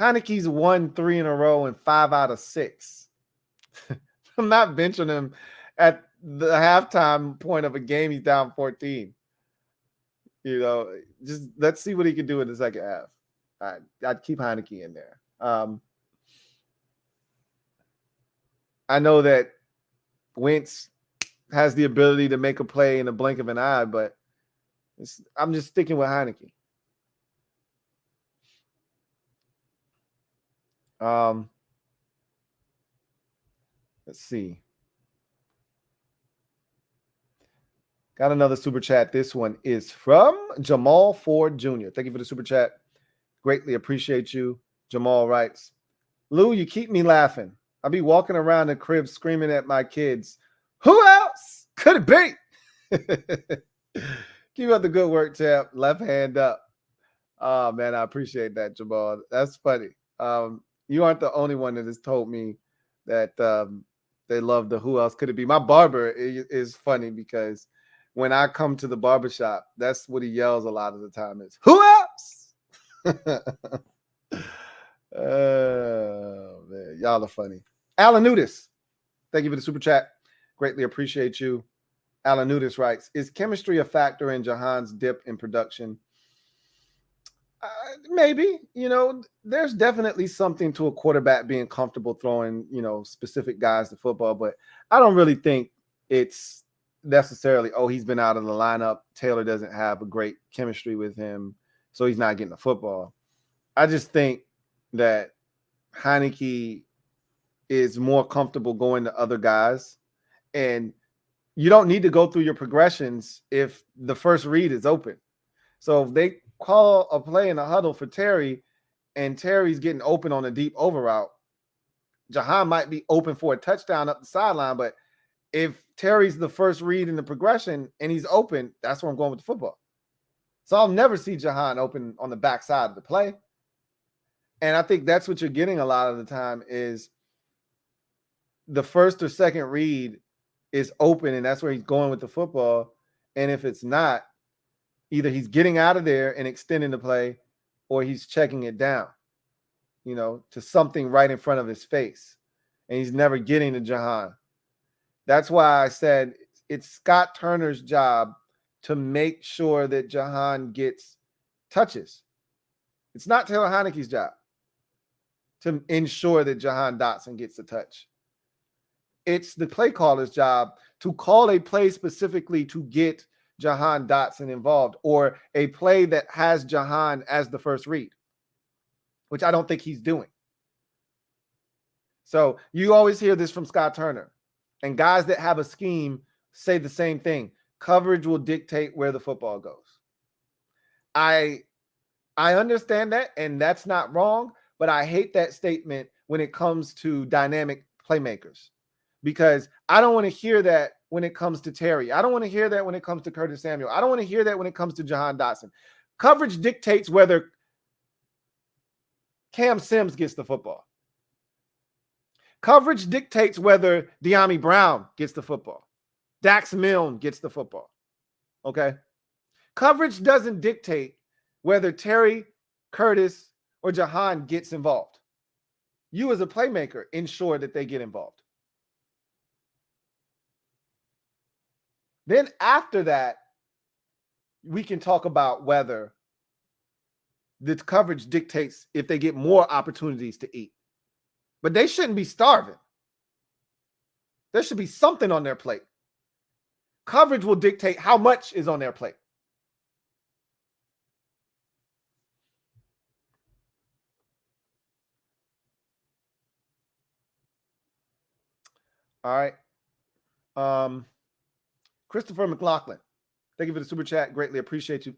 Heinecke's won 3 in a row and 5 out of 6. I'm not benching him at the halftime point of a game he's down 14. Just let's see what he can do in the second half. I'd keep Heinecke in there. I know that Wentz has the ability to make a play in the blink of an eye, but I'm just sticking with Heinecke. Let's see. Got another super chat. This one is from Jamal Ford Jr. Thank you for the super chat. Greatly appreciate you. Jamal writes, Lou, you keep me laughing. I'll be walking around the crib screaming at my kids. Who else could it be? Keep up the good work, champ. Left hand up. Oh, man, I appreciate that, Jamal. That's funny. You aren't the only one that has told me that they love the who else could it be. My barber is funny because when I come to the barbershop, that's what he yells a lot of the time is, who else? Oh, man. Y'all are funny. Alan Nudis, thank you for the super chat. Greatly appreciate you. Alan Nudis writes, is chemistry a factor in Jahan's dip in production? Maybe. There's definitely something to a quarterback being comfortable throwing, specific guys to football, but I don't really think it's necessarily, he's been out of the lineup. Taylor doesn't have a great chemistry with him, so he's not getting the football. I just think that Heinecke is more comfortable going to other guys, and you don't need to go through your progressions if the first read is open. So if they call a play in a huddle for Terry and Terry's getting open on a deep over route, Jahan might be open for a touchdown up the sideline, but if Terry's the first read in the progression and he's open, that's where I'm going with the football. So I'll never see Jahan open on the backside of the play. And I think that's what you're getting a lot of the time is the first or second read is open, and that's where he's going with the football. And if it's not, either he's getting out of there and extending the play, or he's checking it down, to something right in front of his face. And he's never getting to Jahan. That's why I said it's Scott Turner's job to make sure that Jahan gets touches. It's not Taylor Heinecke's job to ensure that Jahan Dotson gets a touch. It's the play caller's job to call a play specifically to get Jahan Dotson involved, or a play that has Jahan as the first read, which I don't think he's doing. So you always hear this from Scott Turner, and guys that have a scheme say the same thing. Coverage will dictate where the football goes. I understand that, and that's not wrong, but I hate that statement when it comes to dynamic playmakers, because I don't want to hear that when it comes to Terry. I don't want to hear that when it comes to Curtis Samuel. I don't want to hear that when it comes to Jahan Dotson. Coverage dictates whether Cam Sims gets the football. Coverage dictates whether De'Ami Brown gets the football. Dax Milne gets the football. Okay? Coverage doesn't dictate whether Terry, Curtis, or Jahan gets involved. You as a playmaker ensure that they get involved. Then after that, we can talk about whether the coverage dictates if they get more opportunities to eat. But they shouldn't be starving. There should be something on their plate. Coverage will dictate how much is on their plate. All right. Christopher McLaughlin, thank you for the super chat. Greatly appreciate you.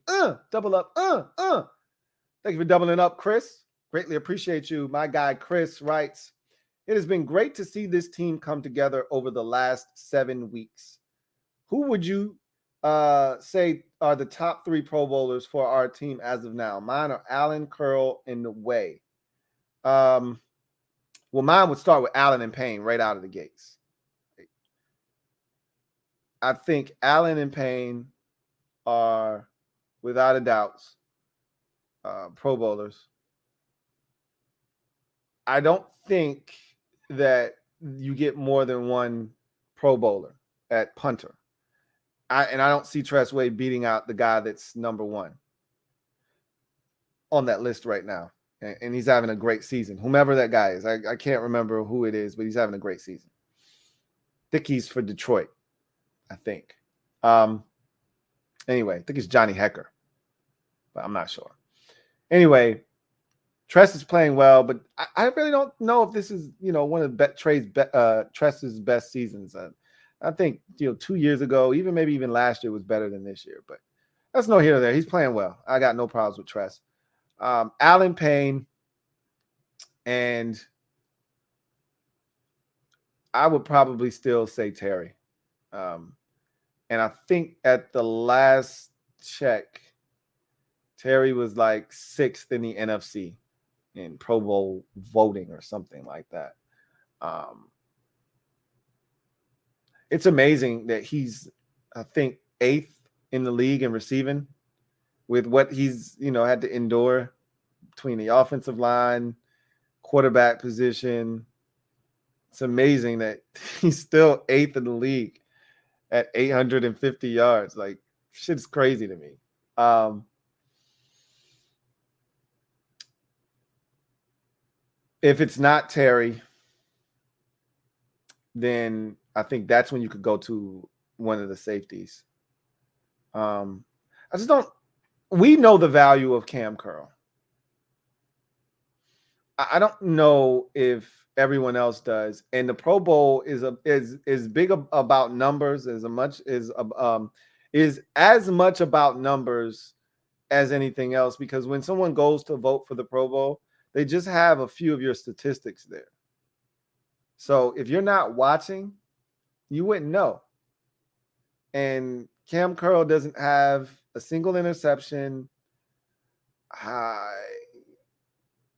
Double up. Thank you for doubling up, Chris. Greatly appreciate you. My guy Chris writes, it has been great to see this team come together over the last 7 weeks. Who would you say are the top 3 Pro Bowlers for our team as of now? Mine are Allen, Curl, and Way. Well, mine would start with Allen and Payne right out of the gates. I think Allen and Payne are, without a doubt, Pro Bowlers. I don't think that you get more than one Pro Bowler at punter. I don't see Tress Way beating out the guy that's number 1 on that list right now. And he's having a great season. Whomever that guy is. I can't remember who it is, but he's having a great season. I think he's for Detroit, I think. Anyway, I think it's Johnny Hecker, but I'm not sure. Anyway, Tress is playing well, but I really don't know if this is, one of Tress's best seasons. I think, 2 years ago, maybe even last year was better than this year, but that's no here or there. He's playing well. I got no problems with Tress. Allen, Payne, and I would probably still say Terry. And I think at the last check, Terry was like 6th in the NFC in Pro Bowl voting or something like that. It's amazing that he's, I think, 8th in the league in receiving with what he's, had to endure between the offensive line, quarterback position. It's amazing that he's still 8th in the league at 850 yards. Like, shit's crazy to me. If it's not Terry, then I think that's when you could go to one of the safeties. We know the value of Cam Curl. I don't know if everyone else does. And the Pro Bowl is big about numbers as much about numbers as anything else, because when someone goes to vote for the Pro Bowl, they just have a few of your statistics there. So if you're not watching, you wouldn't know. And Cam Curl doesn't have a single interception. I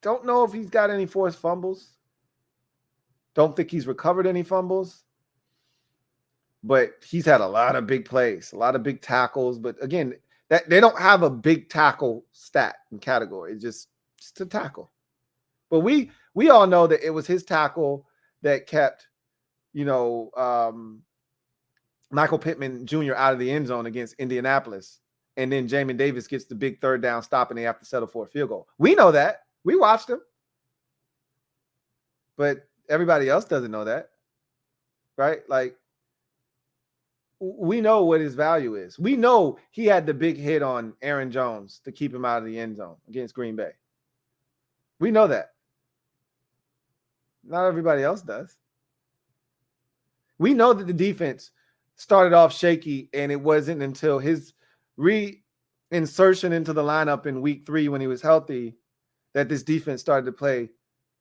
don't know if he's got any forced fumbles. Don't think he's recovered any fumbles. But he's had a lot of big plays, a lot of big tackles. But again, that they don't have a big tackle stat and category. It's just a tackle. But we all know that it was his tackle that kept, Michael Pittman Jr. out of the end zone against Indianapolis. And then Jamin Davis gets the big third down stop and they have to settle for a field goal. We know that. We watched him. But everybody else doesn't know that. Right? Like, we know what his value is. We know he had the big hit on Aaron Jones to keep him out of the end zone against Green Bay. We know that. Not everybody else does. We know that the defense started off shaky, and it wasn't until his reinsertion into the lineup in week 3 when he was healthy that this defense started to play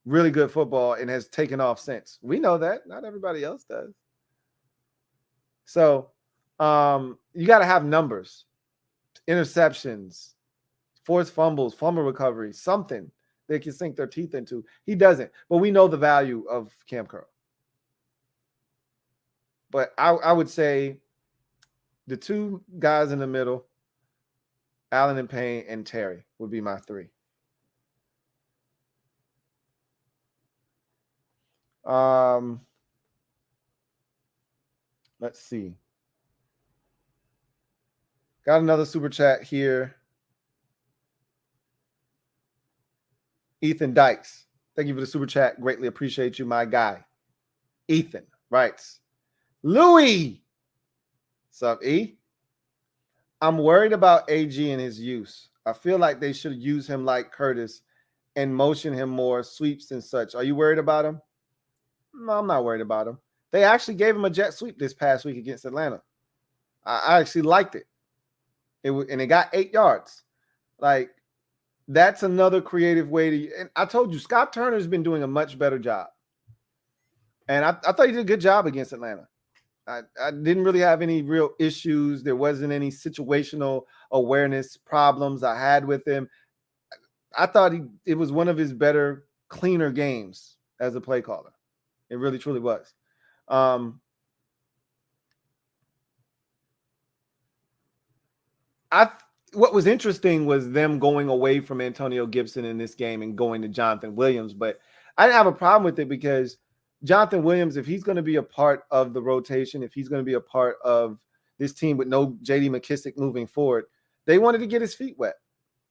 really good football and has taken off since. We know that. Not everybody else does. So you got to have numbers, interceptions, forced fumbles, fumble recovery, something they can sink their teeth into. He doesn't. But we know the value of Cam Curl. But I would say the 2 guys in the middle, Allen and Payne and Terry, would be my 3. Let's see. Got another super chat here. Ethan Dykes. Thank you for the super chat. Greatly appreciate you, my guy. Ethan writes, Louie. What's up, E? I'm worried about AG and his use. I feel like they should use him like Curtis and motion him more, sweeps and such. Are you worried about him? No, I'm not worried about him. They actually gave him a jet sweep this past week against Atlanta. I actually liked it. And it got 8 yards. Like, that's another creative way to. And I told you, Scott Turner's been doing a much better job. And I thought he did a good job against Atlanta. I didn't really have any real issues. There wasn't any situational awareness problems I had with him. I thought it was one of his better, cleaner games as a play caller. It really, truly was. What was interesting was them going away from Antonio Gibson in this game and going to Jonathan Williams. But I didn't have a problem with it because Jonathan Williams, if he's going to be a part of the rotation, if he's going to be a part of this team with no J.D. McKissick moving forward, they wanted to get his feet wet.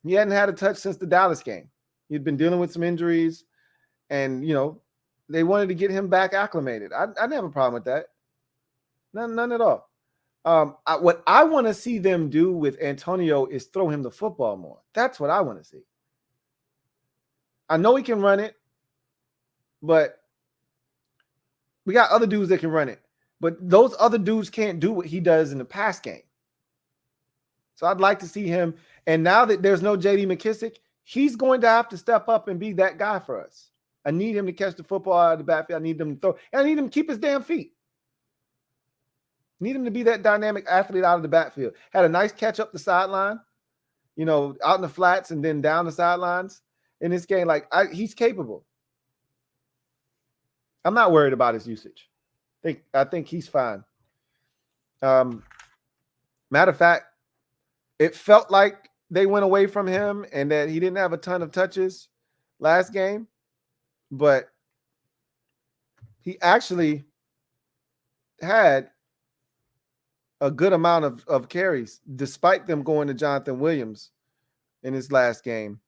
He hadn't had a touch since the Dallas game. He'd been dealing with some injuries, and, they wanted to get him back acclimated. I didn't have a problem with that. None at all. What I want to see them do with Antonio is throw him the football more. That's what I want to see. I know he can run it, but we got other dudes that can run it. But those other dudes can't do what he does in the pass game. So I'd like to see him. And now that there's no J.D. McKissick, he's going to have to step up and be that guy for us. I need him to catch the football out of the backfield. I need him to throw. And I need him to keep his damn feet. Need him to be that dynamic athlete out of the backfield. Had a nice catch up the sideline, out in the flats and then down the sidelines in this game. He's capable. I'm not worried about his usage. I think he's fine. Matter of fact, it felt like they went away from him and that he didn't have a ton of touches last game, but he actually had a good amount of carries, despite them going to Jonathan Williams in his last game.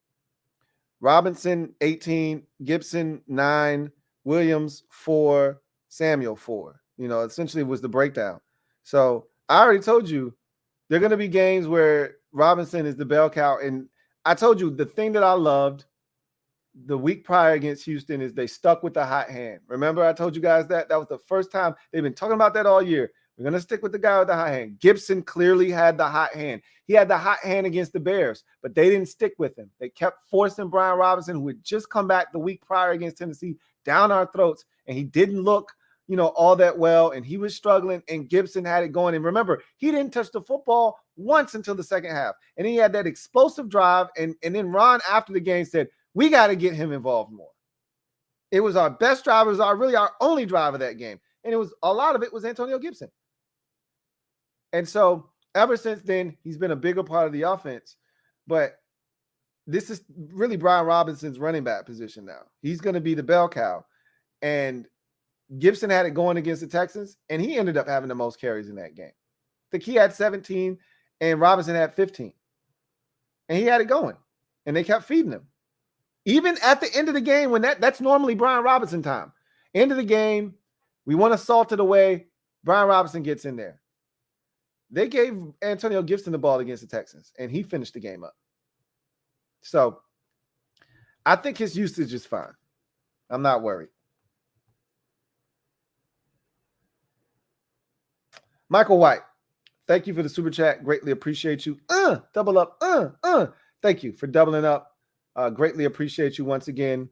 Robinson, 18, Gibson, 9, Williams, 4, Samuel, 4. Essentially was the breakdown. So I already told you there are going to be games where Robinson is the bell cow. And I told you the thing that I loved the week prior against Houston is they stuck with the hot hand. Remember I told you guys that? That was the first time. They've been talking about that all year. We're going to stick with the guy with the hot hand. Gibson clearly had the hot hand. He had the hot hand against the Bears, but they didn't stick with him. They kept forcing Brian Robinson, who had just come back the week prior against Tennessee, down our throats, and he didn't look, all that well, and he was struggling, and Gibson had it going. And remember, he didn't touch the football once until the second half. And he had that explosive drive, and then Ron, after the game, said, we got to get him involved more. It was our best drive. It was our only drive of that game. And a lot of it was Antonio Gibson. And so ever since then, he's been a bigger part of the offense. But this is really Brian Robinson's running back position now. He's going to be the bell cow. And Gibson had it going against the Texans, and he ended up having the most carries in that game. I think he had 17, and Robinson had 15. And he had it going, and they kept feeding him. Even at the end of the game, when that's normally Brian Robinson time. End of the game, we want to salt it away. Brian Robinson gets in there. They gave Antonio Gibson the ball against the Texans, and he finished the game up. So I think his usage is fine. I'm not worried. Michael White, thank you for the super chat. Greatly appreciate you. Double up. Thank you for doubling up. Greatly appreciate you once again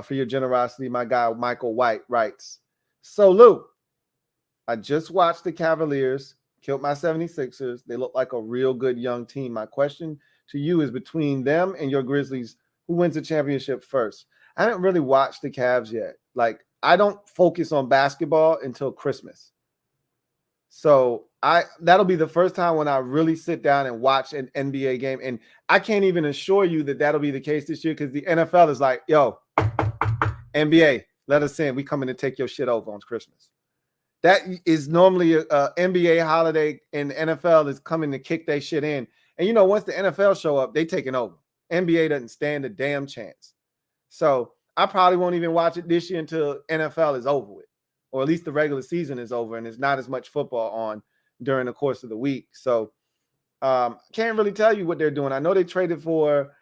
for your generosity. My guy, Michael White, writes, so Lou, I just watched the Cavaliers killed my 76ers. They look like a real good young team. My question to you is, between them and your Grizzlies, who wins the championship first? I haven't really watched the Cavs yet. Like, I don't focus on basketball until Christmas. So that'll be the first time when I really sit down and watch an NBA game. And I can't even assure you that that'll be the case this year, because the NFL is like, yo, NBA, let us in. We coming to take your shit over on Christmas. That is normally a NBA holiday, and the NFL is coming to kick their shit in. And, once the NFL show up, they taking over. NBA doesn't stand a damn chance. So I probably won't even watch it this year until NFL is over with, or at least the regular season is over and there's not as much football on during the course of the week. So can't really tell you what they're doing. I know they traded for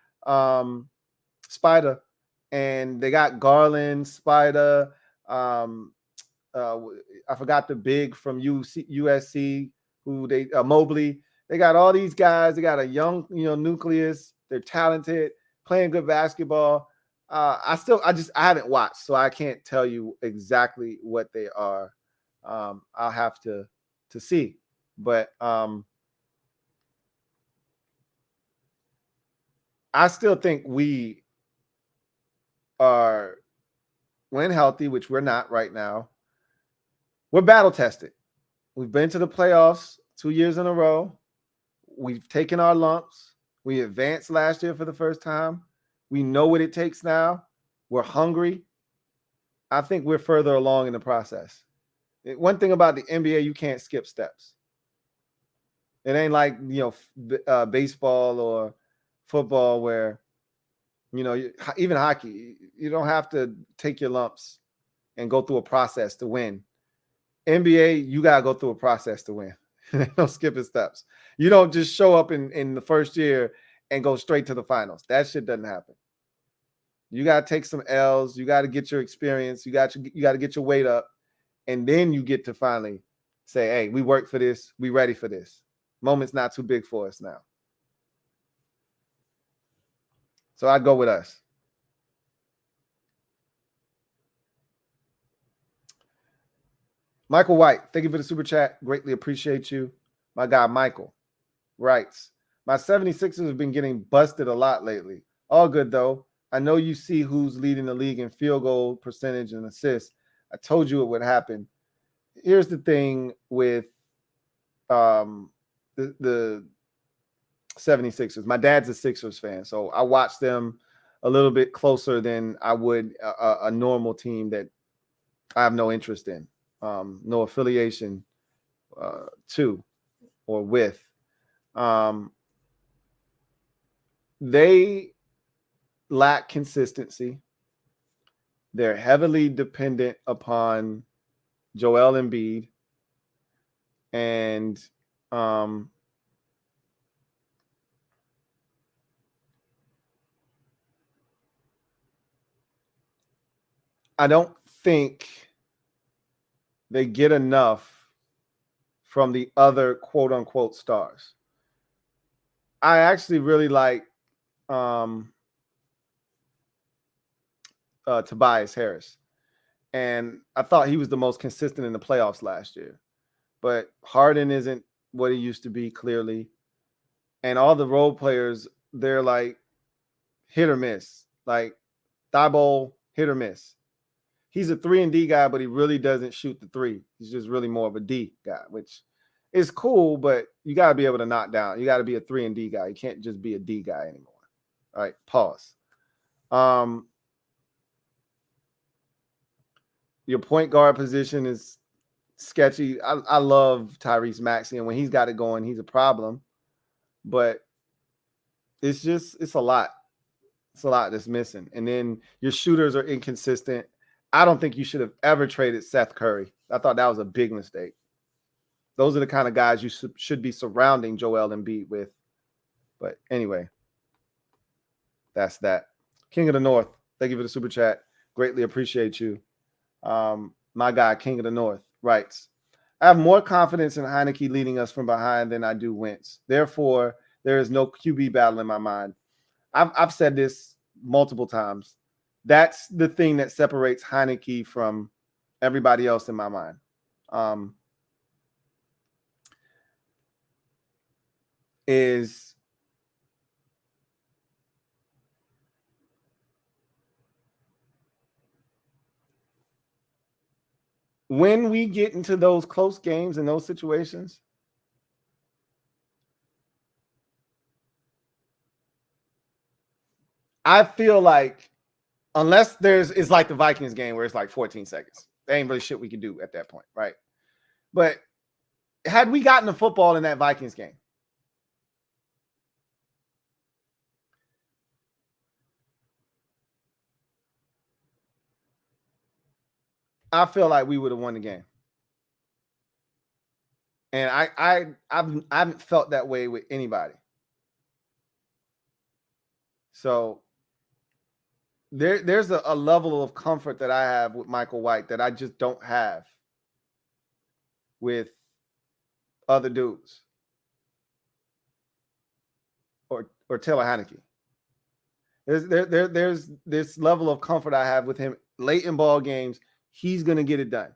Spider, and they got Garland, Spider. I forgot the big from USC, who they Mobley. They got all these guys. They got a young, nucleus. They're talented, playing good basketball. I haven't watched, so I can't tell you exactly what they are. I'll have to see, but I still think we are, when healthy, which we're not right now, we're battle tested. We've been to the playoffs 2 years in a row. We've taken our lumps. We advanced last year for the first time. We know what it takes now. We're hungry. I think we're further along in the process. One thing about the NBA, you can't skip steps. It ain't like, baseball or football where, even hockey, you don't have to take your lumps and go through a process to win. NBA, you got to go through a process to win. No skipping steps. You don't just show up in the first year and go straight to the finals. That shit doesn't happen. You got to take some L's. You got to get your experience. You got to get your weight up. And then you get to finally say, hey, we worked for this. We ready for this. Moment's not too big for us now. So I'd go with us. Michael White, thank you for the super chat. Greatly appreciate you. My guy, Michael, writes, my 76ers have been getting busted a lot lately. All good, though. I know you see who's leading the league in field goal percentage and assists. I told you it would happen. Here's the thing with the 76ers. My dad's a Sixers fan, so I watch them a little bit closer than I would a normal team that I have no interest in, no affiliation to or with. They lack consistency. They're heavily dependent upon Joel Embiid. And I don't think they get enough from the other quote unquote stars. I actually really like Tobias Harris. And I thought he was the most consistent in the playoffs last year. But Harden isn't what he used to be, clearly. And all the role players, they're like hit or miss. Like Thibault, hit or miss. He's a 3-and-D guy, but he really doesn't shoot the three. He's just really more of a D guy, which is cool, but you got to be able to knock down. You got to be a 3-and-D guy. You can't just be a D guy anymore. All right, pause. Your point guard position is sketchy. I love Tyrese Maxey, and when he's got it going, he's a problem. But it's a lot. It's a lot that's missing. And then your shooters are inconsistent. I don't think you should have ever traded Seth Curry. I thought that was a big mistake. Those are the kind of guys you should be surrounding Joel Embiid with. But anyway, that's that. King of the North, thank you for the super chat. Greatly appreciate you. My guy, King of the North, writes, I have more confidence in Heinecke leading us from behind than I do Wentz. Therefore, there is no QB battle in my mind. I've said this multiple times. That's the thing that separates Heinecke from everybody else in my mind. Is when we get into those close games and those situations, I feel like unless it's like the Vikings game where it's like 14 seconds, there ain't really shit we can do at that point, right? But had we gotten the football in that Vikings game, I feel like we would have won the game. And I haven't felt that way with anybody. So there's a level of comfort that I have with Michael White that I just don't have with other dudes or Taylor Heinecke. There's this level of comfort I have with him late in ball games. He's going to get it done.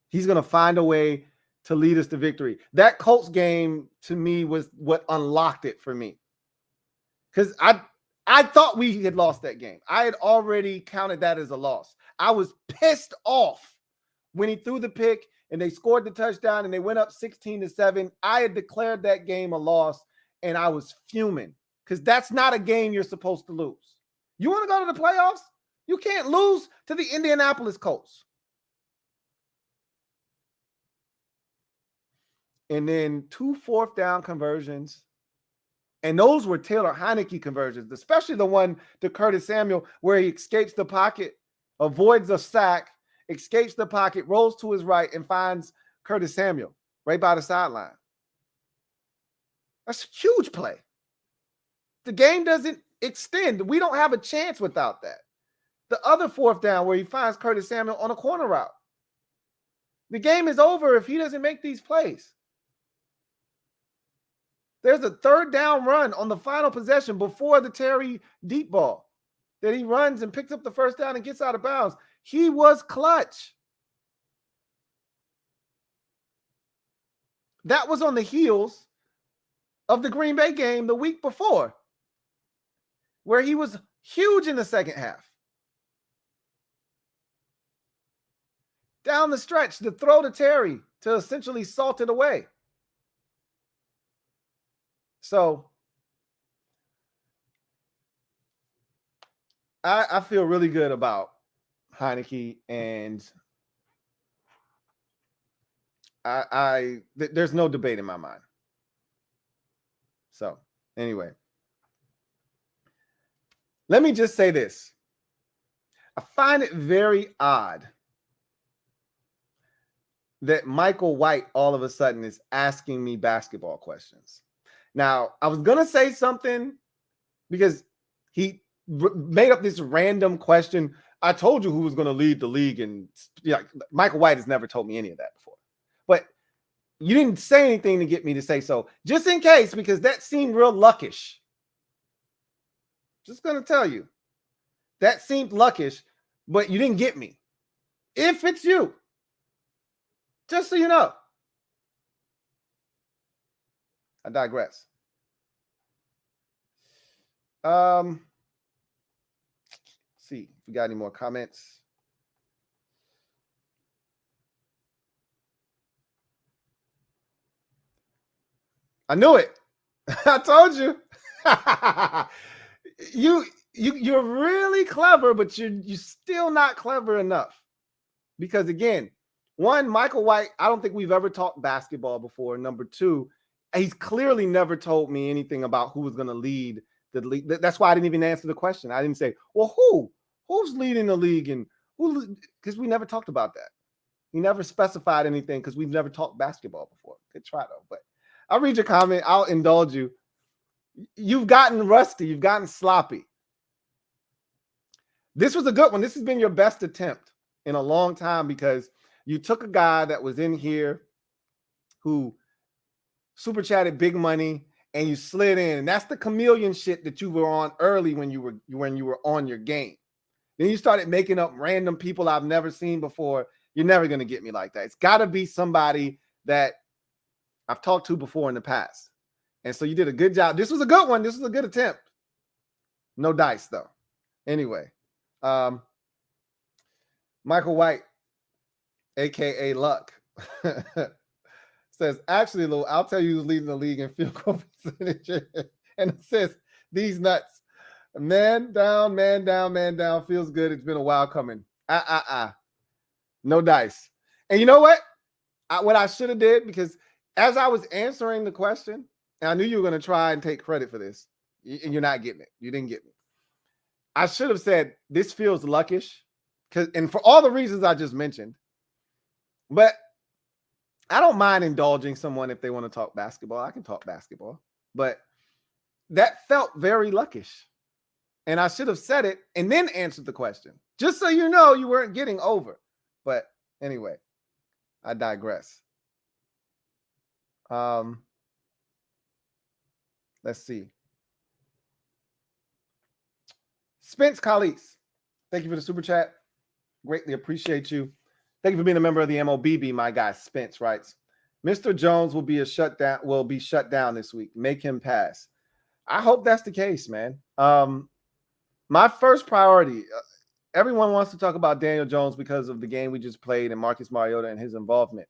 He's going to find a way to lead us to victory. That Colts game to me was what unlocked it for me. Because I thought we had lost that game. I had already counted that as a loss. I was pissed off when he threw the pick and they scored the touchdown and they went up 16-7. I had declared that game a loss and I was fuming because that's not a game you're supposed to lose. You want to go to the playoffs? You can't lose to the Indianapolis Colts. And then 2 fourth-down conversions. And those were Taylor Heinecke conversions, especially the one to Curtis Samuel where he escapes the pocket, avoids a sack, escapes the pocket, rolls to his right, and finds Curtis Samuel right by the sideline. That's a huge play. The game doesn't extend. We don't have a chance without that. The other fourth down where he finds Curtis Samuel on a corner route. The game is over if he doesn't make these plays. There's a third down run on the final possession before the Terry deep ball that he runs and picks up the first down and gets out of bounds. He was clutch. That was on the heels of the Green Bay game the week before, where he was huge in the second half. Down the stretch, the throw to Terry to essentially salt it away. So I feel really good about Heinecke, and there's no debate in my mind. So anyway, let me just say this. I find it very odd that Michael White all of a sudden is asking me basketball questions. Now, I was going to say something because he made up this random question. I told you who was going to lead the league, and Michael White has never told me any of that before. But You didn't say anything to get me to say so, just in case, because that seemed real luckish. Just going to tell you. That seemed luckish, but you didn't get me. If it's you, just so you know. I digress. See if we got any more comments. I knew it. I told you. You're really clever, but you're still not clever enough. Because again, one, Michael White, I don't think we've ever talked basketball before. Number two, he's clearly never told me anything about who was going to lead the league. That's why I didn't even answer the question. I didn't say, well, who's leading the league, and who, because we never talked about that. He never specified anything because we've never talked basketball before. Good try though, but I'll read your comment. I'll indulge you. You've gotten rusty. You've gotten sloppy. This was a good one. This has been your best attempt in a long time, because you took a guy that was in here who super chatted big money and you slid in. And that's the chameleon shit that you were on early when you were on your game. Then you started making up random people I've never seen before. You're never going to get me like that. It's got to be somebody that I've talked to before in the past. And so you did a good job. This was a good one. This was a good attempt. No dice, though. Anyway, Michael White, a.k.a. Luck, says, actually, Lou, I'll tell you who's leading the league in field goal percentage and assists. These nuts. Man down, man down, man down. Feels good. It's been a while coming. No dice. And you know what? What I should have did, because as I was answering the question, and I knew you were going to try and take credit for this, and you're not getting it. You didn't get me. I should have said, this feels luckish, and for all the reasons I just mentioned. But I don't mind indulging someone if they want to talk basketball. I can talk basketball. But that felt very luckish. And I should have said it and then answered the question, just so you know you weren't getting over. But anyway, I digress. Let's see. Spence Collis, thank you for the super chat. Greatly appreciate you. Thank you for being a member of the MOBB. My guy Spence writes, Mr. Jones will be shut down this week. Make him pass. I hope that's the case, man. My first priority, everyone wants to talk about Daniel Jones because of the game we just played and Marcus Mariota and his involvement.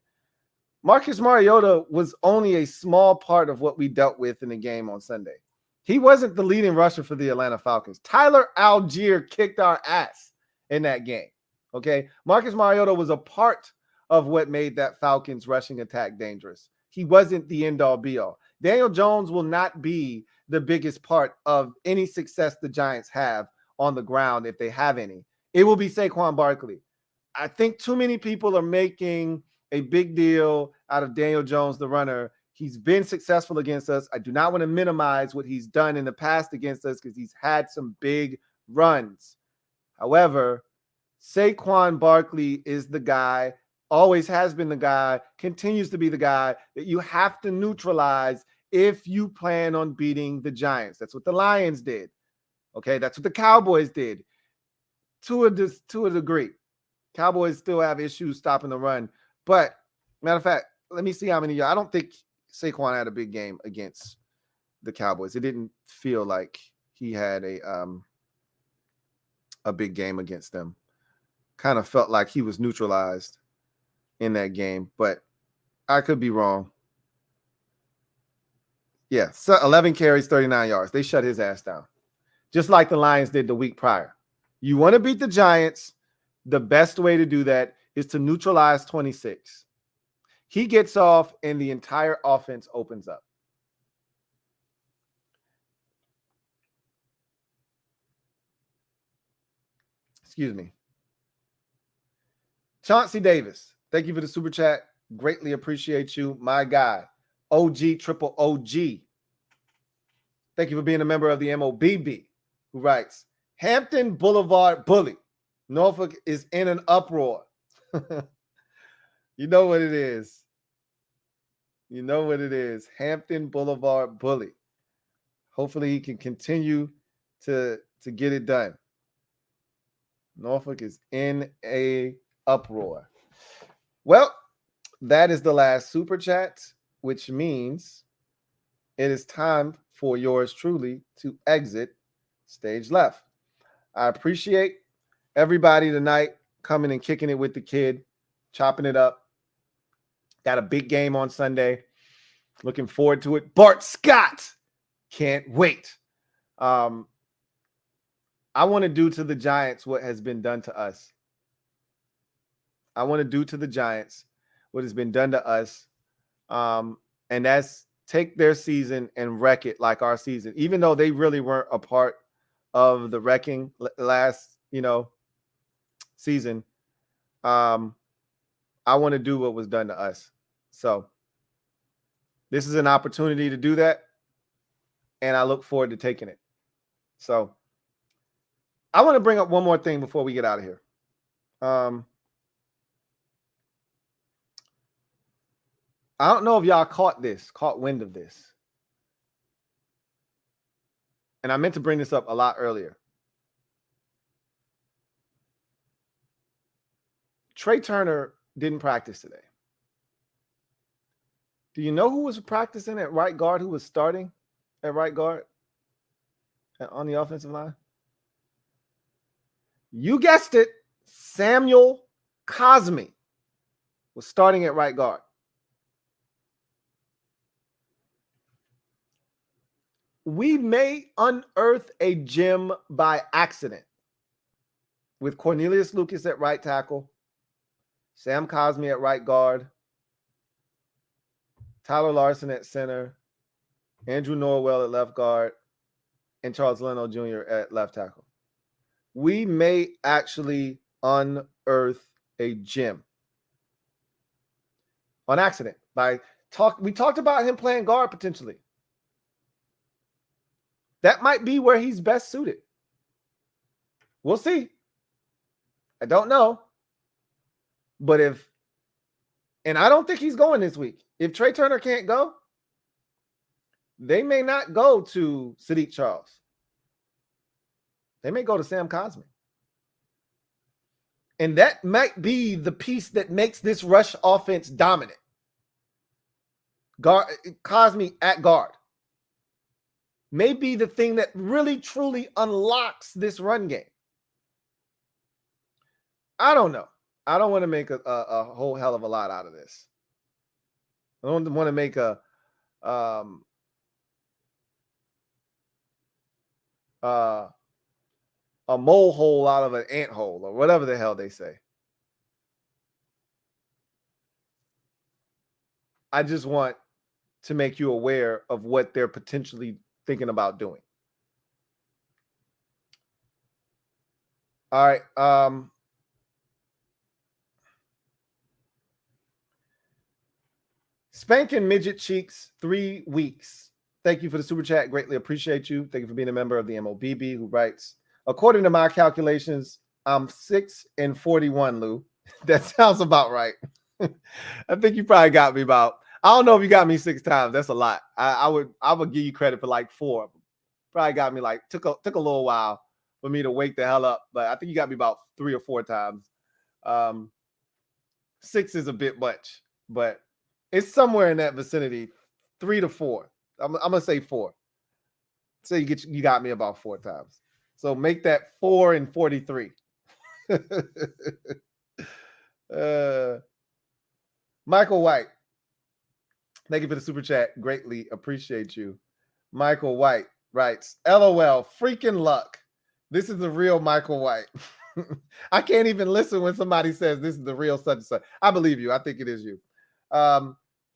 Marcus Mariota was only a small part of what we dealt with in the game on Sunday. He wasn't the leading rusher for the Atlanta Falcons. Tyler Algier kicked our ass in that game. Okay. Marcus Mariota was a part of what made that Falcons rushing attack dangerous. He wasn't the end all be all. Daniel Jones will not be the biggest part of any success the Giants have on the ground, if they have any. It will be Saquon Barkley. I think too many people are making a big deal out of Daniel Jones, the runner. He's been successful against us. I do not want to minimize what he's done in the past against us, because he's had some big runs. However, Saquon Barkley is the guy, always has been the guy, continues to be the guy that you have to neutralize if you plan on beating the Giants. That's what the Lions did. Okay, that's what the Cowboys did to a degree. Cowboys still have issues stopping the run. But, matter of fact, let me see how many. I don't think Saquon had a big game against the Cowboys. It didn't feel like he had a big game against them. Kind of felt like he was neutralized in that game, but I could be wrong. Yeah, so 11 carries, 39 yards. They shut his ass down, just like the Lions did the week prior. You want to beat the Giants, the best way to do that is to neutralize 26. He gets off, and the entire offense opens up. Excuse me. Chauncey Davis, thank you for the super chat. Greatly appreciate you, my guy. OG, triple OG. Thank you for being a member of the MOBB, who writes, Hampton Boulevard bully. Norfolk is in an uproar. You know what it is. You know what it is. Hampton Boulevard Bully. Hopefully he can continue to get it done. Norfolk is in a uproar. Well, that is the last super chat, which means it is time for yours truly to exit stage left. I appreciate everybody tonight coming and kicking it with the kid, chopping it up. Got a big game on Sunday. Looking forward to it. Bart Scott. Can't wait. I want to do to the Giants what has been done to us. I want to do to the Giants what has been done to us. And that's take their season and wreck it like our season, even though they really weren't a part of the wrecking last, season. I want to do what was done to us. So this is an opportunity to do that. And I look forward to taking it. So I want to bring up one more thing before we get out of here. I don't know if y'all caught wind of this. And I meant to bring this up a lot earlier. Trey Turner didn't practice today. Do you know who was practicing at right guard, who was starting at right guard on the offensive line? You guessed it. Samuel Cosmi was starting at right guard. We may unearth a gem by accident with Cornelius Lucas at right tackle, Sam Cosmi at right guard, Tyler Larson at center, Andrew Norwell at left guard, and Charles Leno Jr. at left tackle. We may actually unearth a gem on accident. We talked about him playing guard potentially. That might be where he's best suited. We'll see. I don't know. But and I don't think he's going this week. If Trey Turner can't go, they may not go to Sadiq Charles. They may go to Sam Cosmi. And that might be the piece that makes this rush offense dominant. Cosmi at guard may be the thing that really, truly unlocks this run game. I don't know. I don't want to make a whole hell of a lot out of this. I don't want to make a molehill out of an anthole or whatever the hell they say. I just want to make you aware of what they're potentially thinking about doing. All right. Spanking Midget Cheeks, 3 weeks. Thank you for the super chat. Greatly appreciate you. Thank you for being a member of the MOBB who writes, according to my calculations, I'm 6-41, Lou. That sounds about right. I think you probably got me about, I don't know if you got me 6 times. That's a lot. I would give you credit for like 4. Probably got me took a little while for me to wake the hell up, but I think you got me about 3 or 4 times. 6 is a bit much, but it's somewhere in that vicinity, 3 to 4. I'm gonna say 4. So you got me about 4 times. So make that 4-43. Michael White, thank you for the super chat. Greatly appreciate you. Michael White writes, LOL, freaking luck. This is the real Michael White. I can't even listen when somebody says this is the real such and such. I believe you. I think it is you.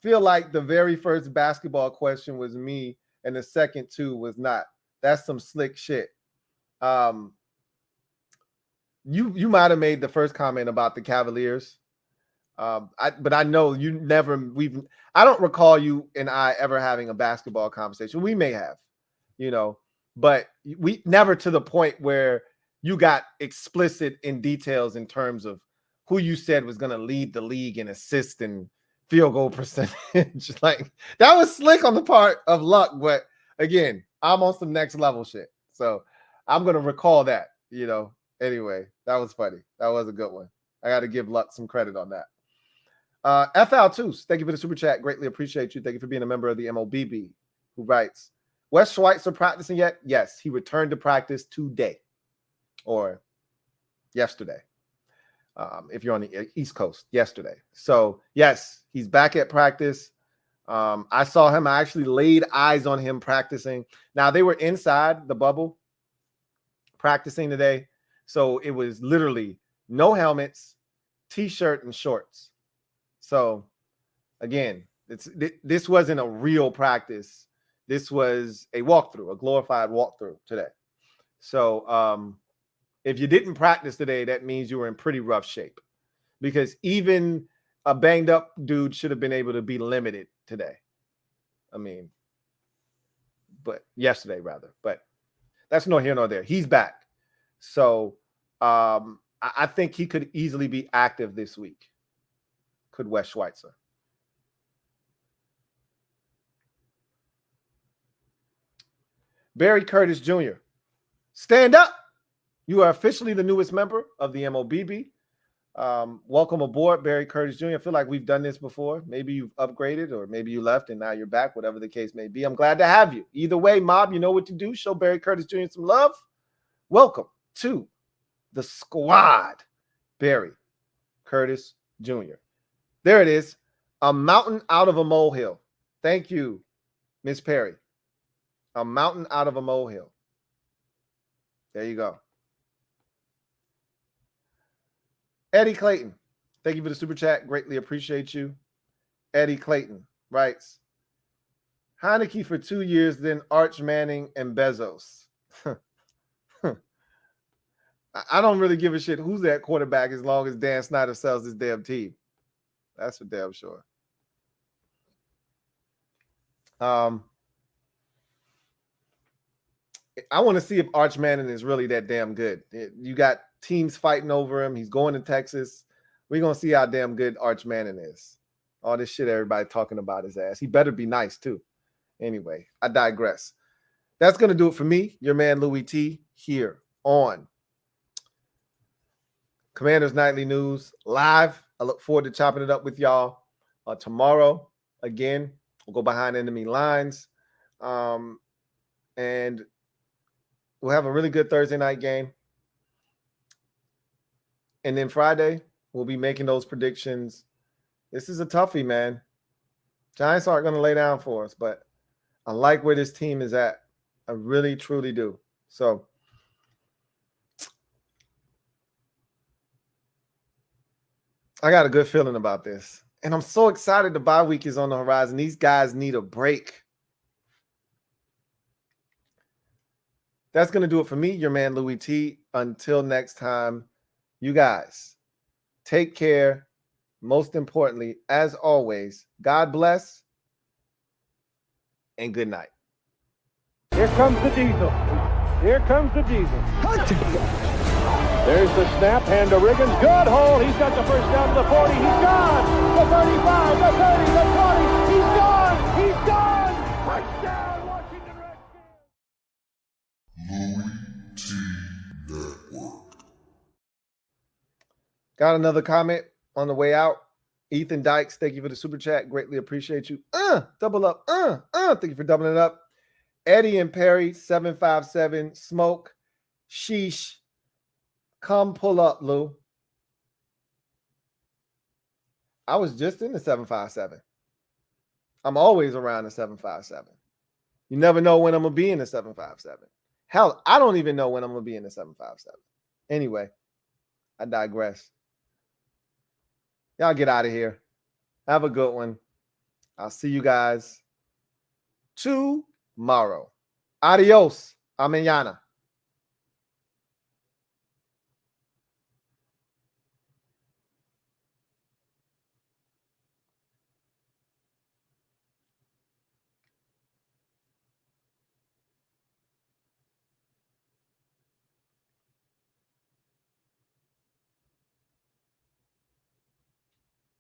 Feel like the very first basketball question was me and the second 2 was not. That's some slick shit. You might have made the first comment about the Cavaliers. But I know you never, I don't recall you and I ever having a basketball conversation. We may have, but we never to the point where you got explicit in details in terms of who you said was going to lead the league in assists and field goal percentage. Like, that was slick on the part of Luck, but again, I'm on some next level shit. So I'm going to recall that, Anyway, that was funny. That was a good one. I got to give Luck some credit on that. FL2, thank you for the super chat. Greatly appreciate you. Thank you for being a member of the MOBB, who writes, Wes Schweitzer practicing yet? Yes, he returned to practice today or yesterday. If you're on the East Coast, yesterday. So, yes, he's back at practice. I saw him. I actually laid eyes on him practicing. Now, they were inside the bubble practicing today. So, it was literally no helmets, T-shirt, and shorts. So, again, this wasn't a real practice. This was a walkthrough, a glorified walkthrough today. So, if you didn't practice today, that means you were in pretty rough shape, because even a banged up dude should have been able to be limited today. But yesterday rather, but that's nor here nor there. He's back. So I think he could easily be active this week. Could Wes Schweitzer. Barry Curtis Jr. Stand up. You are officially the newest member of the MOBB. Welcome aboard, Barry Curtis Jr. I feel like we've done this before. Maybe you've upgraded, or maybe you left and now you're back, whatever the case may be. I'm glad to have you. Either way, Mob, you know what to do. Show Barry Curtis Jr. some love. Welcome to the squad, Barry Curtis Jr. There it is. A mountain out of a molehill. Thank you, Miss Perry. A mountain out of a molehill. There you go. Eddie Clayton, thank you for the super chat. Greatly appreciate you. Eddie Clayton writes, Heinecke for 2 years, then Arch Manning and Bezos. I don't really give a shit who's that quarterback as long as Dan Snyder sells his damn team. That's for damn sure. I want to see if Arch Manning is really that damn good. You got teams fighting over him. He's going to Texas. We're going to see how damn good Arch Manning is. All this shit everybody talking about his ass. He better be nice, too. Anyway, I digress. That's going to do it for me, your man Louie T, here on Commanders Nightly News Live. I look forward to chopping it up with y'all tomorrow. Again, we'll go behind enemy lines. And we'll have a really good Thursday night game. And then Friday, we'll be making those predictions. This is a toughie, man. Giants aren't going to lay down for us, but I like where this team is at. I really, truly do. So I got a good feeling about this. And I'm so excited the bye week is on the horizon. These guys need a break. That's going to do it for me, your man Louie T. Until next time, you guys take care. Most importantly, as always, God bless and good night. Here comes the diesel. Here comes the diesel. There's the snap, hand to Riggins. Good hole. He's got the first down to the 40. He's gone. The 35, the 30, the 20. He's gone. He's gone. Touchdown, Washington Redskins. LouieTeeNetwork. Got another comment on the way out. Ethan Dykes, thank you for the super chat. Greatly appreciate you. Double up. Thank you for doubling it up. Eddie and Perry, 757. Smoke. Sheesh. Come pull up, Lou. I was just in the 757. I'm always around the 757. You never know when I'm going to be in the 757. Hell, I don't even know when I'm going to be in the 757. Anyway, I digress. Y'all get out of here. Have a good one. I'll see you guys tomorrow. Adios. Mañana.